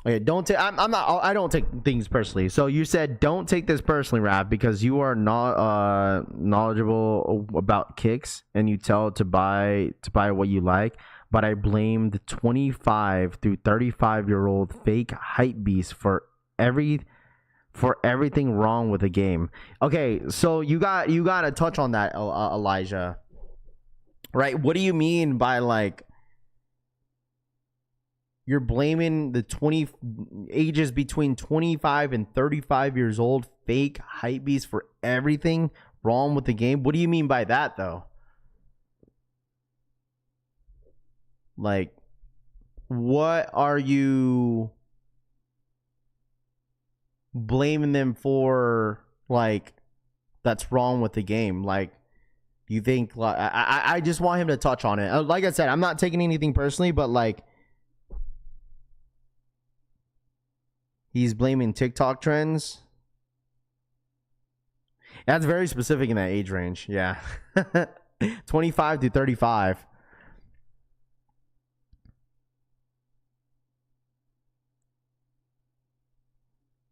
S3: Okay, don't take. I don't take things personally. So you said don't take this personally, Raph, because you are not knowledgeable about kicks and you tell to buy what you like. But I blame the 25 through 35-year-old fake hypebeast for everything wrong with the game. Okay, so you got to touch on that, Elijah. Right? What do you mean by like you're blaming the ages between 25 and 35 years old fake hypebeast for everything wrong with the game? What do you mean by that, though? Like, what are you blaming them for? Like, that's wrong with the game. Like, you think, like, I just want him to touch on it. Like I said, I'm not taking anything personally, but like, he's blaming TikTok trends. That's very specific in that age range. Yeah. 25 to 35.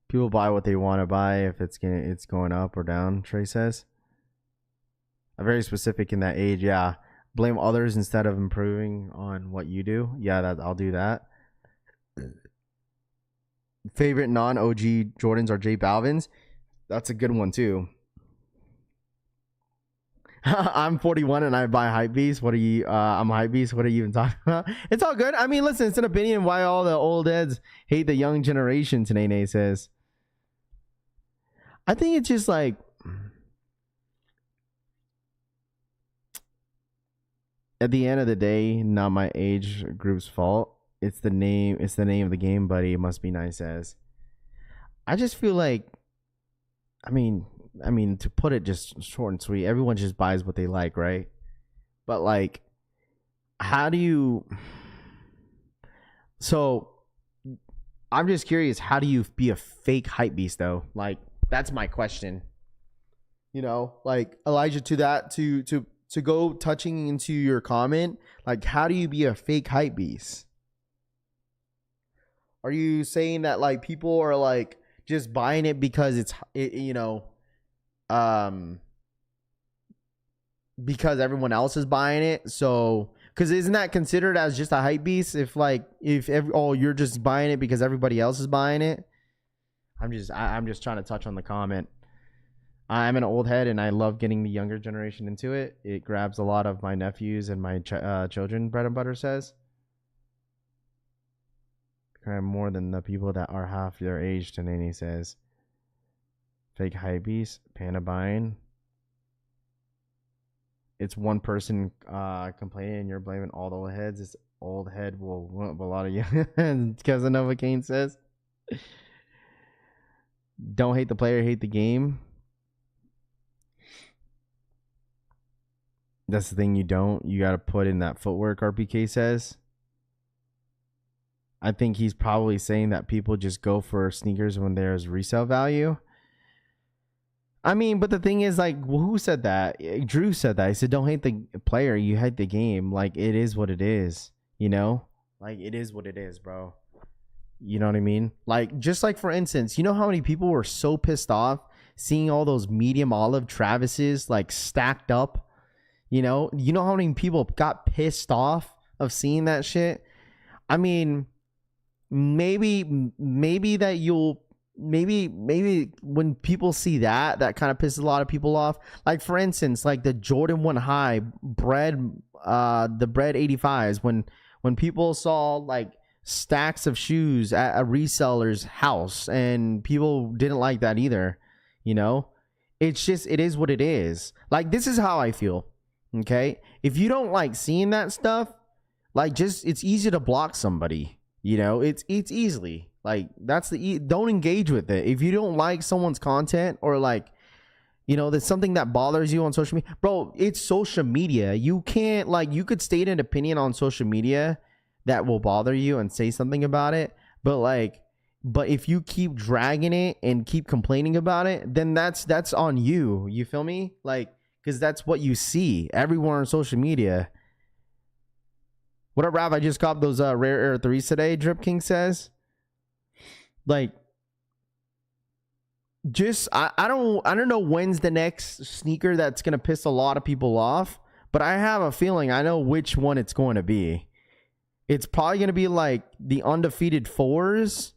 S3: People buy what they want to buy if it's going up or down, Trey says. Very specific in that age. Yeah. Blame others instead of improving on what you do. Yeah, I'll do that. Favorite non-OG Jordans are J Balvin's. That's a good one too. I'm 41 and I buy Hypebeast. What are you? I'm Hypebeast. What are you even talking about? It's all good. I mean, listen, it's an opinion why all the old heads hate the young generation, Tanene says. I think it's just like, at the end of the day, not my age group's fault. It's the name of the game, buddy. It must be nice as. I just feel like, I mean, to put it just short and sweet, everyone just buys what they like, right? But like, how do you? So, I'm just curious. How do you be a fake hype beast, though? Like, that's my question. You know, like Elijah, to go touching into your comment. Like, how do you be a fake hype beast? Are you saying that like people are like just buying it because because everyone else is buying it? So, because isn't that considered as just a hype beast? If you're just buying it because everybody else is buying it. I'm just trying to touch on the comment. I'm an old head and I love getting the younger generation into it. It grabs a lot of my nephews and my children. Bread and butter says. More than the people that are half their age, Tanani says. Fake hypebeast, panda buying. It's one person complaining and you're blaming all the old heads. This old head will whoop a lot of you. Casanova Kane says. Don't hate the player, hate the game. That's the thing you don't. You got to put in that footwork, RPK says. I think he's probably saying that people just go for sneakers when there's resale value. I mean, but the thing is, like, who said that? Drew said that. He said, don't hate the player, you hate the game. Like, it is what it is, you know? Like, it is what it is, bro. You know what I mean? Like, just like, for instance, you know how many people were so pissed off seeing all those medium olive Travises, like, stacked up? You know how many people got pissed off of seeing that shit? I mean, maybe that you'll maybe when people see that kind of pisses a lot of people off. Like, for instance, like the Jordan 1 High the bread 85s, when people saw like stacks of shoes at a reseller's house, and people didn't like that either. You know, it's just, it is what it is. Like, this is how I feel. Okay, if you don't like seeing that stuff, like, just, it's easy to block somebody. You know, it's easily, like, that's don't engage with it. If you don't like someone's content, or like, you know, there's something that bothers you on social media, bro, it's social media. You can't, like, you could state an opinion on social media that will bother you and say something about it, but if you keep dragging it and keep complaining about it, then that's on you. You feel me? Like, because that's what you see everywhere on social media. What up, Rav? I just got those Rare Air 3s today, Drip King says. Like, just, I don't know when's the next sneaker that's going to piss a lot of people off, but I have a feeling I know which one it's going to be. It's probably going to be like the undefeated 4s,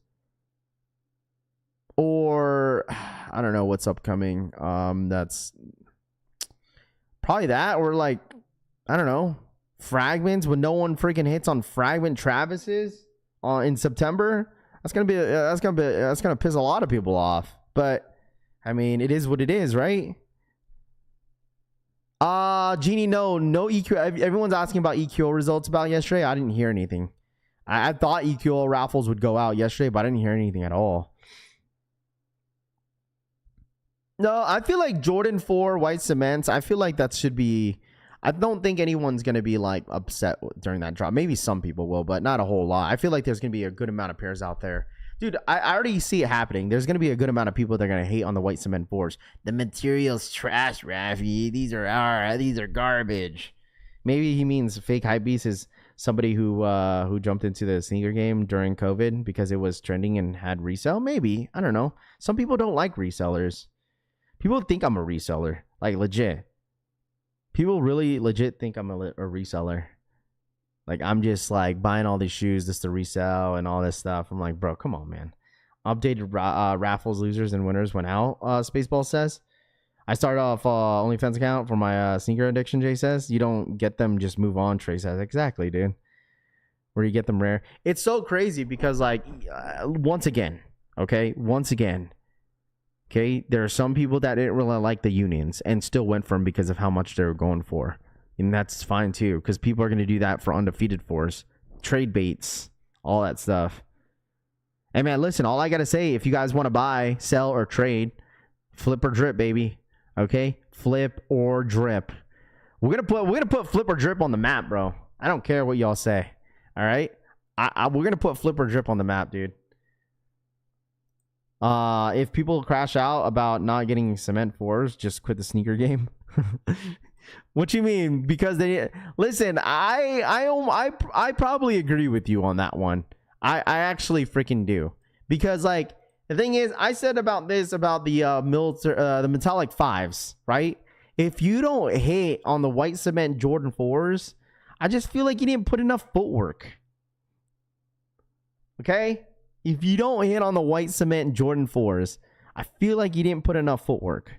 S3: or I don't know what's upcoming. That's probably that, or like, I don't know, fragments, when no one freaking hits on fragment Travis's in September. That's gonna piss a lot of people off. But I mean, it is what it is, right? Genie, no EQ. Everyone's asking about EQO results about yesterday. I didn't hear anything. I thought EQO raffles would go out yesterday, but I didn't hear anything at all. No, I feel like Jordan 4 white cements, I feel like that should be, I don't think anyone's going to be like upset during that drop. Maybe some people will, but not a whole lot. I feel like there's going to be a good amount of pairs out there. Dude, I already see it happening. There's going to be a good amount of people that are going to hate on the white cement 4s. The material's trash, Rafi. These are garbage. Maybe he means fake hype beast is somebody who jumped into the sneaker game during COVID because it was trending and had resale. Maybe. I don't know. Some people don't like resellers. People think I'm a reseller. Like, legit. People really legit think I'm a reseller. Like, I'm just like buying all these shoes just to resell and all this stuff. I'm like, bro, come on, man. Updated raffles losers and winners went out, Spaceball says. I started off OnlyFans account for my sneaker addiction, Jay says. You don't get them, just move on, Trey says. Exactly, dude. Where you get them rare. It's so crazy because, like, once again, there are some people that didn't really like the unions and still went for them because of how much they were going for. And that's fine too, because people are going to do that for undefeated fours, trade baits, all that stuff. And man, listen, all I got to say, if you guys want to buy, sell, or trade, flip or drip, baby. Okay? Flip or drip. We're gonna put flip or drip on the map, bro. I don't care what y'all say. All right? We're gonna put flip or drip on the map, dude. If people crash out about not getting cement 4s, just quit the sneaker game. What you mean? Because they listen. I probably agree with you on that one. I actually freaking do, because like the thing is, I said about this about the the metallic 5s, right? If you don't hit on the white cement Jordan 4s, I just feel like you didn't put enough footwork. Okay, if you don't hit on the white cement Jordan 4s, I feel like you didn't put enough footwork.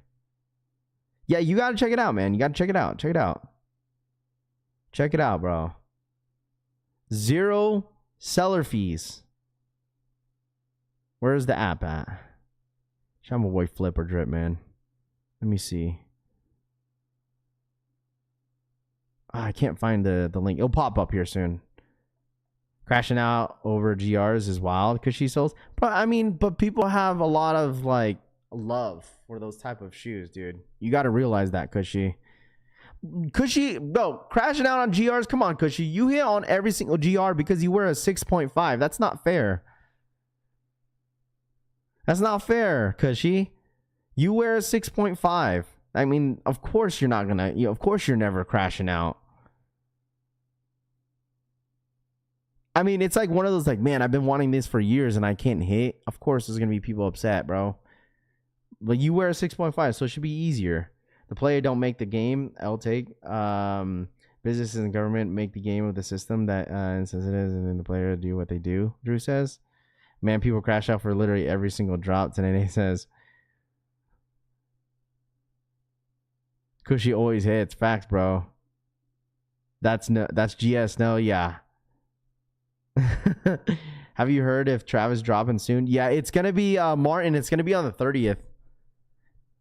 S3: Yeah, you got to check it out, man. You got to check it out. Check it out. Check it out, bro. 0 seller fees. Where's the app at? I'm gonna wait flip or drip, man. Let me see. I can't find the link. It'll pop up here soon. Crashing out over GRs is wild because she sells. But I mean, but people have a lot of like love for those type of shoes, dude. You got to realize that, Cushy. No, crashing out on GRs. Come on, Cushy. You hit on every single GR because you wear a 6.5. That's not fair. That's not fair, Cushy. You wear a 6.5. I mean, of course you're not gonna. Of course you're never crashing out. I mean, it's like one of those like, man, I've been wanting this for years and I can't hit. Of course, there's gonna be people upset, bro. But you wear a 6.5, so it should be easier. The player don't make the game. I'll take. Businesses and government make the game of the system that says it is, and then the player do what they do. Drew says, "Man, people crash out for literally every single drop." Today says, "Cushy always hits." Facts, bro. That's GS. No, yeah. Have you heard if Travis dropping soon? Yeah, it's gonna be Martin. It's gonna be on the 30th.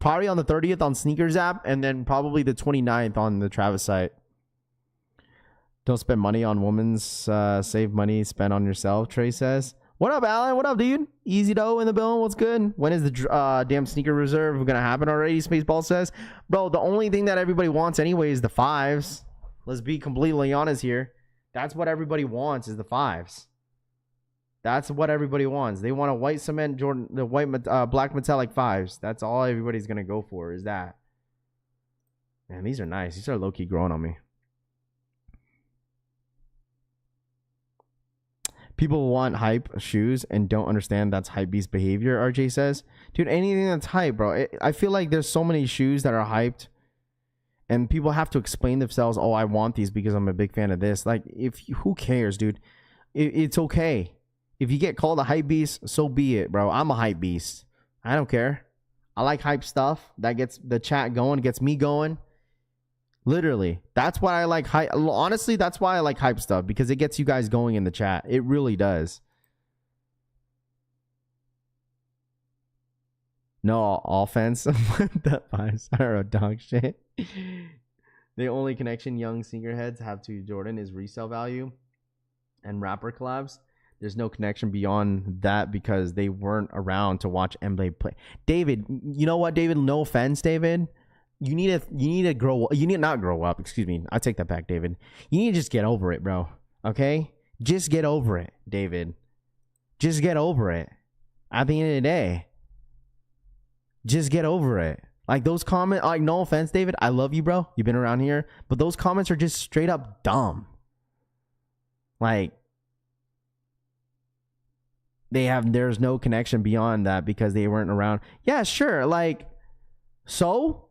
S3: Probably on the 30th on Sneakers app, and then probably the 29th on the Travis site. Don't spend money on women's. Save money, spend on yourself, Trey says. What up, Alan? What up, dude? Easy dough in the building. What's good? When is the damn sneaker reserve going to happen already? Spaceball says. Bro, the only thing that everybody wants anyway is the 5s. Let's be completely honest here. That's what everybody wants is the 5s. That's what everybody wants. They want a white cement Jordan, the black metallic 5s. That's all everybody's gonna go for is that. Man, these are nice. These are low-key growing on me. People want hype shoes and don't understand that's hype beast behavior, RJ says. Dude, anything that's hype, bro. I feel like there's so many shoes that are hyped and people have to explain themselves. Oh, I want these because I'm a big fan of this. Like, who cares, dude? It's okay. If you get called a hype beast, so be it, bro. I'm a hype beast. I don't care. I like hype stuff. That gets the chat going, gets me going. Literally. That's why I like hype. Honestly, that's why I like hype stuff, because it gets you guys going in the chat. It really does. No offense. That 5-star dog shit. The only connection young sneakerheads have to Jordan is resale value and rapper collabs. There's no connection beyond that because they weren't around to watch NBA play. David, you know what, David? No offense, David. You need to grow. You need not grow up. Excuse me. I take that back, David. You need to just get over it, bro. Okay? Just get over it, David. Just get over it. At the end of the day, just get over it. Like those comments, like no offense, David. I love you, bro. You've been around here, but those comments are just straight up dumb. Like there's no connection beyond that because they weren't around. Yeah, sure. Like, so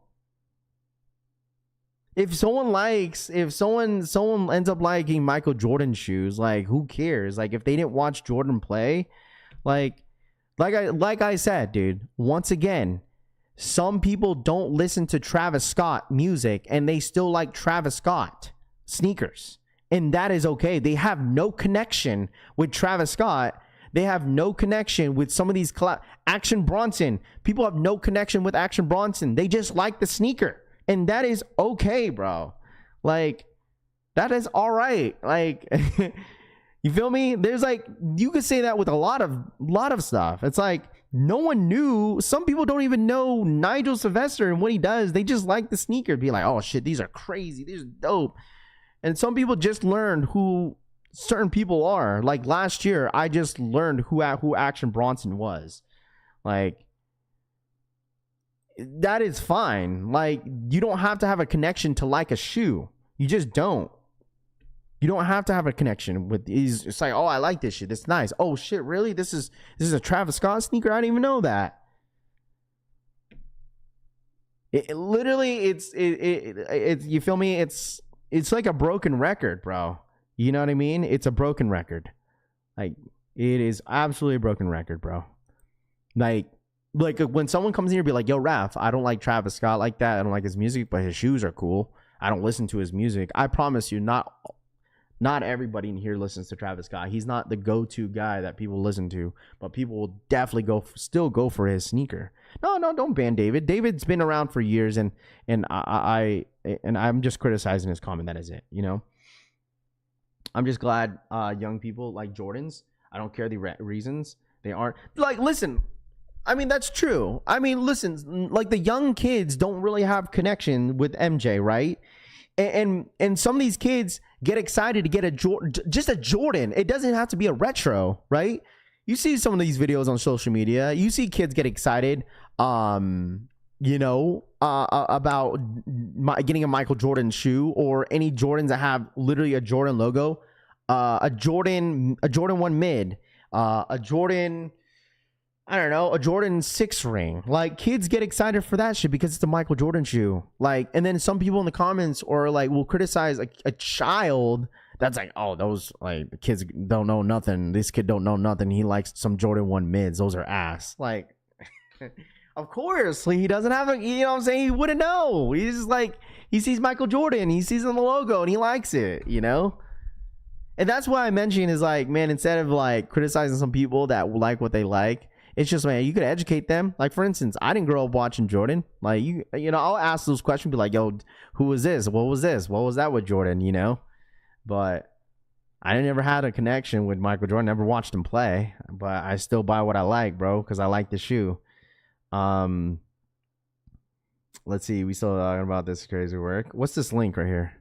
S3: if someone ends up liking Michael Jordan shoes, like who cares? Like if they didn't watch Jordan play, like I said, dude, once again, some people don't listen to Travis Scott music and they still like Travis Scott sneakers. And that is okay. They have no connection with Travis Scott. They have no connection with some of these Action Bronson. People have no connection with Action Bronson. They just like the sneaker. And that is okay, bro. Like, that is all right. Like, you feel me? There's like, you could say that with a lot of stuff. It's like, no one knew. Some people don't even know Nigel Sylvester and what he does. They just like the sneaker. Be like, oh shit, these are crazy. These are dope. And some people just learned who certain people are. Like last year, I just learned who Action Bronson was. Like, that is fine. Like, you don't have to have a connection to like a shoe. You just don't. You don't have to have a connection with these. It's like, oh, I like this shit. It's nice. Oh shit, really? This is a Travis Scott sneaker? I didn't even know that. Literally, it's you feel me? It's like a broken record, bro. You know what I mean? It's a broken record. Like, it is absolutely a broken record, bro. Like when someone comes in here and be like, yo, Raph, I don't like Travis Scott like that. I don't like his music, but his shoes are cool. I don't listen to his music. I promise you, not everybody in here listens to Travis Scott. He's not the go-to guy that people listen to, but people will definitely still go for his sneaker. No, don't ban David. David's been around for years, and I'm just criticizing his comment. That is it. You know, I'm just glad young people like Jordans. I don't care the reasons they aren't like. Listen, I mean that's true. I mean, listen, like the young kids don't really have connection with MJ, right? And some of these kids get excited to get a Jordan. It doesn't have to be a retro, right? You see some of these videos on social media. You see kids get excited, about getting a Michael Jordan shoe or any Jordans that have literally a Jordan logo, a Jordan 1 mid, a Jordan. I don't know, a Jordan 6 ring. Like, kids get excited for that shit because it's a Michael Jordan shoe. Like, and then some people in the comments or like will criticize a child that's like, oh, those like the kids don't know nothing. This kid don't know nothing. He likes some Jordan 1 mids. Those are ass. Like, of course, he doesn't have a, you know what I'm saying? He wouldn't know. He's just like, he sees Michael Jordan. He sees on the logo and he likes it, you know? And that's why I mentioned is like, man, instead of like criticizing some people that like what they like, it's just, man, you could educate them. Like, for instance, I didn't grow up watching Jordan. Like, you know, I'll ask those questions, be like, yo, who was this? What was this? What was that with Jordan, you know? But I never had a connection with Michael Jordan. Never watched him play. But I still buy what I like, bro, because I like the shoe. Let's see. We still talking about this crazy work. What's this link right here?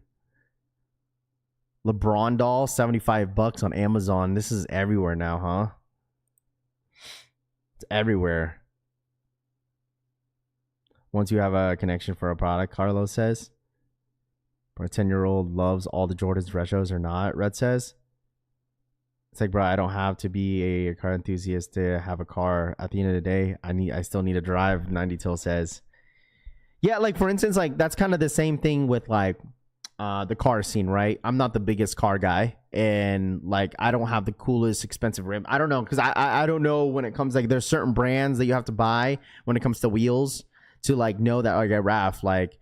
S3: LeBron doll, $75 on Amazon. This is everywhere now, huh? It's everywhere. Once you have a connection for a product, Carlos says. Or a 10-year-old loves all the Jordans retros or not, Red says. It's like, bro, I don't have to be a car enthusiast to have a car. At the end of the day, I still need to drive, 90 Till says. Yeah, like for instance, like that's kind of the same thing with like the car scene, right? I'm not the biggest car guy, and like I don't have the coolest expensive rim. I don't know, because I don't know when it comes, like there's certain brands that you have to buy when it comes to wheels to like know that, okay, Raph, like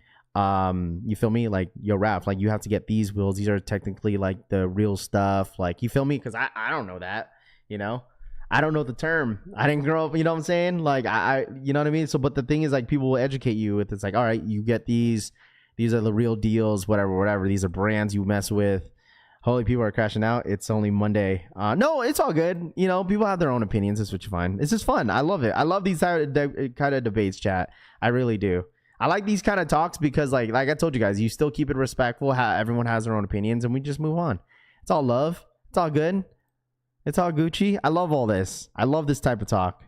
S3: you feel me, like yo Raph, like you have to get these wheels, these are technically like the real stuff, like you feel me, because I don't know that, you know, I don't know the term, I didn't grow up, you know what I'm saying, like I you know what I mean. So but the thing is, like people will educate you with, it's like, all right, you get these These are the real deals, whatever. These are brands you mess with. Holy, people are crashing out. It's only Monday. No, it's all good. You know, people have their own opinions. That's what you find. It's just fun. I love it. I love these kind of debates, chat. I really do. I like these kind of talks because, like I told you guys, you still keep it respectful. How everyone has their own opinions, and we just move on. It's all love. It's all good. It's all Gucci. I love all this. I love this type of talk.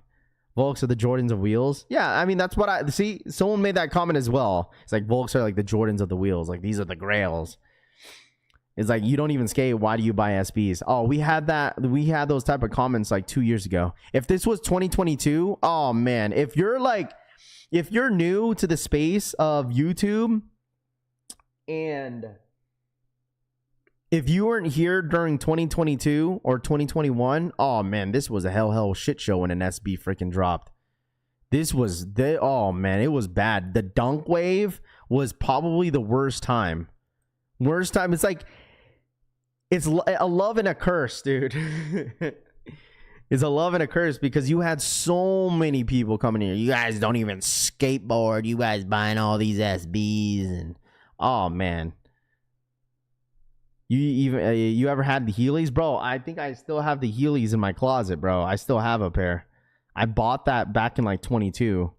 S3: Volks are the Jordans of wheels. Yeah, I mean, that's what I see. Someone made that comment as well. It's like Volks are like the Jordans of the wheels. Like, these are the grails. It's like, you don't even skate. Why do you buy SBs? Oh, we had that. We had those type of comments like 2 years ago. If this was 2022, oh man, if you're new to the space of YouTube, and if you weren't here during 2022 or 2021, oh man, this was a hell shit show when an SB freaking dropped. Oh man, it was bad. The dunk wave was probably the worst time. It's like, it's a love and a curse, dude. It's a love and a curse because you had so many people coming here. You guys don't even skateboard. You guys buying all these SBs, and oh man. You ever had the Heelys, bro? I think I still have the Heelys in my closet, bro. I still have a pair. I bought that back in like 22.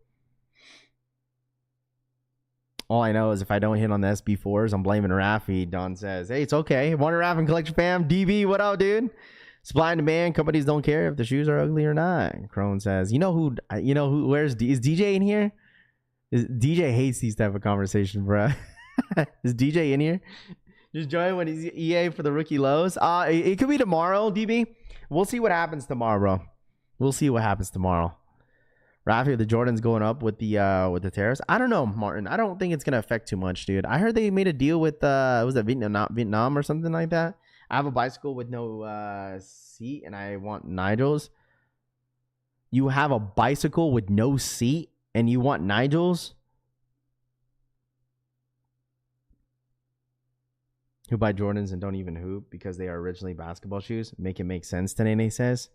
S3: All I know is if I don't hit on the SB4s, I'm blaming Rafi. Don says, hey, it's okay. Wonder Raff and Collection fam. DB, what up, dude? Supply and demand. Companies don't care if the shoes are ugly or not. Crone says, you know who is DJ in here? DJ hates these type of conversations, bro. Is DJ in here? Just join when he's EA for the rookie lows. It could be tomorrow, DB. We'll see what happens tomorrow, bro. We'll see what happens tomorrow. Rafi, the Jordans going up with the tariffs. I don't know, Martin. I don't think it's gonna affect too much, dude. I heard they made a deal with was that Vietnam or something like that. I have a bicycle with no seat, and I want Nigel's. You have a bicycle with no seat, and you want Nigel's? Who buy Jordans and don't even hoop because they are originally basketball shoes? Make it make sense, Tanene says.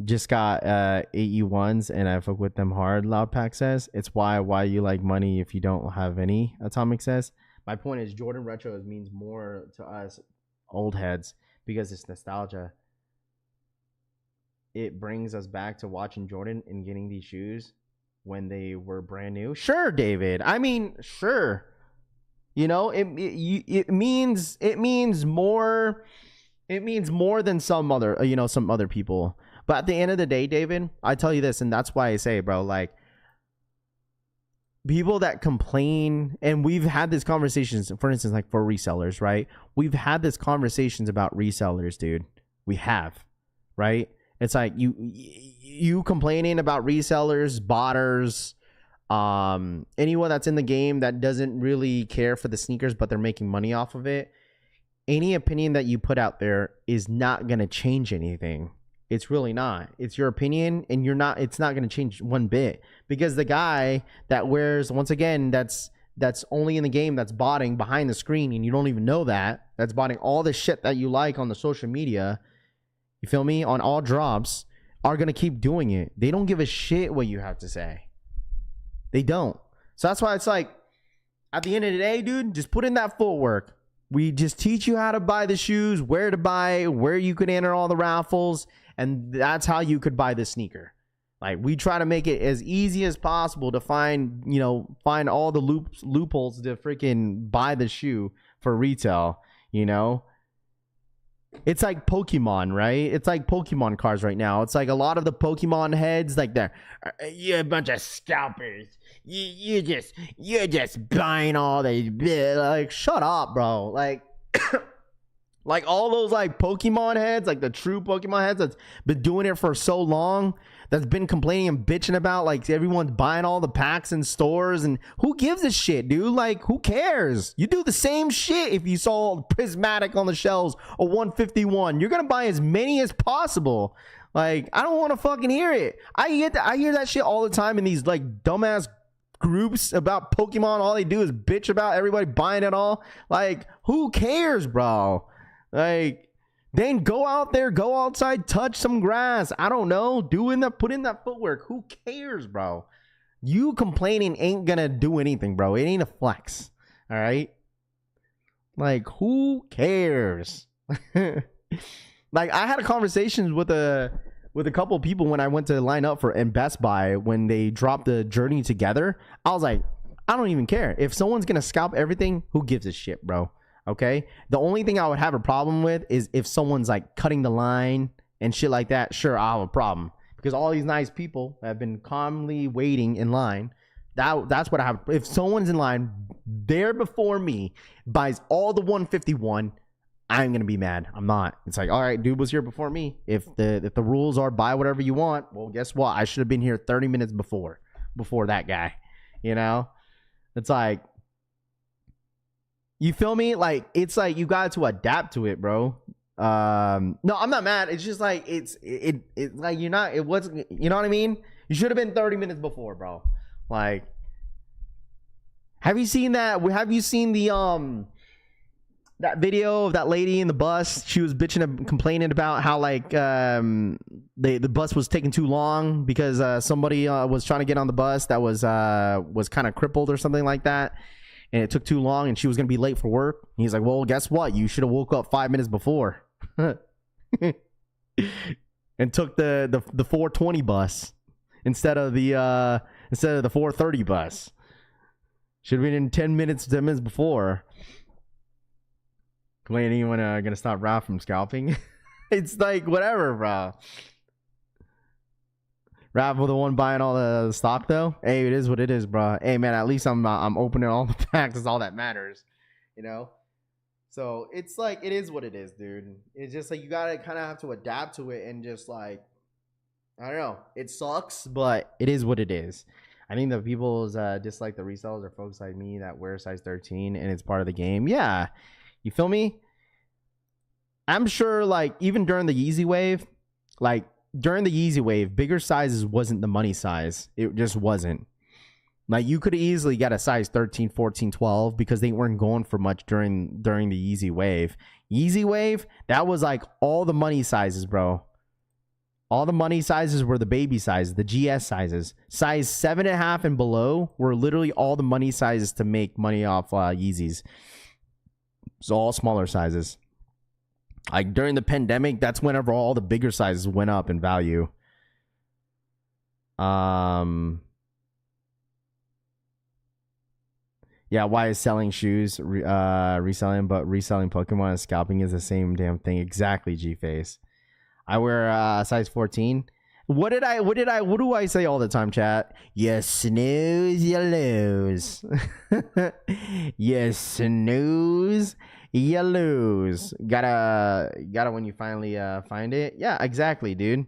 S3: Just got 8 U1s and I fuck with them hard, Loudpack says. It's why you like money if you don't have any, Atomic says. My point is Jordan Retros means more to us old heads because it's nostalgia. It brings us back to watching Jordan and getting these shoes when they were brand new. Sure, David. I mean, sure. You know, it means more than some other people. But at the end of the day, David, I tell you this, and that's why I say, bro, like, people that complain, and we've had these conversations, for instance, like for resellers, right? We've had these conversations about resellers, dude. We have, right? It's like you complaining about resellers, botters, anyone that's in the game that doesn't really care for the sneakers, but they're making money off of it. Any opinion that you put out there is not going to change anything. It's really not. It's your opinion, and it's not going to change one bit, because the guy that wears, once again, that's only in the game, that's botting behind the screen, and you don't even know that's botting all the shit that you like on the social media, you feel me, on all drops, are going to keep doing it. They don't give a shit what you have to say. They don't. So that's why it's like, at the end of the day, dude, just put in that footwork. We just teach you how to buy the shoes, where to buy, where you could enter all the raffles, and that's how you could buy the sneaker. Like, we try to make it as easy as possible to find all the loopholes to freaking buy the shoe for retail, you know? It's like Pokemon, right? It's like Pokemon cards right now. It's like a lot of the Pokemon heads, like, you're a bunch of scalpers. You're just buying all these, like, shut up, bro. Like, like all those like Pokemon heads, like the true Pokemon heads that's been doing it for so long, that's been complaining and bitching about like everyone's buying all the packs in stores, and who gives a shit, dude? Like, who cares? You do the same shit if you saw Prismatic on the shelves or 151. You're gonna buy as many as possible. Like, I don't want to fucking hear it. I hear that shit all the time in these like dumbass groups about Pokemon. All they do is bitch about everybody buying it all. Like, who cares, bro? Like, then go out there, go outside, touch some grass. I don't know. Put in that footwork. Who cares, bro? You complaining ain't gonna do anything, bro. It ain't a flex. All right. Like, who cares? Like, I had a conversation with a couple of people when I went to line up for in Best Buy when they dropped the Journey together. I was like, I don't even care. If someone's gonna scalp everything, who gives a shit, bro? Okay. The only thing I would have a problem with is if someone's like cutting the line and shit like that. Sure, I'll have a problem. Because all these nice people have been calmly waiting in line. That's what I have. If someone's in line there before me, buys all the 151, I'm gonna be mad. I'm not. It's like, all right, dude was here before me. If the rules are buy whatever you want, well, guess what? I should have been here 30 minutes before that guy. You know, it's like, you feel me? Like, it's like you got to adapt to it, bro. No, I'm not mad. It's just like it's like you're not. It wasn't. You know what I mean? You should have been 30 minutes before, bro. Like, have you seen that? Have you seen the that video of that lady in the bus? She was bitching and complaining about how like the bus was taking too long because somebody was trying to get on the bus that was kind of crippled or something like that. And it took too long and she was going to be late for work. And he's like, well, guess what? You should have woke up 5 minutes before. And took the 420 bus instead of the 430 bus. Should have been in 10 minutes before. Ain't anyone gonna stop Ralph from scalping? It's like, whatever, bro. Ralph was the one buying all the stock, though. Hey, it is what it is, bro. Hey, man, at least I'm opening all the packs. That's all that matters, you know. So it's like, it is what it is, dude. It's just like you gotta kind of have to adapt to it and just like, I don't know. It sucks, but it is what it is. I think the people's dislike the resellers are folks like me that wear size 13 and it's part of the game. Yeah, you feel me? I'm sure, like, even during the Yeezy wave, like, during the Yeezy wave, bigger sizes wasn't the money size. It just wasn't. Like, you could easily get a size 13, 14, 12 because they weren't going for much during the Yeezy wave. Yeezy wave, that was like all the money sizes, bro. All the money sizes were the baby sizes, the GS sizes. Size 7.5 and below were literally all the money sizes to make money off Yeezys. So all smaller sizes. Like during the pandemic, that's whenever all the bigger sizes went up in value. Yeah, why is selling shoes reselling, but reselling Pokemon and scalping is the same damn thing? Exactly, G-Face. I wear size 14. What do I say all the time, chat? You snooze, you lose. You snooze, you lose. Gotta when you finally find it. Yeah, exactly, dude.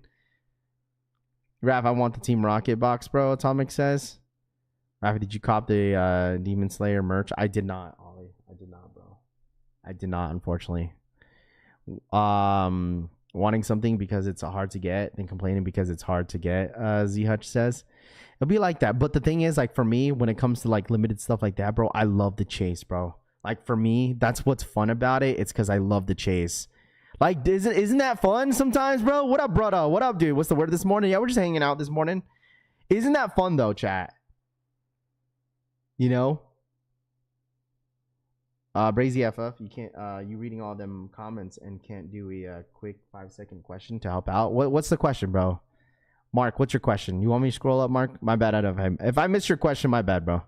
S3: Raph, I want the Team Rocket box, bro. Atomic says. Raph, did you cop the Demon Slayer merch? I did not, Ollie. I did not, bro. I did not, unfortunately. Wanting something because it's hard to get, then complaining because it's hard to get, Z Hutch says. It'll be like that. But the thing is, like, for me, when it comes to like limited stuff like that, bro, I love the chase, bro. Like, for me, that's what's fun about it. It's because I love the chase. Like, isn't that fun sometimes, bro? What up, brother? What up, dude? What's the word this morning? Yeah, we're just hanging out this morning. Isn't that fun, though, chat? You know? Brazy FF, you can't you reading all them comments and can't do a quick 5-second question to help out. What's the question, bro? Mark, what's your question? You want me to scroll up, Mark? My bad. If I missed your question, my bad, bro.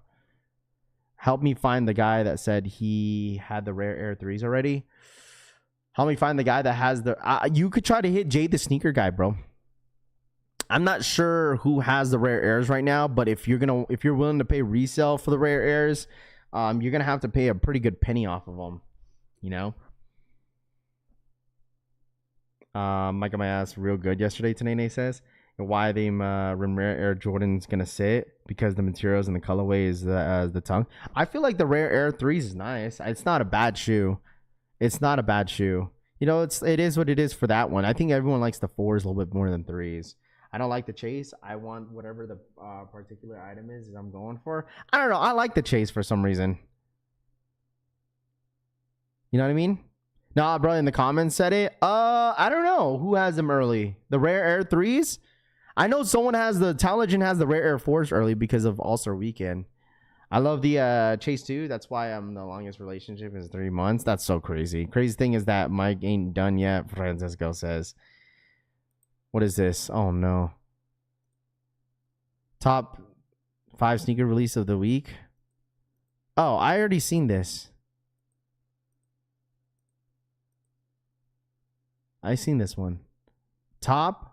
S3: Help me find the guy that said he had the rare Air 3s already. Help me find the guy that has the you could try to hit Jade the sneaker guy, bro. I'm not sure who has the rare airs right now, but if you're willing to pay resale for the rare airs, you're gonna have to pay a pretty good penny off of them, you know. Mike got my ass real good yesterday. Tanene says, and why the rare Air Jordan's gonna sit because the materials and the colorway is the tongue. I feel like the rare Air 3s is nice. It's not a bad shoe. It's not a bad shoe. You know, it is what it is for that one. I think everyone likes the 4s a little bit more than 3s. I don't like the chase. I want whatever the particular item is I'm going for. I don't know. I like the chase for some reason. You know what I mean? Nah, bro, in the comments said it. I don't know who has them early. The rare Air 3s? I know someone has the Talent Legend has the Rare Air Force early because of All-Star Weekend. I love the Chase too. That's why I'm the longest relationship is 3 months. That's so crazy. Crazy thing is that Mike ain't done yet. Francisco says. What is this? Oh no. Top 5 sneaker release of the week. Oh, I already seen this. I seen this one. Top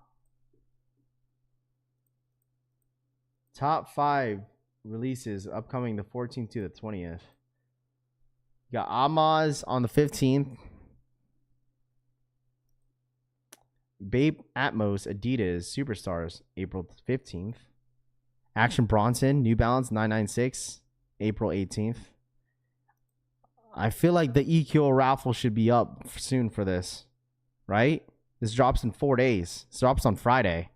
S3: 5 releases upcoming the 14th to the 20th. You got Amaz on the 15th. Babe Atmos Adidas Superstars April 15th. Action Bronson New Balance 996 April 18th. I feel like the EQO raffle should be up soon for this, right? This drops in 4 days. This drops on Friday.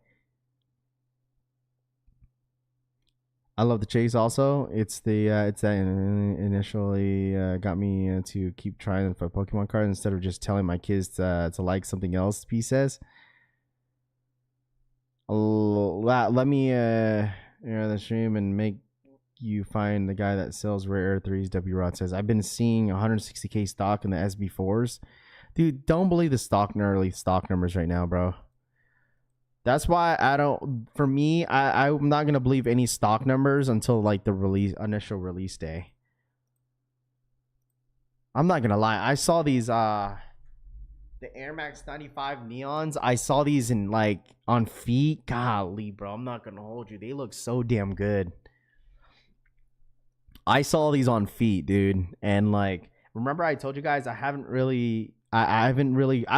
S3: I love the Chase also. It's that initially got me to keep trying for Pokemon cards instead of just telling my kids to like something else. P says. Let me the stream and make you find the guy that sells rare Air 3s. W Rod says I've been seeing 160k stock in the SB4s. Dude, don't believe the early stock numbers right now, bro. That's why I don't. For me, I'm not gonna believe any stock numbers until like the initial release day. I'm not gonna lie. I saw these the Air Max 95 neons. I saw these in like on feet. Golly, bro. I'm not gonna hold you. They look so damn good. I saw these on feet, dude, and like remember I told you guys I haven't really. I'm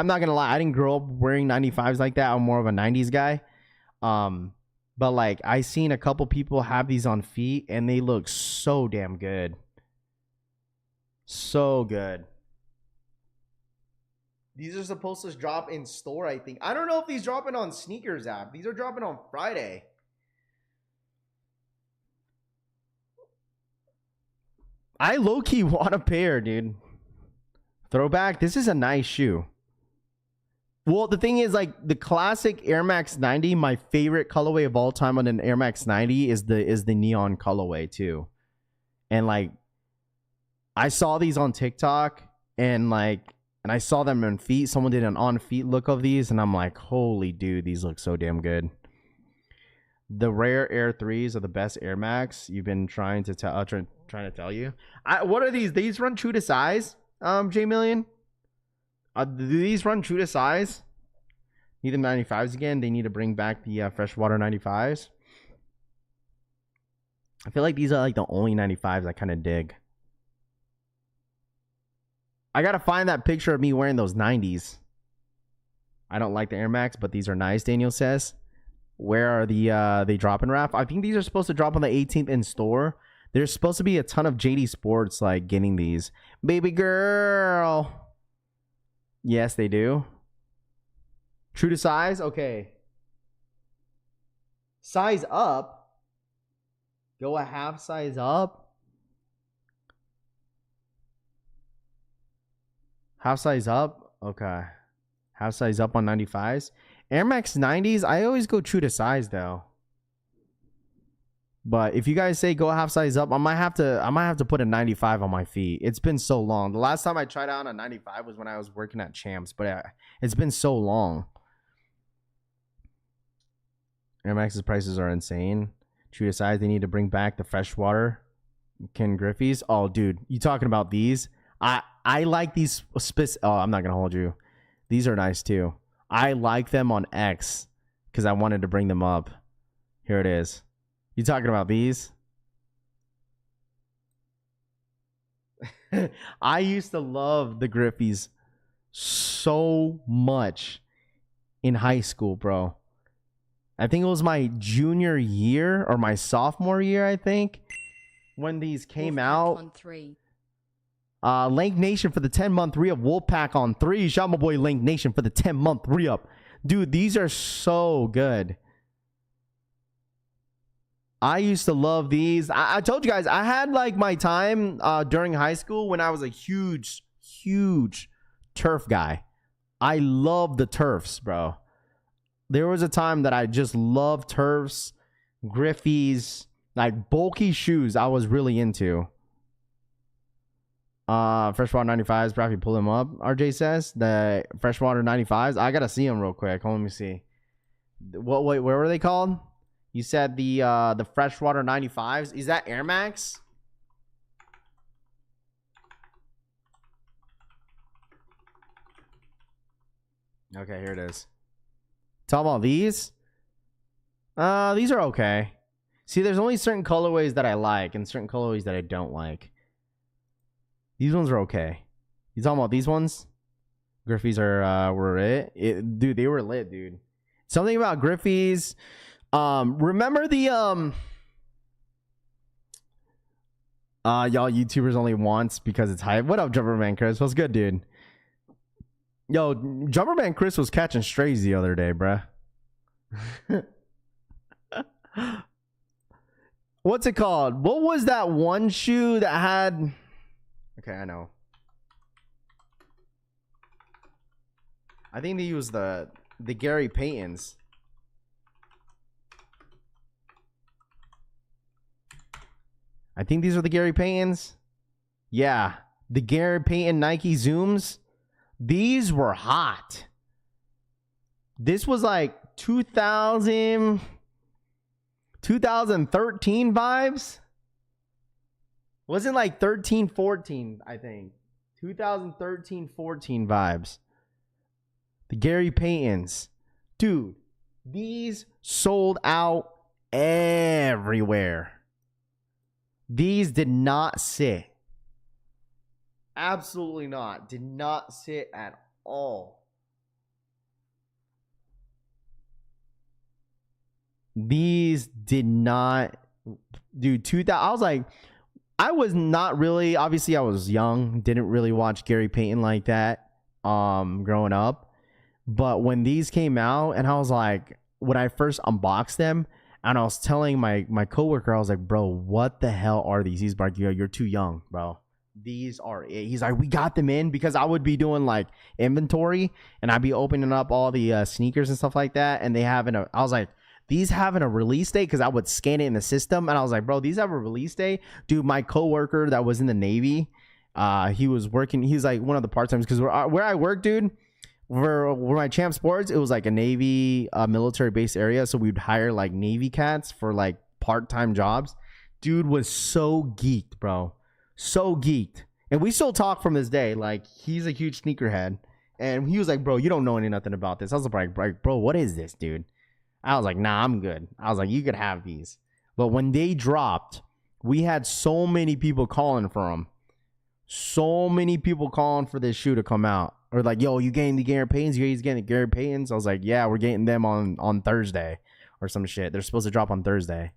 S3: not gonna lie, I didn't grow up wearing 95s like that. I'm more of a 90s guy. But like I seen a couple people have these on feet and they look so damn good. So good. These are supposed to drop in store, I think. I don't know if these dropping on Sneakers app. These are dropping on Friday. I low-key want a pair, dude. Throwback. This is a nice shoe. Well, the thing is, like the classic Air Max 90, my favorite colorway of all time on an Air Max 90 is the neon colorway too. And like, I saw these on TikTok and I saw them on feet. Someone did an on feet look of these, and I'm like, holy dude, these look so damn good. The rare Air 3s are the best Air Max. You've been trying to tell you. What are these? These run true to size. J Million, do these run true to size? Need the 95s again. They need to bring back the freshwater 95s. I feel like these are like the only 95s I kind of dig. I gotta find that picture of me wearing those 90s. I don't like the Air Max, but these are nice. Daniel says, where are they dropping, Raph? I think these are supposed to drop on the 18th in store. There's supposed to be a ton of Jdsports like getting these. Baby girl. Yes, they do. True to size? Okay. Size up. Go a half size up. Half size up? Okay. Half size up on 95s. Air Max 90s, I always go true to size though. But if you guys say go half size up, I might have to put a 95 on my feet. It's been so long. The last time I tried out a 95 was when I was working at Champs, but it's been so long. Air Max's prices are insane. True to size, they need to bring back the freshwater Ken Griffey's. Oh, dude, you talking about these? I like these. Oh, I'm not gonna hold you. These are nice too. I like them on X because I wanted to bring them up. Here it is. You talking about these? I used to love the Griffeys so much in high school, bro. I think it was my junior year or my sophomore year, I think, when these came out.
S6: On 3.
S3: Link Nation for the 10-month re-up. Wolfpack on 3. Shout out my boy Link Nation for the 10-month re-up. Dude, these are so good. I used to love these. I told you guys, I had like my time during high school when I was a huge turf guy. I love the turfs, bro. there was a time that I just loved Turfs, Griffey's, like bulky shoes I was really into. Freshwater 95s, probably pull them up. RJ says the Freshwater 95s. I gotta see them real quick. Let me see. What? Wait, where were they called? You said the Freshwater 95s. Is that Air Max? Okay, here it is. Talk about these. These are okay. See, there's only certain colorways that I like and certain colorways that I don't like. These ones are okay. You talking about these ones? Griffey's were it. Dude, they were lit, dude. Something about Griffey's. Remember the y'all YouTubers only once because it's hype. What up, Jumperman Chris? What's good, dude? Yo, Jumperman Chris was catching strays the other day, bruh. What's it called? What was that one shoe that had... Okay, I know. I think they used the Gary Paytons. I think these are the Gary Paytons. Yeah, the Gary Payton Nike Zooms. These were hot. This was like 2013 vibes. Wasn't like 13, 14, I think. 2013, 14 vibes. The Gary Paytons. Dude, these sold out everywhere. These did not sit. Absolutely not. Did not sit at all. These did not. Dude, 2000. I was like, I was not really, obviously I was young, didn't really watch Gary Payton like that growing up. But when these came out, and I was like, when I first unboxed them, and I was telling my coworker, I was like, bro, what the hell are these? He's like, yo, you're too young, bro. These are it. He's like, we got them in, because I would be doing like inventory, and I'd be opening up all the sneakers and stuff like that, and they having a, I was like, these having a release date, because I would scan it in the system, and I was like, bro, these have a release date. Dude, my coworker that was in the Navy, he was working, he's like one of the part-timers, because where I work, dude, where my Jdsports, it was like a Navy military base area, so we'd hire like Navy cats for like part-time jobs. Dude was so geeked, bro, so geeked, and we still talk from this day. Like, he's a huge sneakerhead, and he was like, bro, you don't know nothing about this. I was like, bro, what is this, dude? I was like, nah, I'm good. I was like, you could have these. But when they dropped, we had so many people calling for them. So many people calling for this shoe to come out. Or like, yo, you getting the Gary Paytons? You guys getting the Gary Paytons? I was like, yeah, we're getting them on Thursday or some shit. They're supposed to drop on Thursday.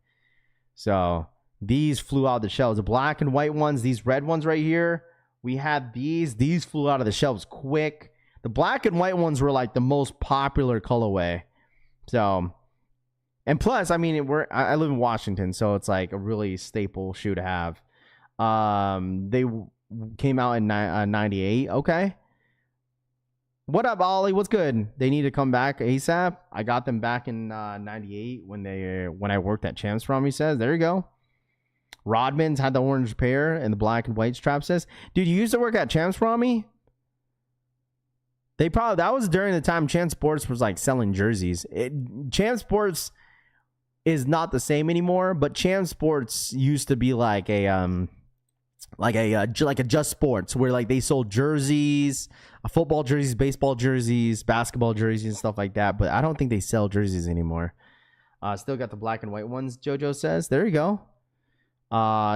S3: So these flew out the shelves. The black and white ones, these red ones right here, we had these. These flew out of the shelves quick. The black and white ones were like the most popular colorway. So, and plus, I mean, I live in Washington, so it's like a really staple shoe to have. They came out in 98. Okay. What up, Ollie? What's good? They need to come back ASAP. I got them back in 98 when I worked at Champs From. He says, there you go. Rodman's had the orange pair and the black and white strap. Says, dude, you used to work at Champs From me? That was during the time Jdsports was like selling jerseys. Jdsports is not the same anymore, but Jdsports used to be like a Jdsports, where like they sold jerseys, football jerseys, baseball jerseys, basketball jerseys, and stuff like that. But I don't think they sell jerseys anymore. Still got the black and white ones. JoJo says, there you go.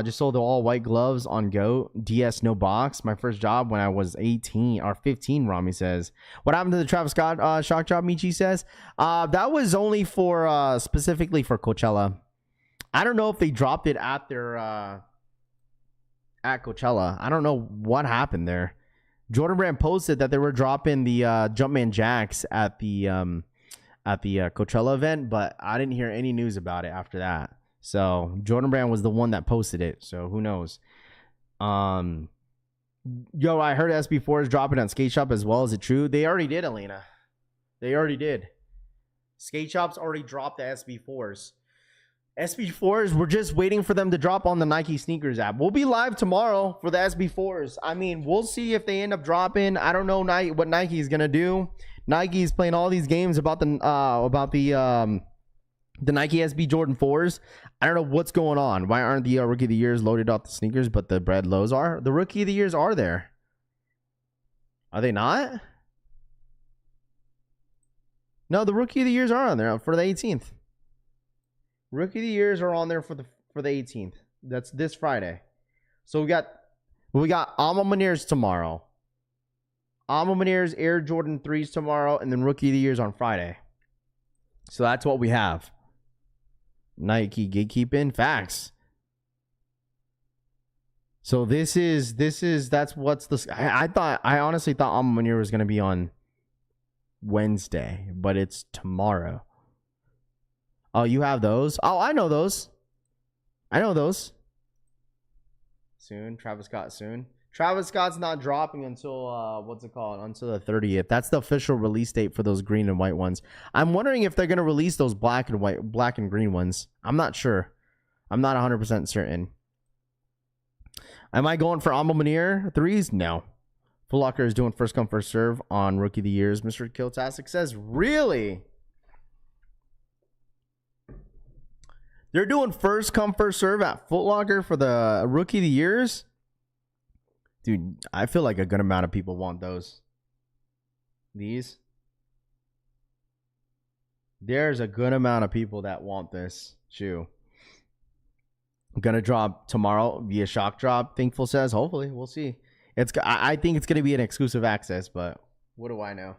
S3: Just sold the all white gloves on GOAT. DS no box. My first job when I was 18 or 15. Rami says, what happened to the Travis Scott shock job? Michi says, that was only for specifically for Coachella. I don't know if they dropped it at their at Coachella. I don't know what happened there. Jordan Brand posted that they were dropping the Jumpman Jacks at the Coachella event, but I didn't hear any news about it after that. So Jordan Brand was the one that posted it. So who knows? Yo, I heard SB4 is dropping on Skate Shop as well. Is it true? They already did, Elena. They already did. Skate Shop's already dropped the SB4s. SB4s, we're just waiting for them to drop on the Nike sneakers app. We'll be live tomorrow for the SB4s. I mean, we'll see if they end up dropping. I don't know what Nike's gonna do. Nike's playing all these games about the Nike SB Jordan 4s. I don't know what's going on. Why aren't the Rookie of the Years loaded off the sneakers, but the bread lows are? The Rookie of the Years are there. Are they not? No, the Rookie of the Years are on there for the 18th. Rookie of the Years are on there for the 18th. That's this Friday. So we got Alma Meneers tomorrow. Alma Meneers Air Jordan 3s tomorrow, and then Rookie of the Years on Friday. So that's what we have. Nike gatekeeping facts. So I honestly thought Alma Meneer was gonna be on Wednesday, but it's tomorrow. Oh, you have those? Oh, I know those. Soon, Travis Scott soon. Travis Scott's not dropping until until the 30th. That's the official release date for those green and white ones. I'm wondering if they're gonna release those black and green ones. I'm not sure. I'm not 100% certain. Am I going for Alma Meneer 3s? No. Foot Locker is doing first come first serve on Rookie of the Years. Mr. Kiltastic says, really? They're doing first come first serve at Foot Locker for the Rookie of the Years? Dude, I feel like a good amount of people want those. These. There's a good amount of people that want this shoe. Gonna drop tomorrow via shock drop. Thinkful says, hopefully, we'll see. I think it's gonna be an exclusive access, but what do I know?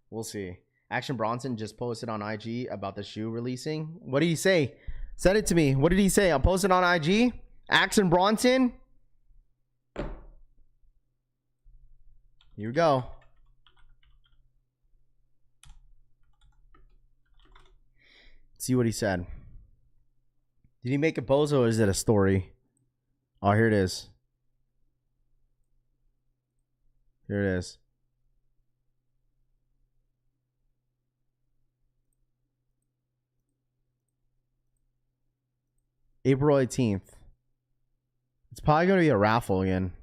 S3: We'll see. Action Bronson just posted on IG about the shoe releasing. What did he say? Send it to me. What did he say? I'll post it on IG. Action Bronson. Here we go. Let's see what he said. Did he make a post or is it a story? Oh, here it is. Here it is. April 18th. It's probably going to be a raffle again.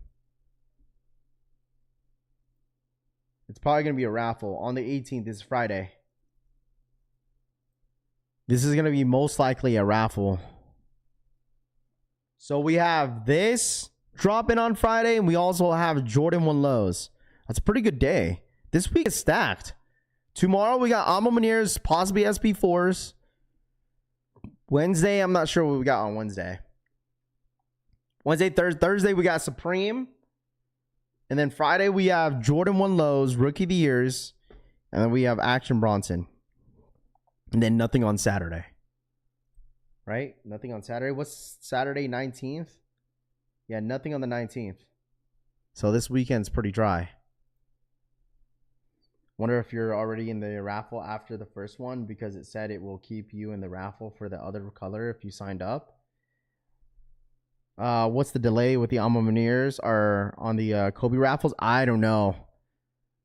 S3: It's probably going to be a raffle. On the 18th is Friday. This is going to be most likely a raffle. So we have this dropping on Friday, and we also have Jordan 1 lows. That's a pretty good day. This week is stacked. Tomorrow we got Alma Meneers, possibly SP4s. Wednesday, I'm not sure what we got on Wednesday. Thursday we got Supreme. And then Friday we have Jordan 1 lows, Rookie of the Years. And then we have Action Bronson. And then nothing on Saturday. Right? Nothing on Saturday. What's Saturday, 19th? Yeah, nothing on the 19th. So this weekend's pretty dry. Wonder if you're already in the raffle after the first one, because it said it will keep you in the raffle for the other color if you signed up. What's the delay with the Alma Meneers are on the Kobe raffles? I don't know.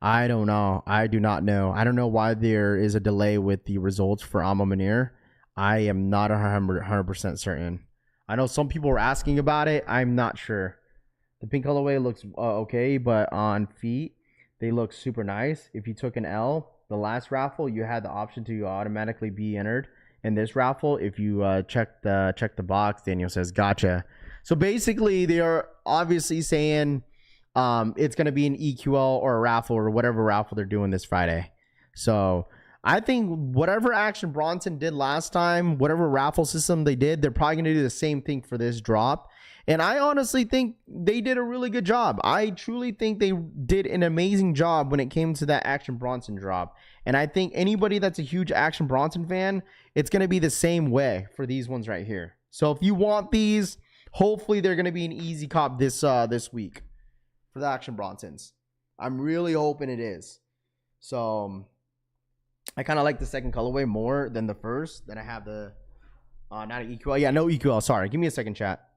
S3: I do not know. I don't know why there is a delay with the results for Alma Meneer. I am not 100% certain. I know some people were asking about it. I'm not sure. The pink colorway looks okay, but on feet, they look super nice. If you took an L, the last raffle, you had the option to automatically be entered. In this raffle, if you check the box, Daniel says, gotcha. So basically, they are obviously saying it's going to be an EQL or a raffle or whatever raffle they're doing this Friday. So I think whatever Action Bronson did last time, whatever raffle system they did, they're probably going to do the same thing for this drop. And I honestly think they did a really good job. I truly think they did an amazing job when it came to that Action Bronson drop. And I think anybody that's a huge Action Bronson fan, it's going to be the same way for these ones right here. So if you want these, hopefully they're going to be an easy cop this week for the Action Bronsons. I'm really hoping it is. So I kind of like the second colorway more than the first. Then I have the not an EQL. Yeah, no EQL. Sorry. Give me a second, chat.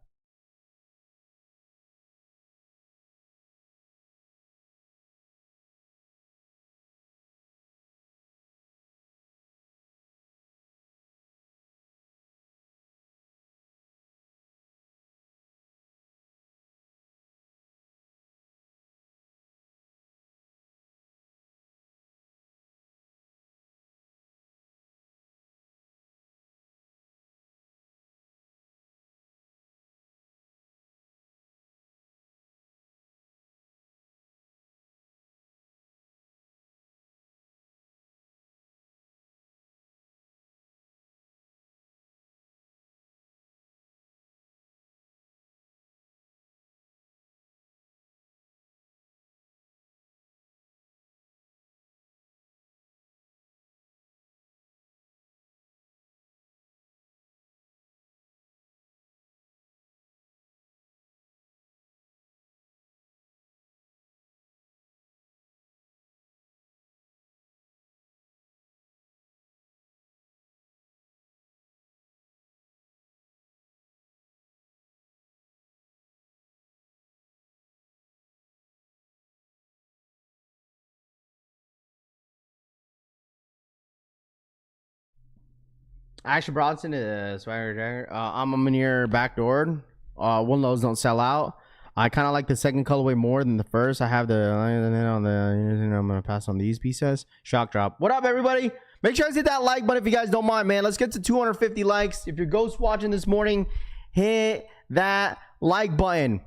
S3: Ashley Bronson is Swagger. I'm in your backdoor. One of those don't sell out. I kind of like the second colorway more than the first. I have the on the. I'm gonna pass on these pieces. Shock drop. What up, everybody? Make sure you hit that like button if you guys don't mind, man. Let's get to 250 likes. If you're ghost watching this morning, hit that like button.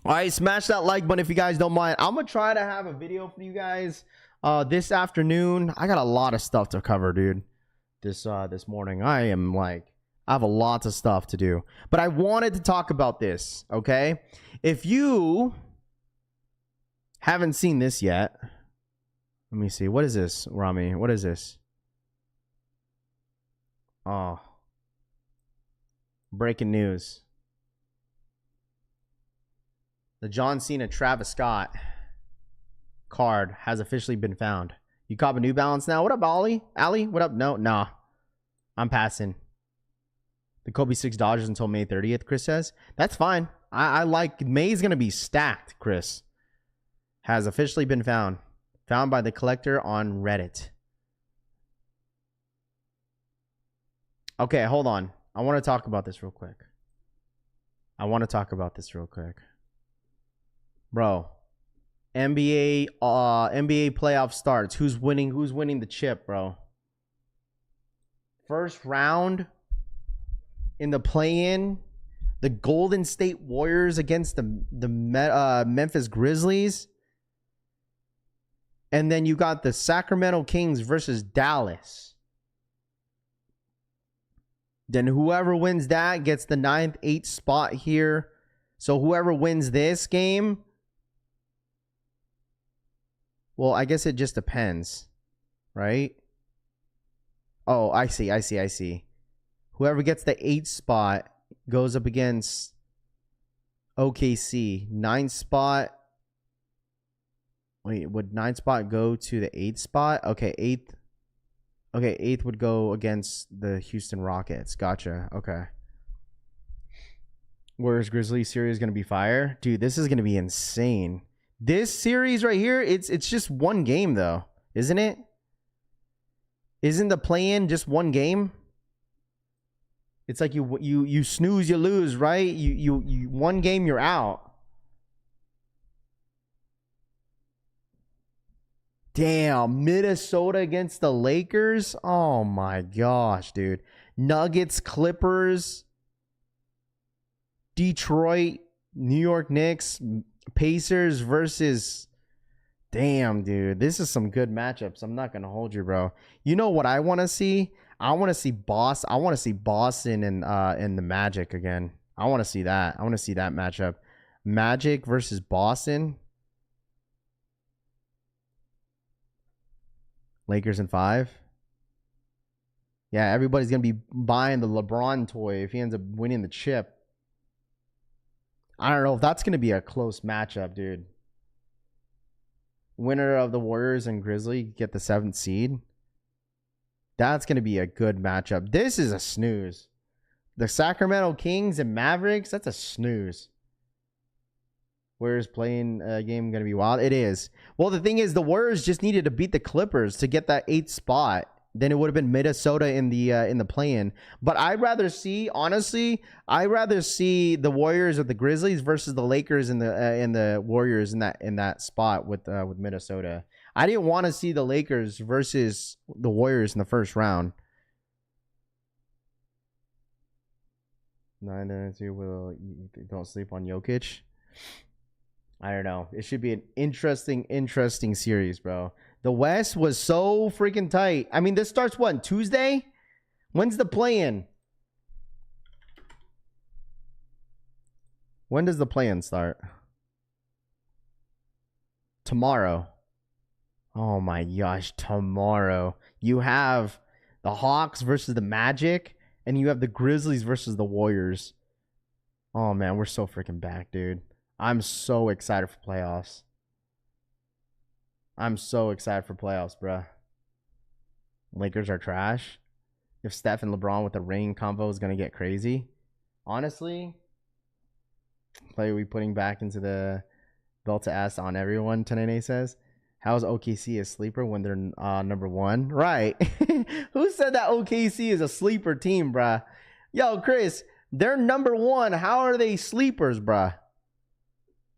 S3: All right, smash that like button if you guys don't mind. I'm gonna try to have a video for you guys this afternoon. I got a lot of stuff to cover, dude. This morning, I have a lot of stuff to do, but I wanted to talk about this. Okay, if you haven't seen this yet, let me see. What is this, Rami? What is this? Oh, breaking news. The John Cena Travis Scott card has officially been found. You cop a New Balance now? What up, Ollie? Ali? What up? No, nah. I'm passing. The Kobe 6 Dodgers until May 30th, Chris says. That's fine. I like May's going to be stacked, Chris. Has officially been found. Found by the collector on Reddit. Okay, hold on. I want to talk about this real quick. Bro, NBA playoff starts. Who's winning the chip, bro? First round in the play-in, the Golden State Warriors against the Memphis Grizzlies. And then you got the Sacramento Kings versus Dallas. Then whoever wins that gets the 9th, 8th spot here. So whoever wins this game, well, I guess it just depends, right? Oh, I see. Whoever gets the 8th spot goes up against OKC. 9th spot. Wait, would 9th spot go to the 8th spot? Okay, 8th. Okay, 8th would go against the Houston Rockets. Gotcha. Okay. Warriors Grizzlies series is going to be fire. Dude, this is going to be insane. This series right here, it's just one game though, isn't it? Isn't the play-in just one game? It's like you snooze, you lose, right? You one game, you're out. Damn, Minnesota against the Lakers. Oh my gosh, dude. Nuggets, Clippers, Detroit, New York Knicks, Pacers versus. Damn, dude. This is some good matchups. I'm not going to hold you, bro. You know what I want to see? I want to see Boston and the Magic again. I want to see that. I want to see that matchup. Magic versus Boston. Lakers in 5. Yeah, everybody's going to be buying the LeBron toy if he ends up winning the chip. I don't know if that's going to be a close matchup, dude. Winner of the Warriors and Grizzly get the 7th seed. That's going to be a good matchup. This is a snooze. The Sacramento Kings and Mavericks, that's a snooze. Warriors playing a game going to be wild? It is. Well, the thing is, the Warriors just needed to beat the Clippers to get that 8th spot. Then it would have been Minnesota in the play-in. But I'd rather see, honestly, the Warriors or the Grizzlies versus the Lakers and the Warriors in that spot with Minnesota. I didn't want to see the Lakers versus the Warriors in the first round. 9-2 don't sleep on Jokic. I don't know. It should be an interesting series, bro. The West was so freaking tight. I mean, this starts what, Tuesday? When's the play-in? When does the play-in start? Tomorrow. Oh my gosh, tomorrow. You have the Hawks versus the Magic, and you have the Grizzlies versus the Warriors. Oh man, we're so freaking back, dude. I'm so excited for playoffs. Bruh. Lakers are trash. If Steph and LeBron with the ring combo is going to get crazy. Honestly, play we putting back into the belt to ass on everyone, Tenene says. How's OKC a sleeper when they're number one? Right. Who said that OKC is a sleeper team, bruh? Yo, Chris, they're number one. How are they sleepers, bruh?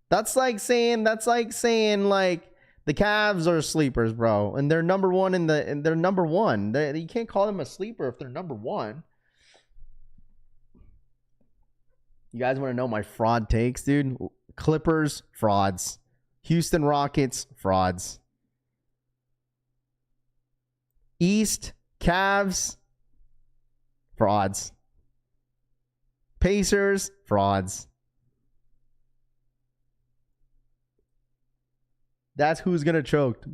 S3: That's like saying like the Cavs are sleepers, bro, and they're number one and they're number one. You can't call them a sleeper if they're number one. You guys want to know my fraud takes, dude? Clippers, frauds. Houston Rockets, frauds. East, Cavs, frauds. Pacers, frauds. That's who's going to choke.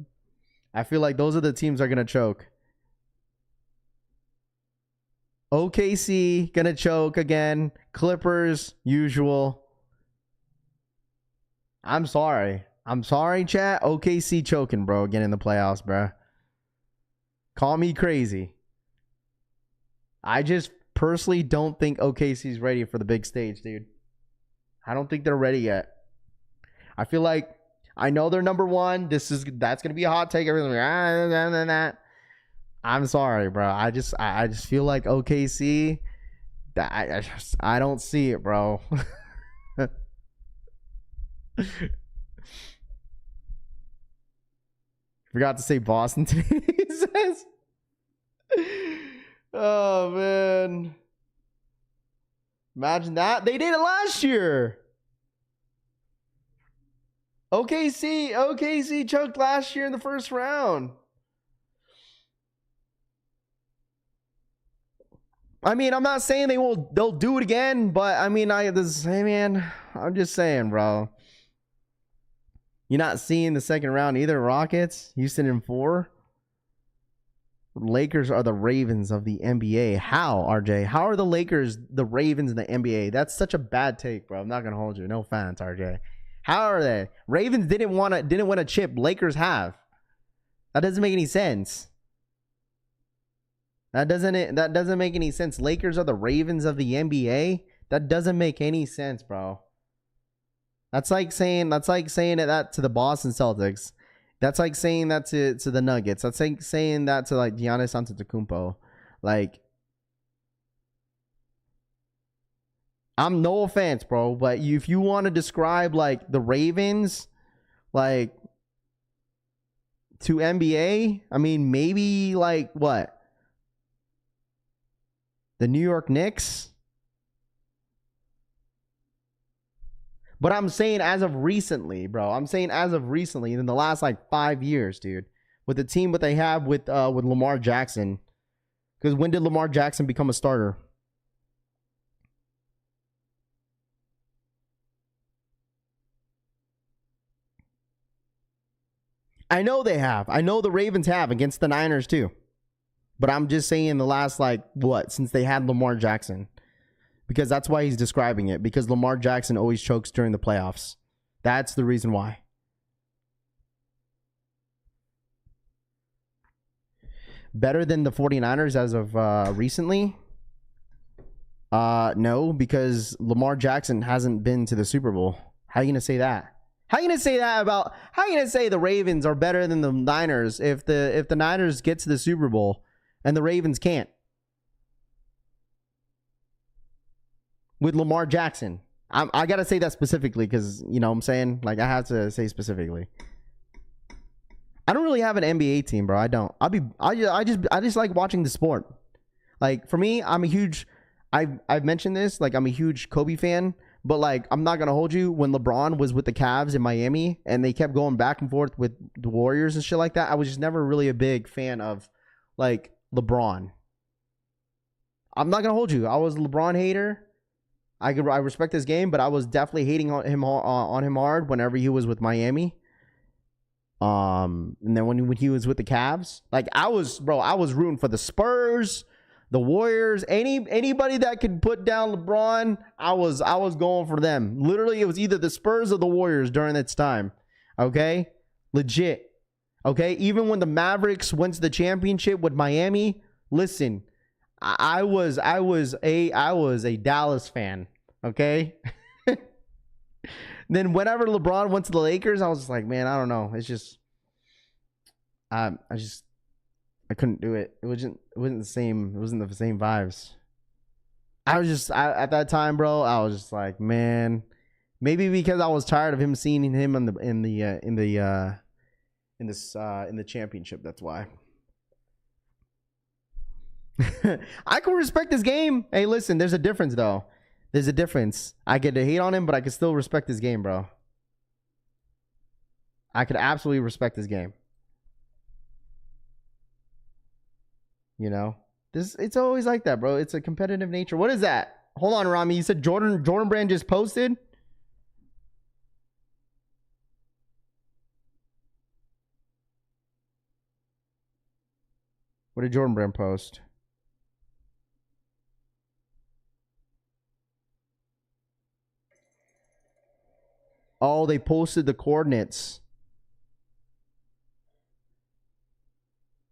S3: I feel like those are the teams that are going to choke. OKC, going to choke again. Clippers, usual. I'm sorry. I'm sorry, chat. OKC choking, bro. Again in the playoffs, bro. Call me crazy. I just personally don't think OKC's ready for the big stage, dude. I don't think they're ready yet. I feel like I know they're number one. That's gonna be a hot take. Everything. I'm sorry, bro. I just feel like OKC. I don't see it, bro. Forgot to say Boston today. He says, "Oh man, imagine that they did it last year." OKC choked last year in the first round. I mean, I'm not saying they'll do it again, but I mean, I'm just saying, bro. You're not seeing the second round either. Rockets, Houston in 4. Lakers are the Ravens of the NBA. How, RJ? How are the Lakers the Ravens in the NBA? That's such a bad take, bro. I'm not gonna hold you. No offense, RJ. How are they? Ravens didn't win a chip. Lakers have. That doesn't make any sense. That doesn't make any sense. Lakers are the Ravens of the NBA. That doesn't make any sense, bro. That's like saying that to the Boston Celtics. That's like saying that to the Nuggets. That's like saying that to like Giannis Antetokounmpo. Like, I'm no offense, bro, but if you want to describe like the Ravens, like to NBA, I mean maybe like what? The New York Knicks? But I'm saying as of recently, bro. I'm saying as of recently, in the last like 5 years, dude. With the team that they have with Lamar Jackson. Because when did Lamar Jackson become a starter? I know they have. I know the Ravens have against the Niners too. But I'm just saying the last since they had Lamar Jackson. Because that's why he's describing it. Because Lamar Jackson always chokes during the playoffs. That's the reason why. Better than the 49ers as of recently? No, because Lamar Jackson hasn't been to the Super Bowl. How are you going to say that? How are you going to say the Ravens are better than the Niners if the Niners get to the Super Bowl and the Ravens can't? With Lamar Jackson. I got to say that specifically because, you know what I'm saying? Like, I have to say specifically. I don't really have an NBA team, bro. I don't. I just like watching the sport. Like, for me, I'm a huge... I've mentioned this. Like, I'm a huge Kobe fan. But, like, I'm not going to hold you. When LeBron was with the Cavs in Miami and they kept going back and forth with the Warriors and shit like that, I was just never really a big fan of, like, LeBron. I'm not going to hold you. I was a LeBron hater. I respect his game, but I was definitely hating on him hard whenever he was with Miami. And then when he was with the Cavs, like I was rooting for the Spurs, the Warriors, anybody that could put down LeBron. I was going for them. Literally, it was either the Spurs or the Warriors during its time. Okay, legit. Okay, even when the Mavericks went to the championship with Miami, listen. I was a Dallas fan, okay? Then whenever LeBron went to the Lakers, I was just like, man, I don't know. It's just I couldn't do it. It wasn't the same. It wasn't the same vibes. At that time, bro, I was just like, man, maybe because I was tired of him seeing him in the championship. That's why. I can respect his game. Hey, listen, there's a difference though. There's a difference. I get to hate on him, but I can still respect his game, bro. I could absolutely respect his game. You know, it's always like that, bro. It's a competitive nature. What is that? Hold on, Rami. You said Jordan Brand just posted? What did Jordan Brand post? Oh, they posted the coordinates.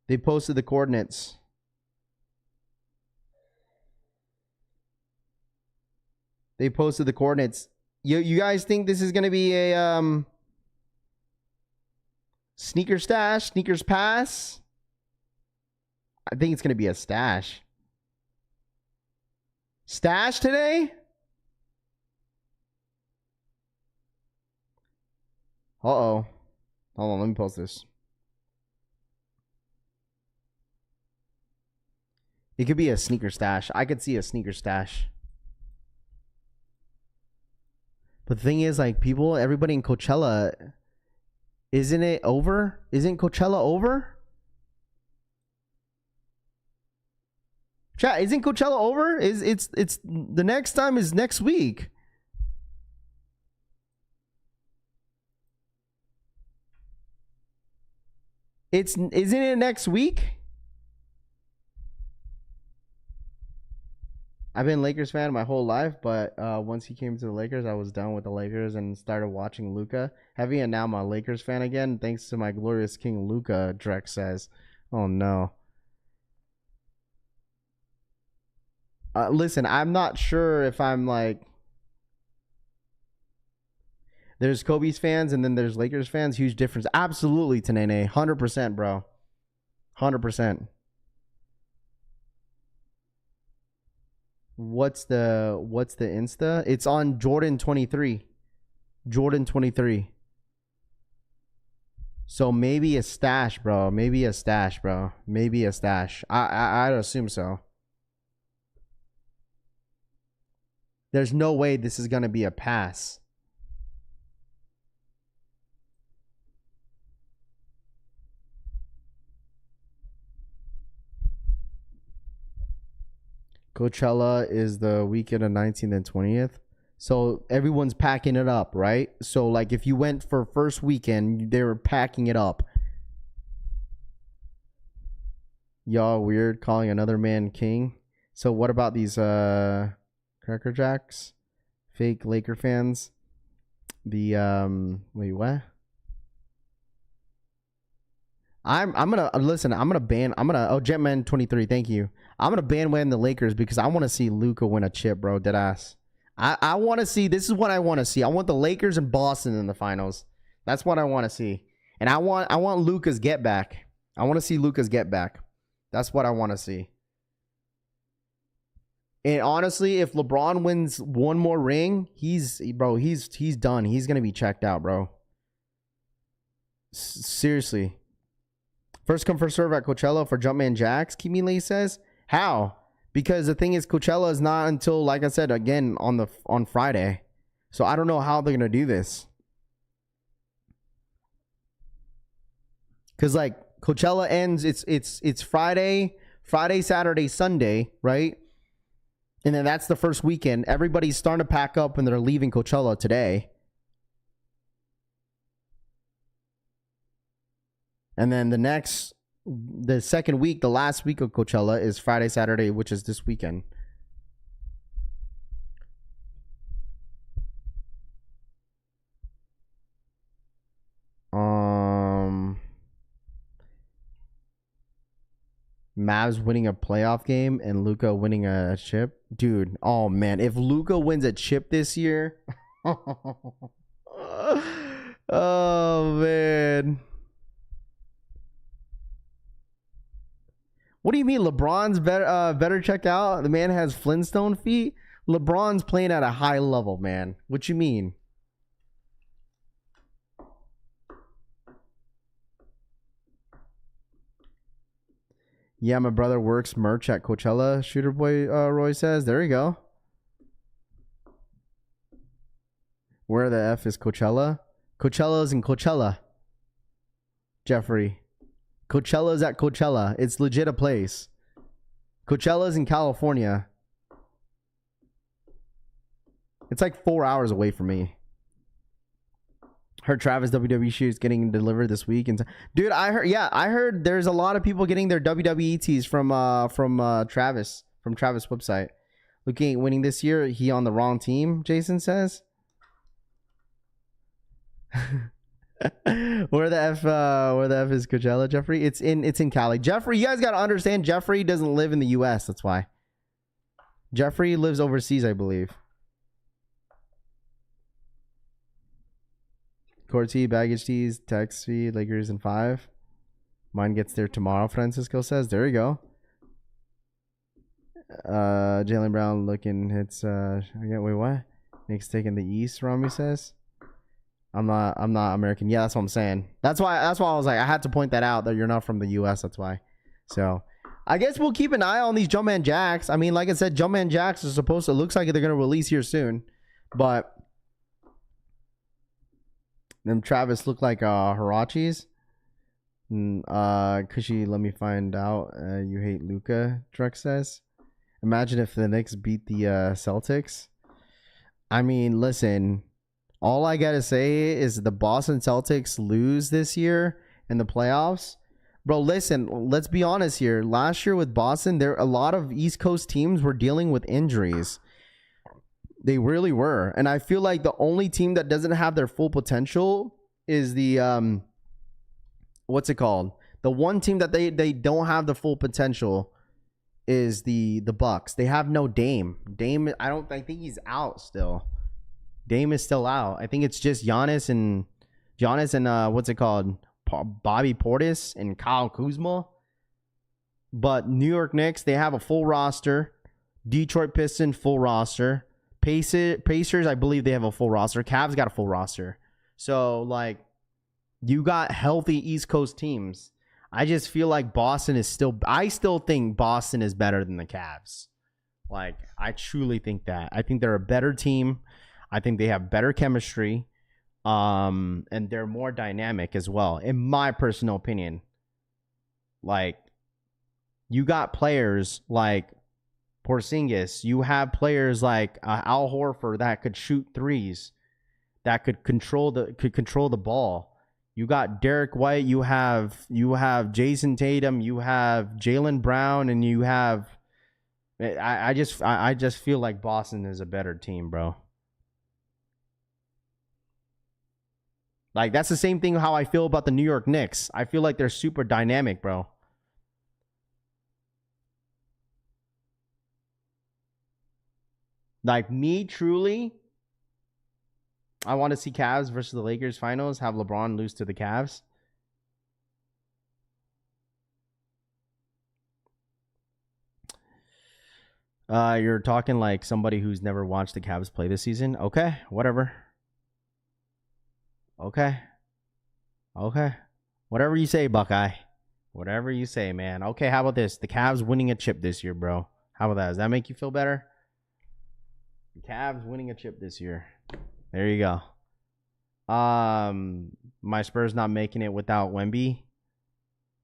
S3: They posted the coordinates. They posted the coordinates. You guys think this is going to be a sneaker stash, sneakers pass? I think it's going to be a stash. Stash today? Uh-oh. Hold on, let me post this. It could be a sneaker stash. I could see a sneaker stash. But the thing is, like, everybody in Coachella, isn't it over? Isn't Coachella over? Chat, isn't Coachella over? It's the next time is next week. Isn't it next week? I've been a Lakers fan my whole life, but once he came to the Lakers, I was done with the Lakers and started watching Luka. Heavy, and now I'm a Lakers fan again, thanks to my glorious king Luka, Drex says. Oh, no. Listen, I'm not sure if I'm like... There's Kobe's fans and then there's Lakers fans. Huge difference. Absolutely, Tanene. 100%, bro. 100%. What's the Insta? It's on Jordan 23. Jordan 23. So maybe a stash, bro. Maybe a stash, bro. Maybe a stash. I'd assume so. There's no way this is gonna be a pass. Coachella is the weekend of 19th and 20th. So everyone's packing it up, right? So like if you went for first weekend, they were packing it up. Y'all weird calling another man king. So what about these Cracker Jacks? Fake Laker fans? The wait, what? I'm gonna listen. I'm gonna Jetman 23. Thank you. I'm gonna bandwagon the Lakers because I want to see Luka win a chip, bro. Deadass. I want to see. This is what I want to see. I want the Lakers and Boston in the finals. That's what I want to see. And I want Luka's get back. I want to see Luka's get back. That's what I want to see. And honestly, if LeBron wins one more ring, he's done. He's gonna be checked out, bro. Seriously. First come, first serve at Coachella for Jumpman Jacks, Kimi Lee says. How? Because the thing is, Coachella is not until, like I said, again, on Friday. So I don't know how they're going to do this. Because, like, Coachella ends, it's Friday, Saturday, Sunday, right? And then that's the first weekend. Everybody's starting to pack up and they're leaving Coachella today. And then the second week, the last week of Coachella is Friday, Saturday, which is this weekend. Mavs winning a playoff game and Luka winning a chip. Dude, oh man, if Luka wins a chip this year. Oh man. What do you mean LeBron's better check out? The man has Flintstone feet. LeBron's playing at a high level, man. What you mean? Yeah, my brother works merch at Coachella. Shooter Boy Roy says. There you go. Where the F is Coachella? Coachella's in Coachella. Jeffrey. Coachella's at Coachella. It's legit a place. Coachella's in California. It's like 4 hours away from me. Heard Travis WWE shoes getting delivered this week, and dude, I heard there's a lot of people getting their WWE tees from Travis website. Looking at winning this year, he on the wrong team. Jason says. Where the F is Coachella, Jeffrey? It's in Cali. Jeffrey, you guys gotta understand. Jeffrey doesn't live in the U.S. That's why. Jeffrey lives overseas, I believe. Court tee, baggage tees, text fee, Lakers in 5. Mine gets there tomorrow, Francisco says. There you go. Jalen Brown looking hits wait, what? Nick's taking the East, Rami says. I'm not American. Yeah, that's what I'm saying. That's why I was like, I had to point that out that you're not from the US, that's why. So I guess we'll keep an eye on these Jumpman Jacks. I mean, like I said, Jumpman Jacks are supposed to looks like they're gonna release here soon. But them Travis look like Hirachis. Cushy, let me find out. You hate Luka, Drex says. Imagine if the Knicks beat the Celtics. I mean, listen, all I gotta say is the Boston Celtics lose this year in the playoffs. Bro, listen, let's be honest here. Last year with Boston, a lot of East Coast teams were dealing with injuries. They really were. And I feel like the only team that doesn't have their full potential is the what's it called? The one team that they don't have the full potential is the Bucks. They have no Dame. I think he's out still. Dame is still out. I think it's just Giannis and what's it called? Bobby Portis and Kyle Kuzma. But New York Knicks, they have a full roster. Detroit Pistons, full roster. Pacers, I believe they have a full roster. Cavs got a full roster. So, like, you got healthy East Coast teams. I just feel like Boston is I still think Boston is better than the Cavs. Like, I truly think that. I think they're a better team. I think they have better chemistry. And they're more dynamic as well, in my personal opinion. Like, you got players like Porzingis. You have players like Al Horford that could shoot threes, that could control the ball. You got Derek White. You have Jason Tatum. You have Jaylen Brown, and you have. I just feel like Boston is a better team, bro. Like, that's the same thing how I feel about the New York Knicks. I feel like they're super dynamic, bro. Like, me, truly, I want to see Cavs versus the Lakers finals, have LeBron lose to the Cavs. You're talking like somebody who's never watched the Cavs play this season. Okay, whatever. Okay. Whatever you say, Buckeye. Whatever you say, man. Okay, how about this? The Cavs winning a chip this year, bro. How about that? Does that make you feel better? The Cavs winning a chip this year. There you go. My Spurs not making it without Wemby.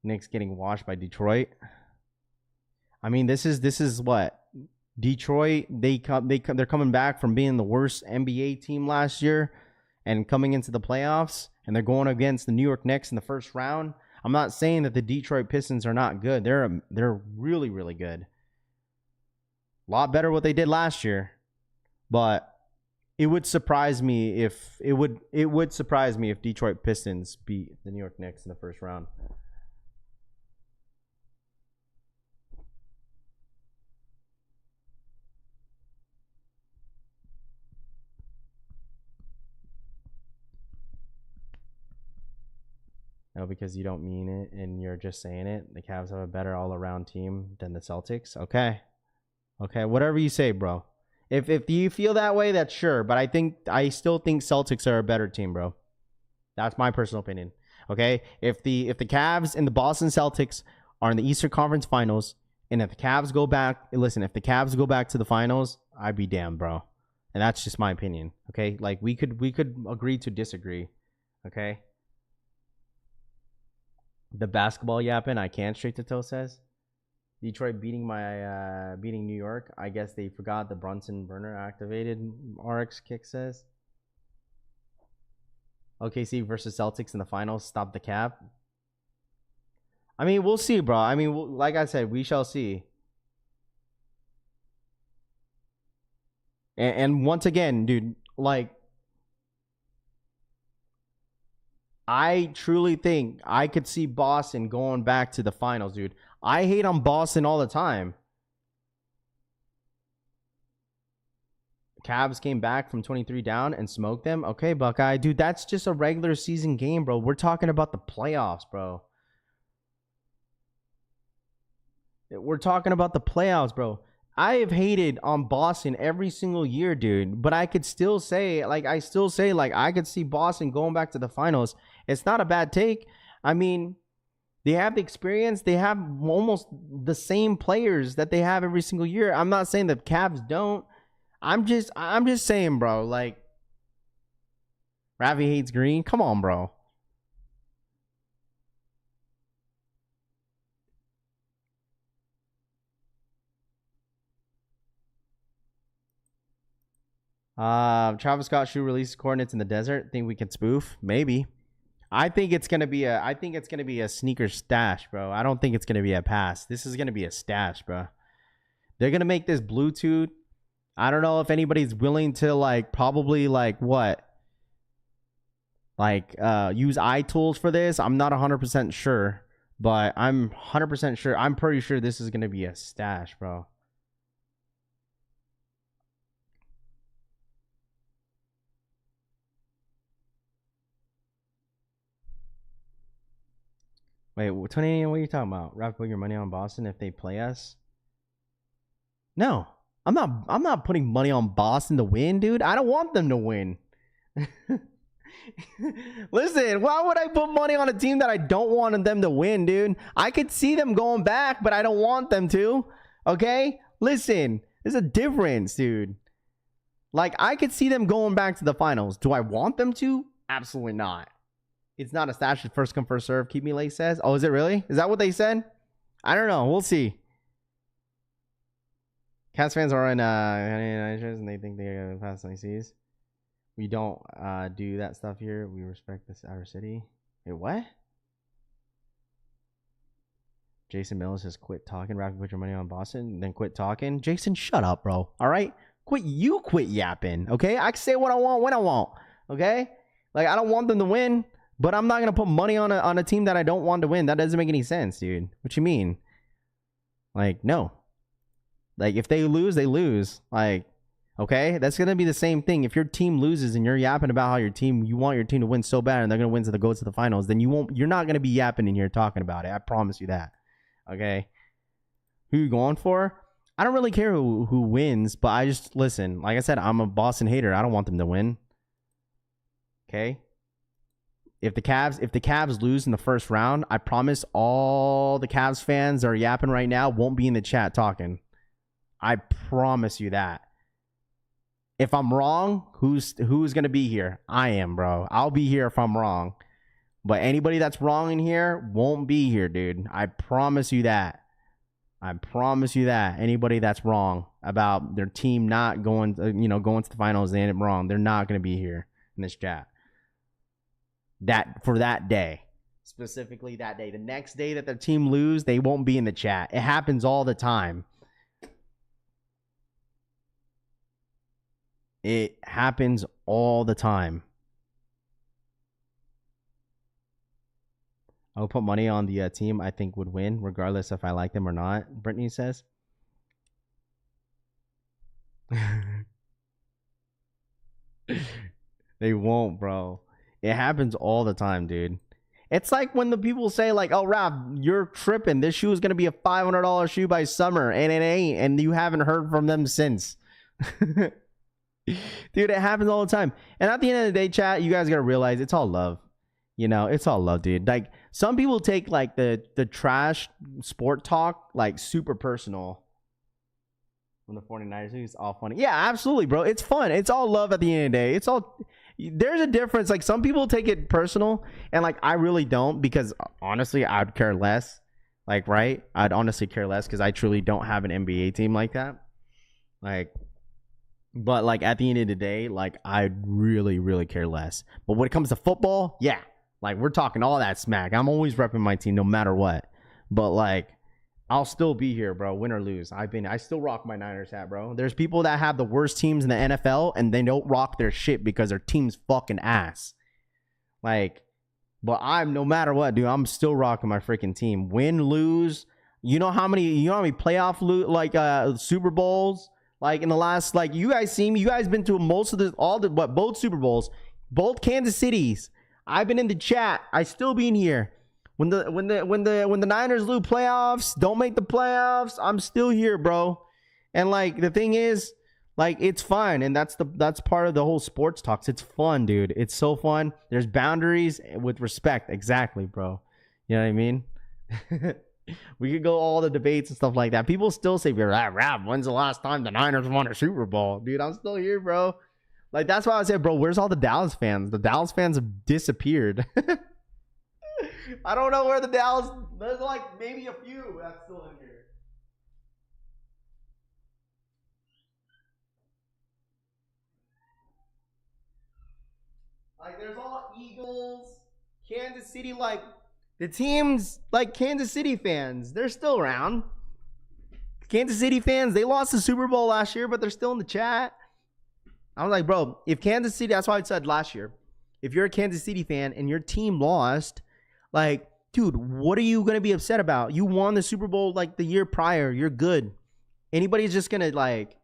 S3: Knicks getting washed by Detroit. I mean, this is what Detroit. They're coming back from being the worst NBA team last year and coming into the playoffs, and they're going against the New York Knicks in the first round. I'm not saying that the Detroit Pistons are not good. They're really, really good. A lot better what they did last year. But it would surprise me if Detroit Pistons beat the New York Knicks in the first round. No, because you don't mean it and you're just saying it. The Cavs have a better all-around team than the Celtics. Okay. Okay, whatever you say, bro. If you feel that way, that's sure. But I still think Celtics are a better team, bro. That's my personal opinion. Okay? If the Cavs and the Boston Celtics are in the Eastern Conference Finals, and if the Cavs go back, listen, if the Cavs go back to the finals, I'd be damned, bro. And that's just my opinion. Okay? Like we could agree to disagree. Okay? The basketball yapping, I can, straight to toe says. Detroit beating New York. I guess they forgot the Brunson burner activated. RX kick says. OKC versus Celtics in the finals. Stop the cap. I mean, we'll see, bro. I mean, like I said, we shall see. And once again, dude, like, I truly think I could see Boston going back to the finals, dude. I hate on Boston all the time. Cavs came back from 23 down and smoked them. Okay, Buckeye. Dude, that's just a regular season game, bro. We're talking about the playoffs, bro. We're talking about the playoffs, bro. I have hated on Boston every single year, dude. But I could still say, like, I could see Boston going back to the finals. It's not a bad take. I mean, they have the experience. They have almost the same players that they have every single year. I'm not saying that Cavs don't. I'm just saying, bro. Like, Ravi hates green. Come on, bro. Travis Scott shoe release coordinates in the desert. Think we can spoof? Maybe. I think it's gonna be a sneaker stash, bro. I don't think it's gonna be a pass. This is gonna be a stash, bro. They're gonna make this Bluetooth. I don't know if anybody's willing to probably use iTools for this. I'm not 100% sure, but I'm 100% sure. I'm pretty sure this is gonna be a stash, bro. Wait, 20, what are you talking about? Ralph, put your money on Boston if they play us? No, I'm not putting money on Boston to win, dude. I don't want them to win. Listen, why would I put money on a team that I don't want them to win, dude? I could see them going back, but I don't want them to. Okay? Listen, there's a difference, dude. Like, I could see them going back to the finals. Do I want them to? Absolutely not. It's not a stash. First come, first serve. Keep me late says. Oh, is it really? Is that what they said? I don't know. We'll see. Cats fans are in and they think they're past ICs. We don't do that stuff here. We respect this our city. Wait, what? Jason Mills says quit talking. Rapid, put your money on Boston, then quit talking. Jason, shut up, bro. All right? Quit yapping. Okay? I can say what I want when I want. Okay? Like, I don't want them to win. But I'm not going to put money on a team that I don't want to win. That doesn't make any sense, dude. What you mean? Like, no. Like, if they lose, they lose. Like, okay? That's going to be the same thing. If your team loses and you're yapping about how you want your team to win so bad and they're going to win to go to the finals, then you're not going to be yapping in here talking about it. I promise you that. Okay? Who you going for? I don't really care who wins, but I just, listen, like I said, I'm a Boston hater. I don't want them to win. Okay? If the Cavs lose in the first round, I promise all the Cavs fans that are yapping right now won't be in the chat talking. I promise you that. If I'm wrong, who's going to be here? I am, bro. I'll be here if I'm wrong. But anybody that's wrong in here won't be here, dude. I promise you that. I promise you that. Anybody that's wrong about their team not going to the finals, they end up wrong. They're not going to be here in this chat. For that day, specifically that day. The next day that their team lose, they won't be in the chat. It happens all the time. It happens all the time. I'll put money on the team I think would win, regardless if I like them or not, Brittany says. They won't, bro. It happens all the time, dude. It's like when the people say like, "Oh, Rob, you're tripping. This shoe is gonna be a $500 shoe by summer," and it ain't, and you haven't heard from them since. Dude, it happens all the time. And at the end of the day, chat, you guys gotta realize it's all love. You know, it's all love, dude. Like some people take like the trash sport talk like super personal. When the 49ers lose, it's all funny. Yeah, absolutely, bro. It's fun. It's all love at the end of the day. It's all. There's a difference. Like some people take it personal, and like I really don't, because honestly, I'd care less. Like, right? I'd honestly care less because I truly don't have an NBA team like that. Like, but like at the end of the day, like I really, really care less. But when it comes to football, yeah, like we're talking all that smack. I'm always repping my team no matter what. But like, I'll still be here, bro, win or lose. I still rock my Niners hat, bro. There's people that have the worst teams in the NFL and they don't rock their shit because their team's fucking ass. Like, but I'm, no matter what, dude, I'm still rocking my freaking team. Win, lose. You know how many playoff Super Bowls? Like in the last, like you guys see me, you guys been to most of both Super Bowls, both Kansas Cities. I've been in the chat. I still been here. When the Niners lose playoffs, don't make the playoffs, I'm still here, bro. And like the thing is, like it's fun, and that's part of the whole sports talks. It's fun, dude. It's so fun. There's boundaries with respect. Exactly, bro. You know what I mean? We could go all the debates and stuff like that. People still say, "Rob, when's the last time the Niners won a Super Bowl?" Dude, I'm still here, bro. Like that's why I said, bro, where's all the Dallas fans? The Dallas fans have disappeared. I don't know where there's like maybe a few that's still in here. Like there's all Eagles, Kansas City, like the teams like Kansas City fans, they're still around. Kansas City fans, they lost the Super Bowl last year, but they're still in the chat. I was like, bro, if Kansas City, that's why I said last year, if you're a Kansas City fan and your team lost, like, dude, what are you going to be upset about? You won the Super Bowl like the year prior. You're good. Anybody's just going to like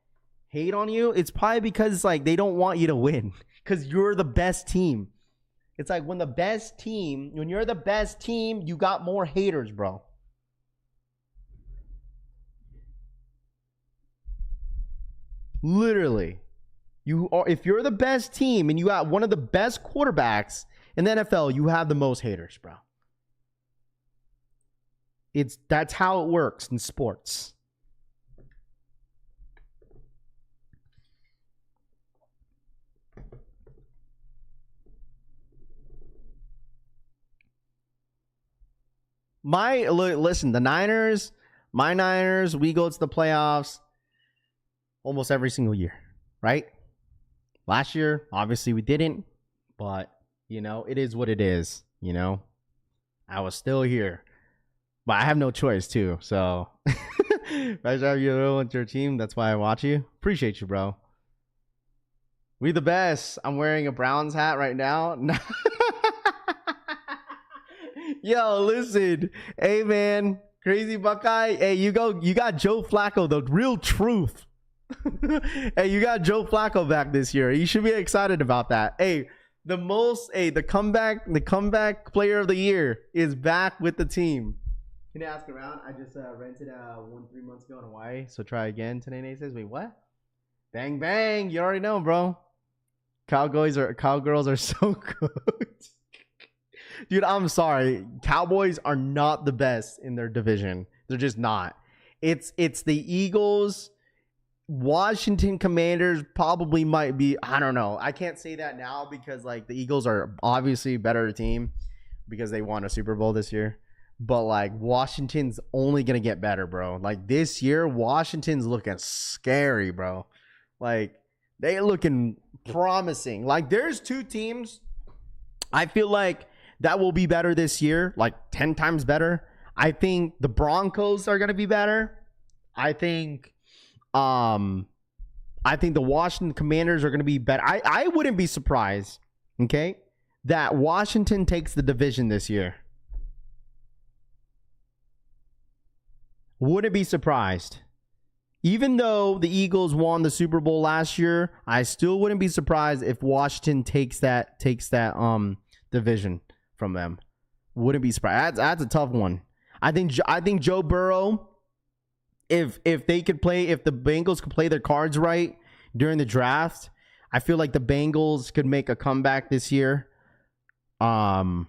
S3: hate on you? It's probably because like they don't want you to win because you're the best team. It's like when you're the best team, you got more haters, bro. Literally. If you're the best team and you got one of the best quarterbacks in the NFL, you have the most haters, bro. That's how it works in sports. Listen, my Niners, we go to the playoffs almost every single year, right? Last year, obviously we didn't, but you know, it is what it is, you know. I was still here. But I have no choice too, so if I have you with your team, that's why I watch you. Appreciate you, bro. We the best. I'm wearing a Browns hat right now. Yo, listen. Hey, man. Crazy Buckeye. Hey, you got Joe Flacco, the real truth. Hey, you got Joe Flacco back this year. You should be excited about that. Hey, the comeback player of the year is back with the team. Can I ask around? I just rented 3 months ago in Hawaii, so try again. Today Nate says, wait, what? Bang bang! You already know, bro. Cowgirls are so good. Dude, I'm sorry. Cowboys are not the best in their division. They're just not. It's the Eagles. Washington Commanders probably might be. I don't know. I can't say that now because like the Eagles are obviously a better team because they won a Super Bowl this year. But like Washington's only gonna get better, bro. Like this year, Washington's looking scary, bro. Like they looking promising. Like there's two teams I feel like that will be better this year, like 10 times better. I think the Broncos are gonna be better. I think the Washington Commanders are gonna be better. I wouldn't be surprised, okay, that Washington takes the division this year. Wouldn't be surprised. Even though the Eagles won the Super Bowl last year, I still wouldn't be surprised if Washington takes that division from them. Wouldn't be surprised. That's a tough one. I think Joe Burrow, if they could play, if the Bengals could play their cards right during the draft, I feel like the Bengals could make a comeback this year. Lamar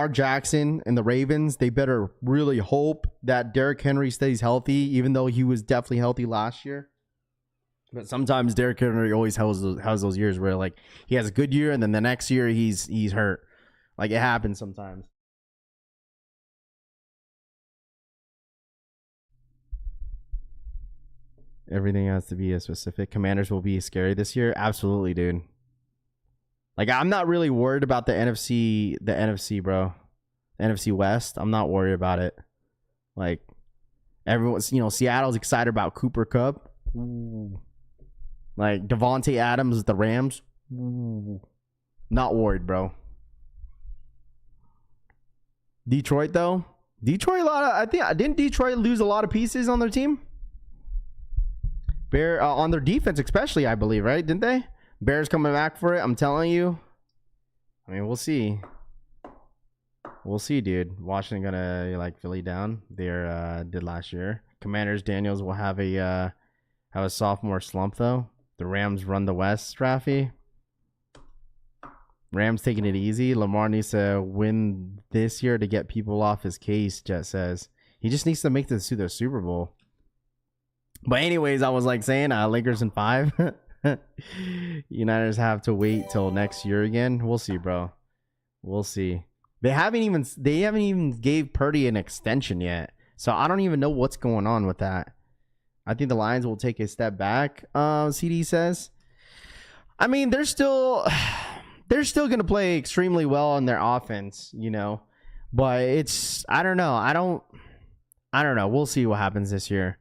S3: Jackson and the Ravens, they better really hope that Derrick Henry stays healthy, even though he was definitely healthy last year. But sometimes Derrick Henry always has those years where like he has a good year and then the next year he's hurt. Like it happens sometimes. Everything has to be a specific. Commanders will be scary this year. Absolutely, dude. Like I'm not really worried about the NFC, bro. The NFC West. I'm not worried about it. Like everyone's, Seattle's excited about Cooper Kupp. Ooh. Like Devontae Adams, the Rams. Ooh. Not worried, bro. Detroit though. Didn't Detroit lose a lot of pieces on their team? On their defense especially, I believe, right? Didn't they? Bears coming back for it. I'm telling you. I mean, we'll see. We'll see, dude. Washington gonna like Philly down. They did last year. Commanders Daniels will have a sophomore slump though. The Rams run the West, Rafi. Rams taking it easy. Lamar needs to win this year to get people off his case, Jet says. He just needs to make this to the Super Bowl. But anyways, I was like saying Lakers in 5. United have to wait till next year again. We'll see, bro. We'll see. They haven't even gave Purdy an extension yet. So I don't even know what's going on with that. I think the Lions will take a step back, CD says. I mean, they're still going to play extremely well on their offense, But it's I don't know. We'll see what happens this year.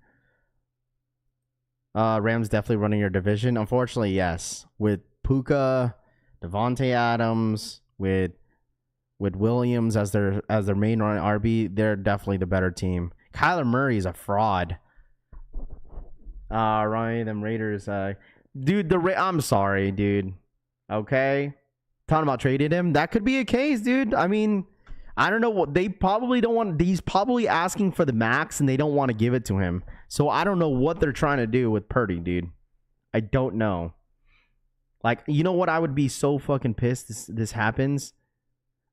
S3: Rams definitely running your division. Unfortunately, yes. With Puka, Devontae Adams, with Williams as their main run RB, they're definitely the better team. Kyler Murray is a fraud. Ryan, them Raiders. Dude, I'm sorry, dude. Okay? Talking about trading him. That could be a case, dude. I mean, I don't know what they probably don't want. He's probably asking for the max and they don't want to give it to him. So I don't know what they're trying to do with Purdy, dude. I don't know. Like, you know what? I would be so fucking pissed this happens.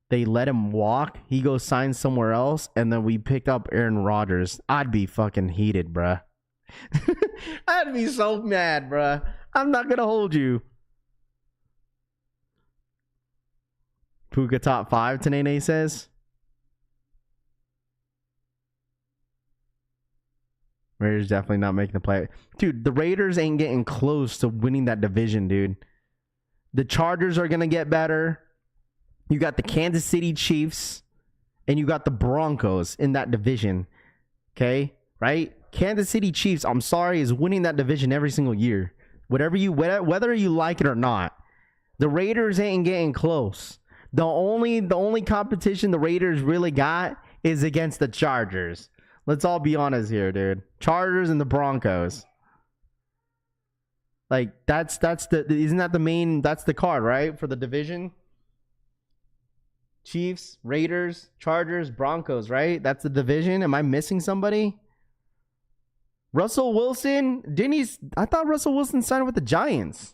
S3: They let him walk. He goes sign somewhere else. And then we picked up Aaron Rodgers. I'd be fucking heated, bruh. I'd be so mad, bruh. I'm not going to hold you. Puka top 5, Tanene says. Raiders definitely not making the play. Dude, the Raiders ain't getting close to winning that division, dude. The Chargers are going to get better. You got the Kansas City Chiefs. And you got the Broncos in that division. Okay? Right? Kansas City Chiefs, I'm sorry, is winning that division every single year. Whether you like it or not. The Raiders ain't getting close. The only competition the Raiders really got is against the Chargers. Let's all be honest here, dude. Chargers and the Broncos. Like that's the card, right? For the division. Chiefs, Raiders, Chargers, Broncos, right? That's the division. Am I missing somebody? Russell Wilson, I thought Russell Wilson signed with the Giants.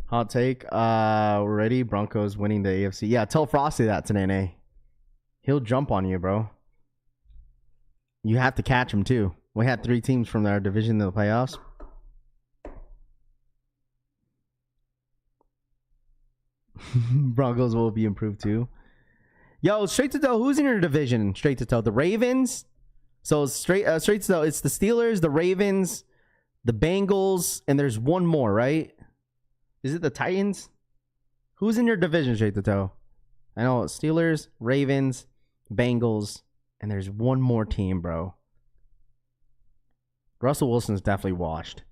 S3: Hot take. We're ready. Broncos winning the AFC. Yeah, tell Frosty that today. He'll jump on you, bro. You have to catch him too. We had 3 teams from our division in the playoffs. Broncos will be improved too. Yo, straight to toe. Who's in your division? Straight to toe. The Ravens. So straight to toe. It's the Steelers, the Ravens, the Bengals, and there's one more, right? Is it the Titans? Who's in your division, straight to toe? I know it's Steelers, Ravens, Bengals, and there's one more team, bro. Russell Wilson's definitely washed.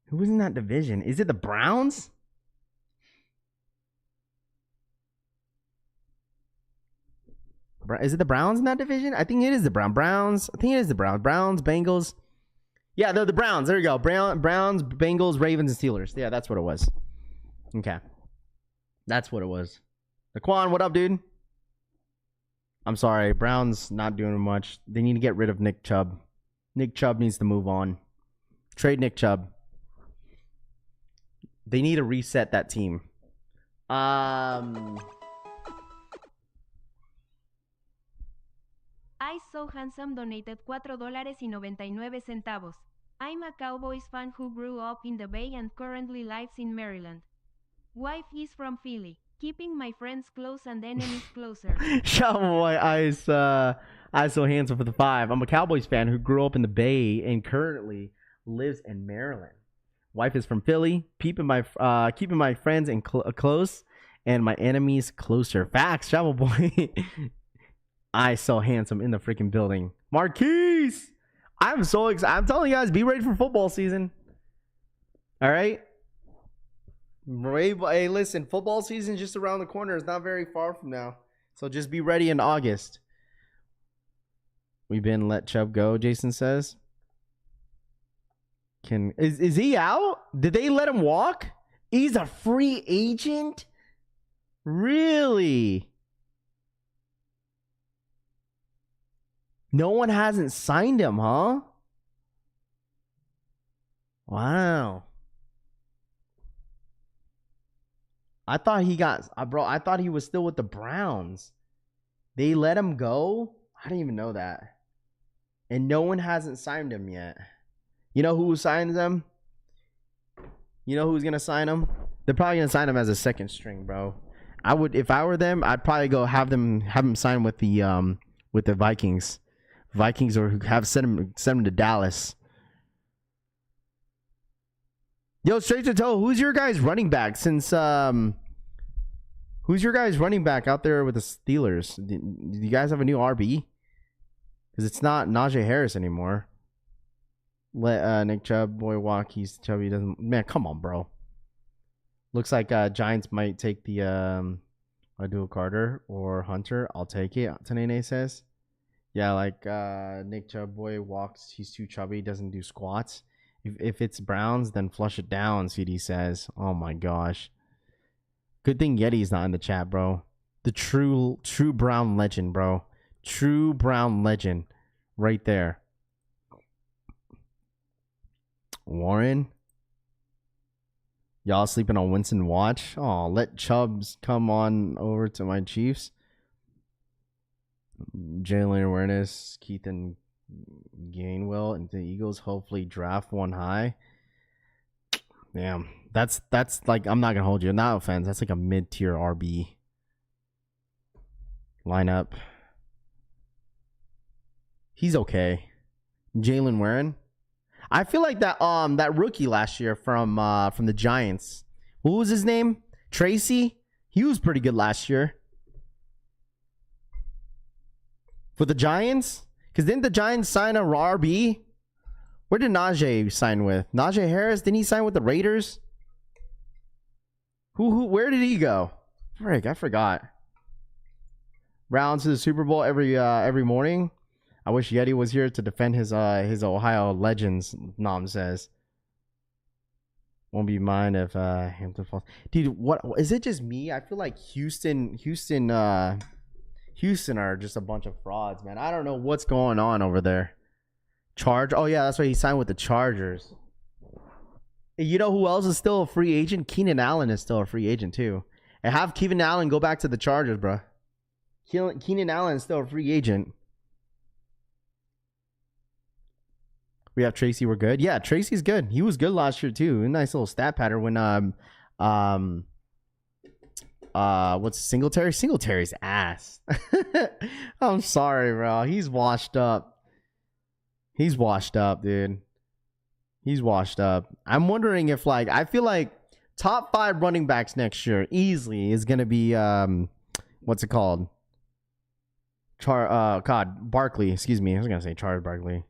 S3: Who was in that division? Is it the Browns? Is it the Browns in that division? I think it is the Browns. I think it is the Browns. Browns, Bengals. Yeah, they're the Browns. There you go. Browns, Bengals, Ravens, and Steelers. Yeah, that's what it was. Okay. That's what it was. Laquan, what up, dude? I'm sorry. Browns not doing much. They need to get rid of Nick Chubb. Nick Chubb needs to move on. Trade Nick Chubb. They need to reset that team.
S6: I So Handsome donated $4.99. I'm a Cowboys fan who grew up in the Bay and currently lives in Maryland. Wife is from Philly, keeping my friends close and enemies closer.
S3: Shout boy, I So Handsome for the 5. I'm a Cowboys fan who grew up in the Bay and currently lives in Maryland. Wife is from Philly, keeping my friends and close and my enemies closer. Facts, Travel Boy. I So Handsome in the freaking building. Marquise, I'm so excited. I'm telling you guys, be ready for football season. All right. Hey, listen, football season just around the corner. It's not very far from now, so just be ready in August. We've been let Chubb go. Jason says. Is he out? Did they let him walk? He's a free agent? Really? No one hasn't signed him, huh? Wow. I thought he was still with the Browns. They let him go? I didn't even know that. And no one hasn't signed him yet. You know who signs them? You know who's gonna sign him? They're probably gonna sign him as a second string, bro. I would, if I were them, I'd probably go have him sign with the Vikings. Vikings, or send him to Dallas. Yo, straight to toe. Who's your guys' running back? Who's your guys' running back out there with the Steelers? Do you guys have a new RB? Because it's not Najee Harris anymore. Let Nick Chubb boy walk. He's chubby. Doesn't, man, come on, bro. Looks like Giants might take the Adul Carter or Hunter. I'll take it. Tanene says. Yeah, like Nick Chubb boy walks. He's too chubby. Doesn't do squats. If it's Browns, then flush it down. CD says. Oh my gosh. Good thing Yeti's not in the chat, bro. The true Brown legend, bro. True Brown legend, right there. Warren, y'all sleeping on Winston watch? Oh, let Chubbs come on over to my Chiefs. Jalen awareness, Keith and Gainwell and the Eagles hopefully draft one high. Damn, that's like, I'm not gonna hold you. No offense, that's like a mid-tier RB lineup. He's okay. Jalen Warren. I feel like that rookie last year from the Giants. What was his name? Tracy. He was pretty good last year. For the Giants? Because didn't the Giants sign a RB? Where did Najee sign with? Najee Harris? Didn't he sign with the Raiders? Where did he go? Frick, I forgot. Rounds to the Super Bowl every morning. I wish Yeti was here to defend his Ohio legends, Nam says. Won't be mine if Hampton falls. Dude, what is it just me? I feel like Houston are just a bunch of frauds, man. I don't know what's going on over there. Oh yeah, that's why he signed with the Chargers. You know who else is still a free agent? Keenan Allen is still a free agent too. And have Keenan Allen go back to the Chargers, bro. Keenan Allen is still a free agent. We have Tracy. We're good. Yeah, Tracy's good. He was good last year too. A nice little stat pattern when what's Singletary? Singletary's ass. I'm sorry, bro. He's washed up. He's washed up, dude. He's washed up. I'm wondering if, like, I feel like top 5 running backs next year easily is gonna be what's it called? Barkley. Excuse me. I was gonna say Charles Barkley.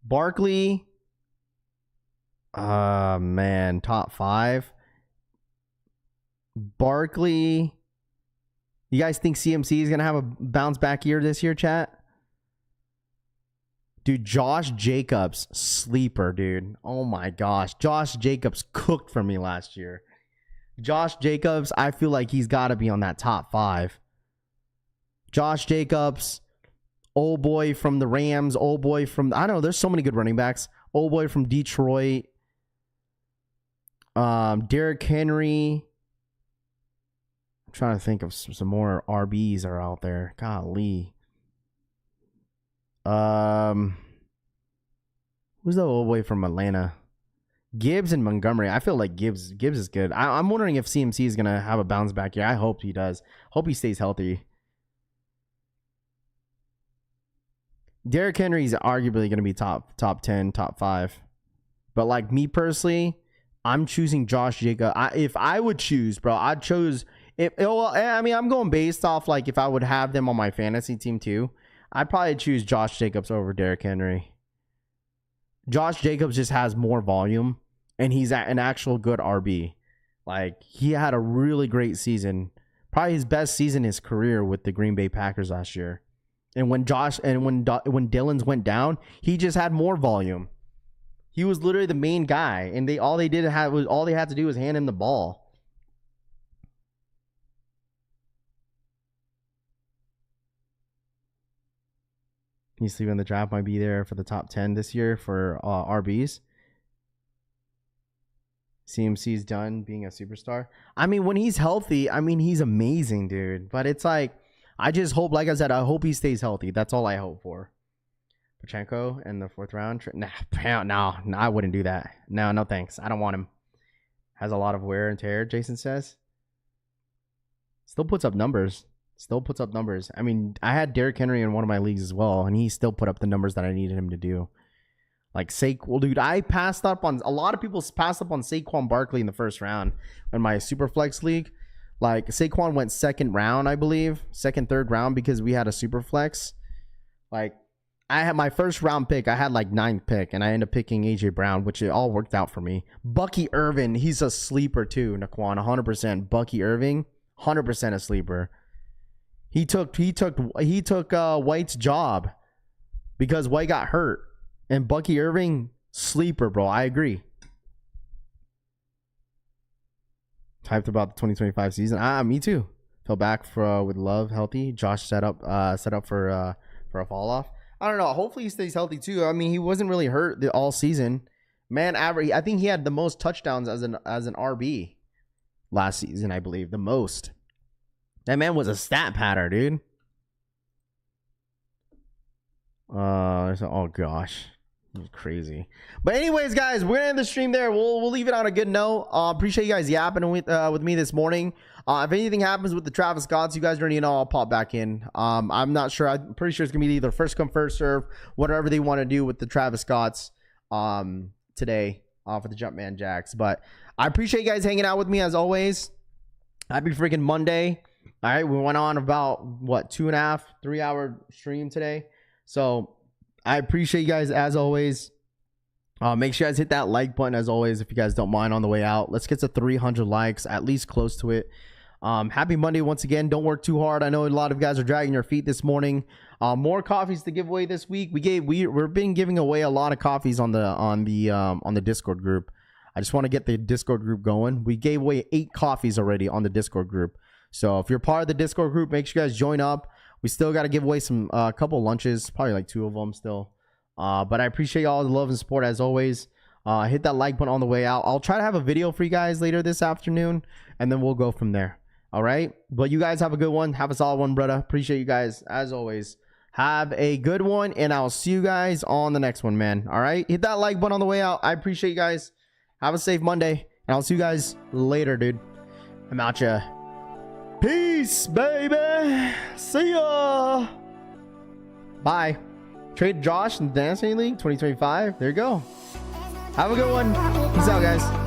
S3: Barkley. Man, top 5. Barkley. You guys think CMC is going to have a bounce back year this year, chat? Dude, Josh Jacobs, sleeper, dude. Oh my gosh. Josh Jacobs cooked for me last year. Josh Jacobs, I feel like he's got to be on that top 5. Josh Jacobs, old boy from the Rams, old boy from, I don't know, there's so many good running backs. Old boy from Detroit. Derrick Henry. I'm trying to think of some more RBs are out there. Golly. Who's the old boy from Atlanta? Gibbs and Montgomery. I feel like Gibbs is good. I'm wondering if CMC is gonna have a bounce back here. I hope he does. Hope he stays healthy. Derrick Henry is arguably gonna be top 10, top 5. But like me personally, I'm choosing Josh Jacobs. If I would choose, bro, I'd choose. I mean, I'm going based off like if I would have them on my fantasy team too. I'd probably choose Josh Jacobs over Derrick Henry. Josh Jacobs just has more volume, and he's an actual good RB. Like, he had a really great season. Probably his best season in his career with the Green Bay Packers last year. And when Dylan's went down, he just had more volume. He was literally the main guy, and all they had to do was hand him the ball. He's sleeping the draft might be there for the top 10 this year for RBs. CMC's done being a superstar. I mean, when he's healthy, I mean, he's amazing, dude. But it's like, I just hope, like I said, I hope he stays healthy. That's all I hope for. Pachenko in the 4th round. No, I wouldn't do that. No thanks. I don't want him. Has a lot of wear and tear, Jason says. Still puts up numbers. I mean, I had Derrick Henry in one of my leagues as well, and he still put up the numbers that I needed him to do. Like Saquon, dude, a lot of people passed up on Saquon Barkley in the 1st round in my Superflex league. Like, Saquon went 2nd round, I believe, 2nd, 3rd round, because we had a Superflex. Like, I had my 1st round pick. I had like 9th pick, and I ended up picking AJ Brown, which it all worked out for me. Bucky Irvin, he's a sleeper too, Naquan, 100%. Bucky Irving, 100% a sleeper. He took White's job because White got hurt. And Bucky Irving, sleeper, bro. I agree. Typed about the 2025 season. Me too. Fell back with love, healthy. Josh set up for a fall off. I don't know. Hopefully he stays healthy too. I mean, he wasn't really hurt all season. Man, I think he had the most touchdowns as an RB last season. I believe the most. That man was a stat patter, dude. Oh gosh, crazy. But anyways, guys, we're gonna end the stream there. We'll leave it on a good note. Appreciate you guys yapping with me this morning. If anything happens with the Travis Scotts, you guys already know I'll pop back in. I'm not sure. I'm pretty sure it's gonna be either first come first serve, whatever they want to do with the Travis Scotts today for the Jumpman Jacks. But I appreciate you guys hanging out with me as always. Happy freaking Monday. All right, we went on about, 2.5, 3 hour stream today. So I appreciate you guys as always. Make sure you guys hit that like button as always if you guys don't mind on the way out. Let's get to 300 likes, at least close to it. Happy Monday once again. Don't work too hard. I know a lot of guys are dragging your feet this morning. More coffees to give away this week. We've been giving away a lot of coffees on the Discord group. I just want to get the Discord group going. We gave away 8 coffees already on the Discord group. So if you're part of the Discord group, make sure you guys join up. We still got to give away a couple lunches, probably like 2 of them still. But I appreciate all the love and support as always. Hit that like button on the way out. I'll try to have a video for you guys later this afternoon, and then we'll go from there. All right. But you guys have a good one. Have a solid one, brother. Appreciate you guys as always. Have a good one, and I'll see you guys on the next one, man. All right. Hit that like button on the way out. I appreciate you guys. Have a safe Monday, and I'll see you guys later, dude. I'm out ya. Peace, baby. See ya. Bye. Trade Josh in the Dynasty League 2025. There you go. Have a good one. Peace out, guys.